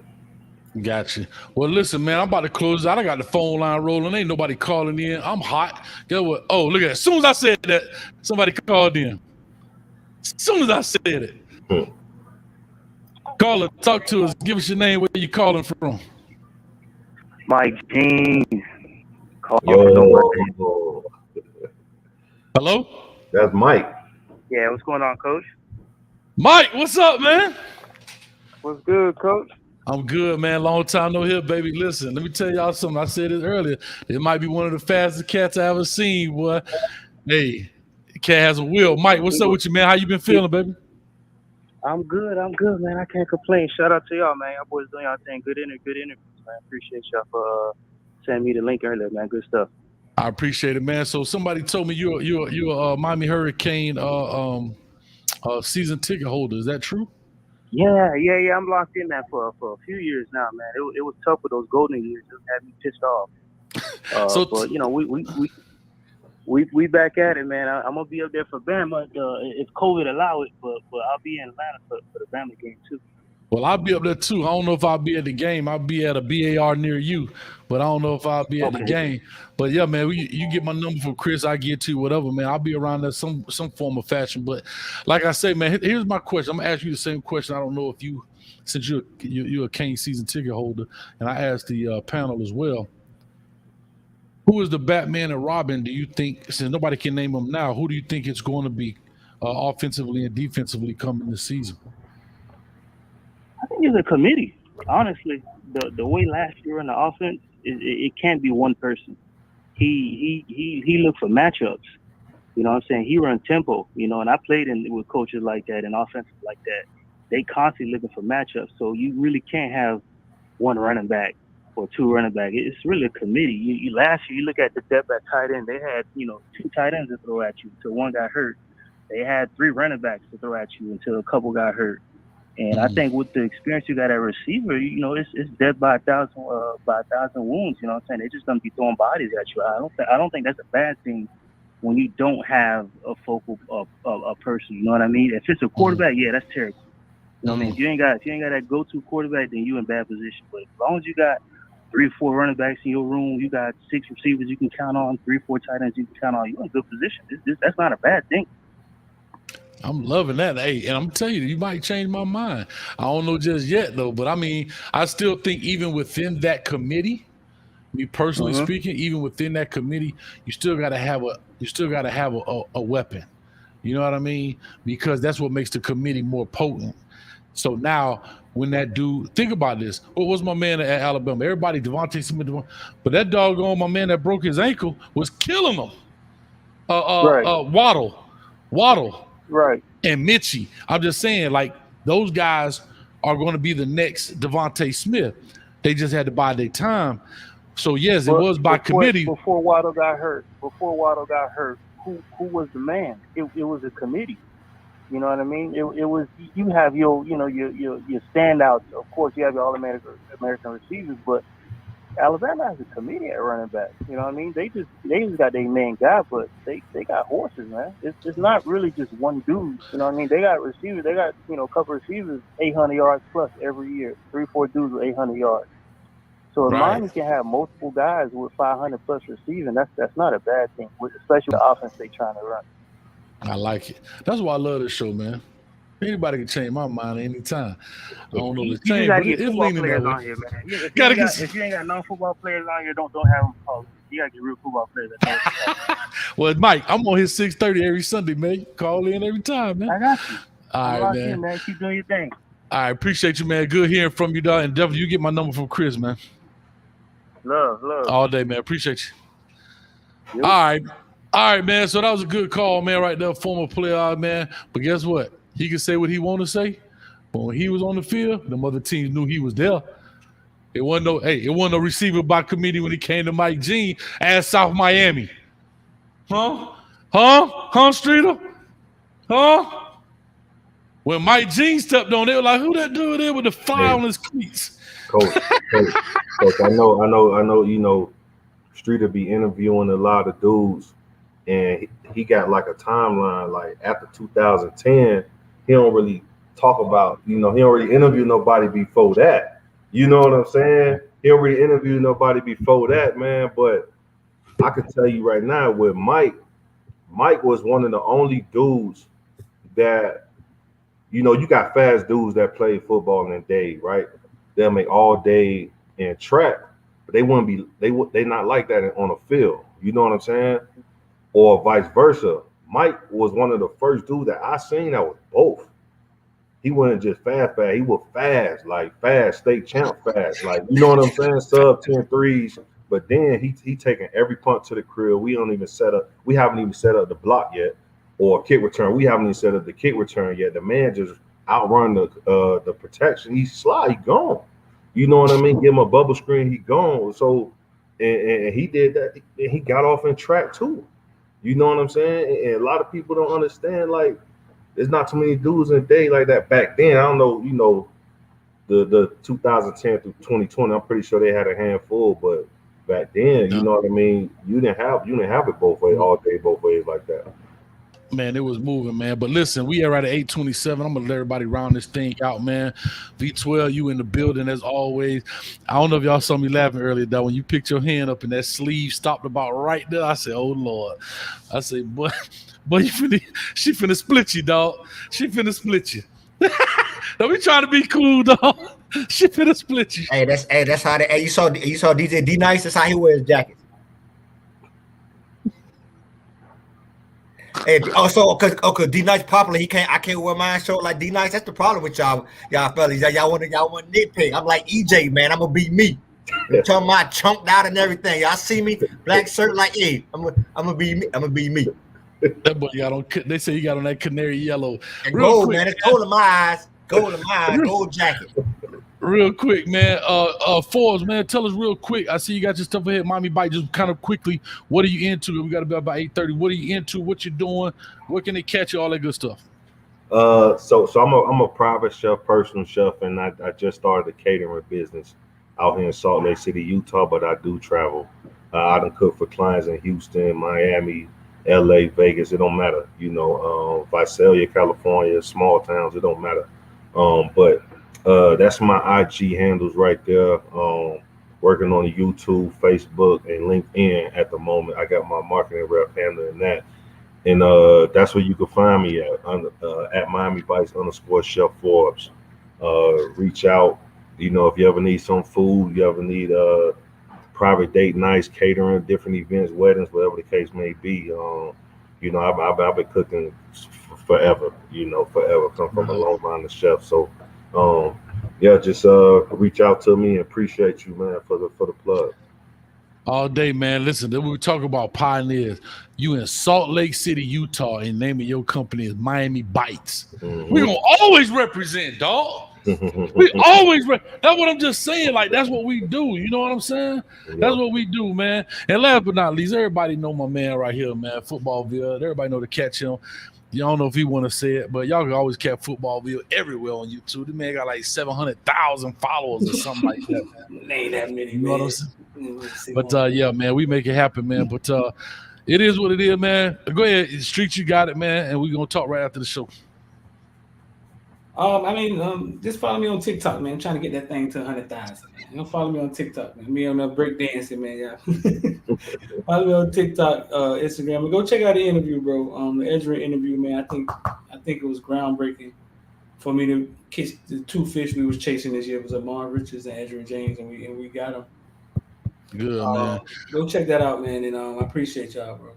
Gotcha. Well, listen, man, I'm about to close out. I got the phone line rolling. Ain't nobody calling in. I'm hot. Guess what? Oh, look at that. As soon as I said that, somebody called in. As soon as I said it. Caller, talk to us. Give us your name. Where you calling from? Mike Jeans. Yo. Hello? That's Mike. Yeah, what's going on, Coach? Mike, what's up, man? What's good, Coach? I'm good, man. Long time no hear, baby. Listen, let me tell y'all something. I said it earlier. It might be one of the fastest cats I ever seen, boy. Hey, the cat has a will. Mike, what's up with you, man? How you been feeling, baby? I'm good, man. I can't complain. Shout out to y'all, man. Y'all boys doing y'all thing. Good interviews, man. Appreciate y'all for sending me the link earlier, man. Good stuff. I appreciate it, man. So somebody told me you're a Miami Hurricane season ticket holder. Is that true? Yeah. I'm locked in that for a few years now, man. It was tough with those golden years. It had me pissed off. But you know, we back at it, man. I'm gonna be up there for Bama if COVID allow it, but I'll be in Atlanta for the Bama game too. Well, I'll be up there too. I don't know if I'll be at the game. I'll be at a BAR near you, but I don't know if I'll be at the game. But yeah, man, you get my number from Chris. I get to whatever, man. I'll be around there some form of fashion. But like I say, man, here's my question. I'm gonna ask you the same question. I don't know if you, since you're a Kane season ticket holder, and I asked the panel as well. Who is the Batman and Robin? Do you think, since nobody can name them now, who do you think it's going to be offensively and defensively coming this season? I think it's a committee. Honestly, the way last year in the offense, it can't be one person. He looked for matchups. You know what I'm saying? He run tempo. You know, and I played with coaches like that and offenses like that. They constantly looking for matchups. So you really can't have one running back or two running back. It's really a committee. You last year, you look at the depth at tight end. They had, you know, 2 tight ends to throw at you until one got hurt. They had 3 running backs to throw at you until a couple got hurt. And I think with the experience you got at receiver, you know, it's dead by a thousand wounds. You know what I'm saying? They're just gonna be throwing bodies at you. I don't think that's a bad thing when you don't have a focal a person. You know what I mean? If it's a quarterback, yeah, that's terrible. You know what I mean? If you ain't got that go-to quarterback, then you in bad position. But as long as you got 3 or 4 running backs in your room, you got 6 receivers you can count on, 3 or 4 tight ends you can count on, you're in a good position. That's not a bad thing. I'm loving that. Hey, and I'm telling you, you might change my mind. I don't know just yet, though. But I mean, I still think even within that committee, me personally speaking, even within that committee, you still got to have a weapon. You know what I mean? Because that's what makes the committee more potent. So now, when that dude, think about this. What was my man at Alabama? Everybody, Devontae Smith, but that doggone my man that broke his ankle was killing him. Waddle. Right. And Mitchie. I'm just saying, like, those guys are going to be the next Devontae Smith. They just had to buy their time. So, yes, it was by committee. Before Waddle got hurt, who was the man? It was a committee. You know what I mean? It was, you have your standouts. Of course, you have your All-American receivers, but Alabama has a committee at running back. You know what I mean? They just got their main guy, but they got horses, man. It's not really just one dude. You know what I mean? They got receivers. They got, you know, a couple of receivers, 800 yards plus every year. 3-4 dudes with 800 yards. So if Miami can have multiple guys with 500 plus receiving, that's not a bad thing, especially the offense they trying to run. I like it. That's why I love this show, man. Anybody can change my mind anytime. I don't know the change, but it's leaning that way. If you ain't got non-football players on here, don't have them call. get real football players. Well, Mike, I'm on his 6:30 every Sunday, man. Call in every time, man. I got you. All right, man. Here, man. Keep doing your thing. I appreciate you, man. Good hearing from you, dog. And definitely, you get my number from Chris, man. Love. All day, man. Appreciate you. Yep. All right, man. So that was a good call, man, right there. Former player, man. But guess what? He can say what he want to say. But when he was on the field, the other teams knew he was there. It wasn't no receiver by committee when he came to Mike Jean at South Miami. Huh, Streeter? Huh? When Mike Jean stepped on, they were like, "Who that dude there with the fire on his cleats?" Coach, I know. You know, Streeter be interviewing a lot of dudes, and he got like a timeline. Like after 2010, he don't really talk about. You know, he don't really interview nobody before that. You know what I'm saying? He don't really interview nobody before that, man. But I can tell you right now, with Mike was one of the only dudes that. You know, you got fast dudes that play football in a day, right? They'll make all day in track, but they not like that on the field. You know what I'm saying? Or vice versa. Mike was one of the first dudes that I seen that was both. He wasn't just fast. He was fast, like fast, state champ fast. Like, you know what I'm saying? Sub 10 threes. But then he taking every punt to the crib. We haven't even set up the block yet. Or kick return. We haven't even set up the kick return yet. The man just outrun the protection. He slide, he gone. You know what I mean? Give him a bubble screen, he gone. So and he did that. And he got off in track too. You know what I'm saying? And a lot of people don't understand. Like, there's not too many dudes in a day like that back then. I don't know. You know, the 2010 through 2020. I'm pretty sure they had a handful, but back then, you know what I mean. You didn't have it both ways all day, both ways like that. Man, it was moving, man. But listen, we are right at 8:27. I'm gonna let everybody round this thing out, man. V12, you in the building as always. I don't know if y'all saw me laughing earlier, though. When you picked your hand up and that sleeve stopped about right there, I said, "Oh Lord!" I said, "Boy, she finna split you, dog. She finna split you." Don't be trying to be cool, dog. She finna split you. Hey, that's how they. Hey, you saw DJ D Nice. That's how he wears jackets. Hey, also, cause D Nice popular, I can't wear mine short like D Nice. That's the problem with y'all fellas. Y'all want nitpick. I'm like EJ, man. I'm gonna be me. Talking about chunked out and everything. Y'all see me, black shirt, like, hey, I'm gonna be me. I'm gonna be me. That boy got on. They say he got on that canary yellow. And gold, man. It's gold in my eyes. Gold jacket. Real quick, man. Forbes, man, tell us real quick. I see you got your stuff ahead. Miami Bite, just kind of quickly. What are you into? We got to be about 8:30. What are you into? What you doing? Where can they catch you? All that good stuff. So I'm a private chef, personal chef, and I just started a catering business out here in Salt Lake City, Utah. But I do travel. I done cook for clients in Houston, Miami, LA, Vegas. It don't matter. You know, Visalia, California, small towns. It don't matter. But that's my IG handles right there. Working on YouTube, Facebook, and LinkedIn at the moment. I got my marketing rep handling that. And that's where you can find me at Miami Bites _Chef Forbes. Reach out. You know, if you ever need some food, you ever need private date nights, catering, different events, weddings, whatever the case may be. You know, I've been cooking forever. You know, forever. Come from a long line of chefs. So, yeah, just reach out to me and appreciate you, man, for the plug. All day, man. Listen, we were talking about pioneers. You in Salt Lake City, Utah, and name of your company is Miami Bites. Mm-hmm. We're gonna always represent, dog. We always that's what I'm just saying. Like, that's what we do. You know what I'm saying? Yep. That's what we do, man. And last but not least, everybody know my man right here, man. Footballville. Everybody know to catch him. You don't know if he want to say it, but y'all can always catch Footballville everywhere on YouTube. The man got like 700,000 followers or something like that, man. Ain't that many, you know what I'm saying? But yeah, man, we make it happen, man. But it is what it is, man. Go ahead, Street, you got it, man. And we're gonna talk right after the show. Just follow me on TikTok, man. I'm trying to get that thing to 100,000. Don't follow me on TikTok, man. Me on the break dancing, man. Yeah. Follow me on TikTok, Instagram, and go check out the interview, bro. The Edgerrin interview, man. I think it was groundbreaking for me to catch the two fish we was chasing this year. It was Amon Richards and Edgerrin James, and we got them. Good, man. Go check that out, man. And I appreciate y'all, bro.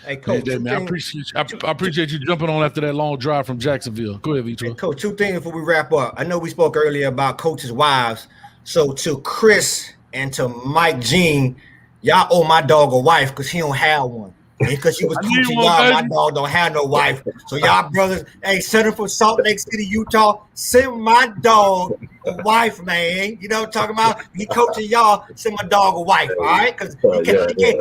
Hey, Coach. Man, I appreciate you jumping on after that long drive from Jacksonville. Go ahead, Vitor. Hey, Coach, 2 things before we wrap up. I know we spoke earlier about coaches' wives. So to Chris and to Mike Jean, y'all owe my dog a wife because he don't have one. Because he was coaching y'all, my dog don't have no wife. So y'all brothers, hey, Center for Salt Lake City, Utah, send my dog a wife, man. You know what I'm talking about? He coaching y'all, send my dog a wife, all right? Because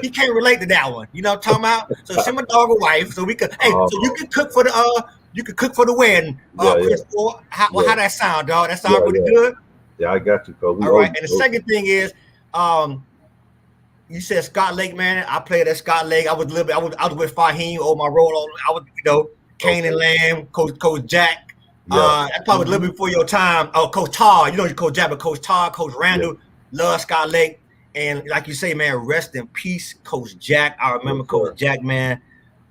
he can't relate to that one. You know what I'm talking about? So send my dog a wife so we could, so you can cook for the wedding. Chris, how that sound, dog? That sound really good? Yeah, I got you, Coach. All right, and the second thing is, you said Scott Lake, man. I played at Scott Lake. I was with Fahim on my role. I was, Kane and Lamb, Coach Jack. That's probably a little bit before your time. Oh, Coach Todd. You know Coach Jack, but Coach Todd, Coach Randall, love Scott Lake. And like you say, man, rest in peace, Coach Jack. I remember Coach Jack, man.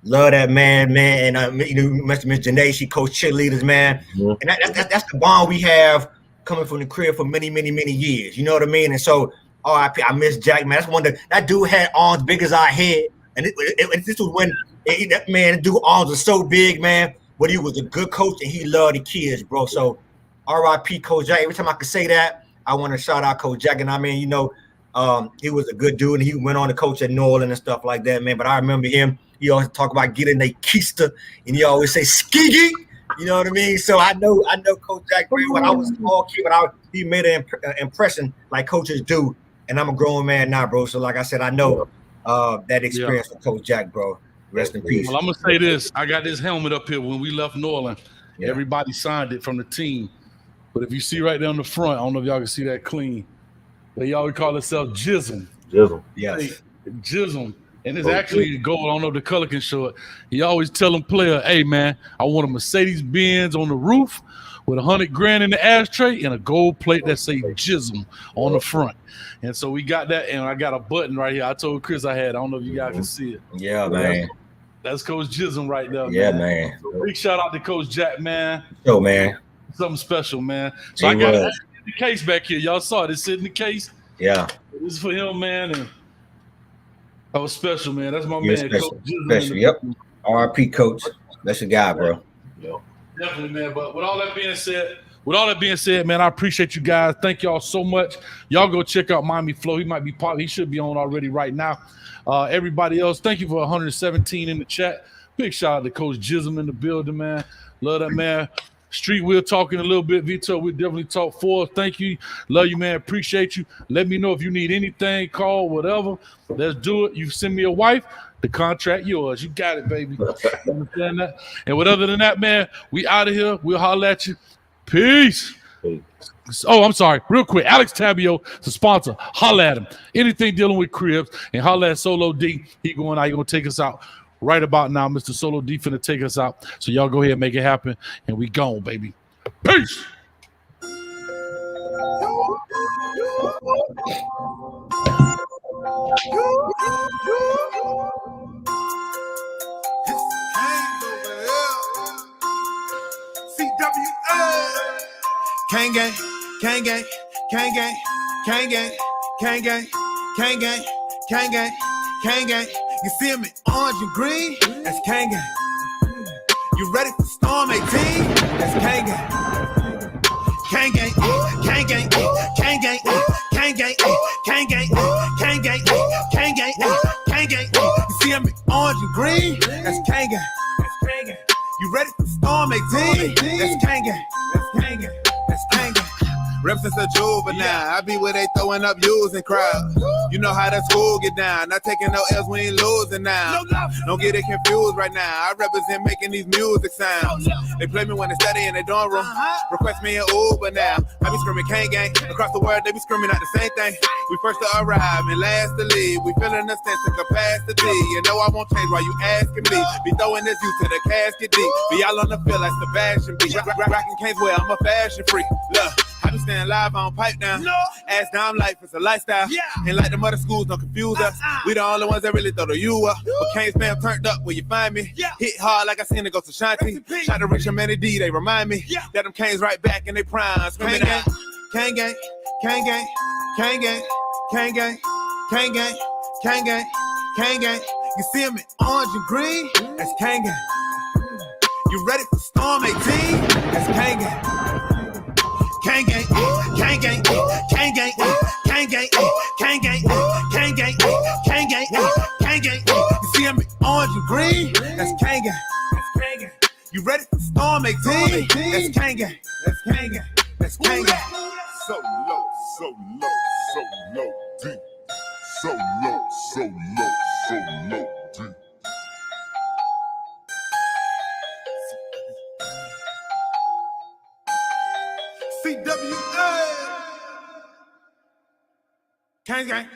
Love that man. And Miss Janae, she coached cheerleaders, man. And that's the bond we have coming from the crib for many, many, many years. You know what I mean? And so, I miss Jack, man. That's one that dude had arms big as our head. And this was when that dude arms was so big, man. But he was a good coach and he loved the kids, bro. So R.I.P. Coach Jack. Every time I can say that, I want to shout out Coach Jack. And I mean, he was a good dude and he went on to coach at New Orleans and stuff like that, man. But I remember him. He always talk about getting a keister and he always say skiggy. You know what I mean? So I know Coach Jack very well. I was a small kid, but he made an impression like coaches do. And I'm a grown man now, bro. So like I said, I know that experience with Coach Jack, bro. Rest in peace. Well, I'm going to say this. I got this helmet up here. When we left New Orleans, everybody signed it from the team. But if you see right there on the front, I don't know if y'all can see that clean. They always call themselves Jism. Jism. Yes. Jism. And it's actually gold. I don't know if the color can show it. He always tell them player, hey, man, I want a Mercedes-Benz on the roof with $100,000 in the ashtray and a gold plate that say Jism on the front. And so we got that, and I got a button right here. I told Chris I had. I don't know if you guys can see it. Yeah, man. That's Coach Jism right there. Yeah, man. So big shout out to Coach Jack, man. Yo, man. Something special, man. So I got the case back here. Y'all saw it. It's sitting in the case. Yeah. This is for him, man. And that was special, man. That's my man. Special. Coach Jism. Special. Yep. R.I.P. Coach. That's your guy, bro. Yeah. Definitely, man. But with all that being said, man, I appreciate you guys. Thank y'all so much. Y'all go check out Miami Flow. He should be on already right now. Everybody else, thank you for 117 in the chat. Big shout out to Coach Jism in the building, man. Love that, man. Street, we're talking a little bit. Vito, we definitely talk for. Thank you. Love you, man. Appreciate you. Let me know if you need anything, call, whatever. Let's do it. You send me a wife, the contract yours. You got it, baby. You understand that? And with other than that, man, we out of here. We'll holler at you. Peace. Oh, I'm sorry. Real quick. Alex Tabio, the sponsor. Holler at him. Anything dealing with cribs and holler at Solo D. He going to take us out right about now. Mr. Solo D finna take us out. So y'all go ahead and make it happen. And we gone, baby. Peace. Gang gang, gang gang, gang gang, gang gang, gang gang, gang gang, gang gang, gang gang. You see me orange and green? That's gang gang. You ready for Storm 18? That's gang gang. Gang gang, gang gang, gang gang, gang gang, gang gang, gang gang, gang gang, gang gang. You see me orange and green? That's gang gang. That's gang gang. You ready for Storm 18? That's gang gang. That's gang gang. That's gang gang. Reps since a juvenile, I be where they throwing up using crowds. You know how that school get down. Not taking no L's, we ain't losing now. Don't get it confused right now. I represent making these music sounds. They play me when they study in their dorm room. Request me an Uber now. I be screaming gang gang. Across the world, they be screaming out the same thing. We first to arrive and last to leave. We feeling a sense of capacity. You know I won't change while you asking me. Be throwing this you to the casket deep. Be all on the field like Sebastian B. Rockin' Canes where I'm a fashion freak. Look. I be staying live on pipe down. Ass down life is a lifestyle. And like the mother schools don't confuse us. We the only ones that really throw the you up. But Kane's fam turned up where you find me. Hit hard like I seen it go to Shanti. Try to reach a man D, they remind me. That them Kane's right back in they prime. Screaming out. Kane gang, Kane gang, Kane gang, Kane gang, Kang gang, Kang gang, Kang gang. You see him in orange and green? That's Kang gang. You ready for Storm 18? That's Kang gang. Kang gang, Kang gang, Kang gang, Kang gang, Kang gang, Kang gang, Kang gang, Kang gang. You see him in orange and green? That's Kang gang. That's Kang gang. You ready for Storm 18? That's Kang gang. That's Kang gang. That's Kang gang. So low, so low, so low, deep. So low, so low, so low, deep. CWA. Kang gang.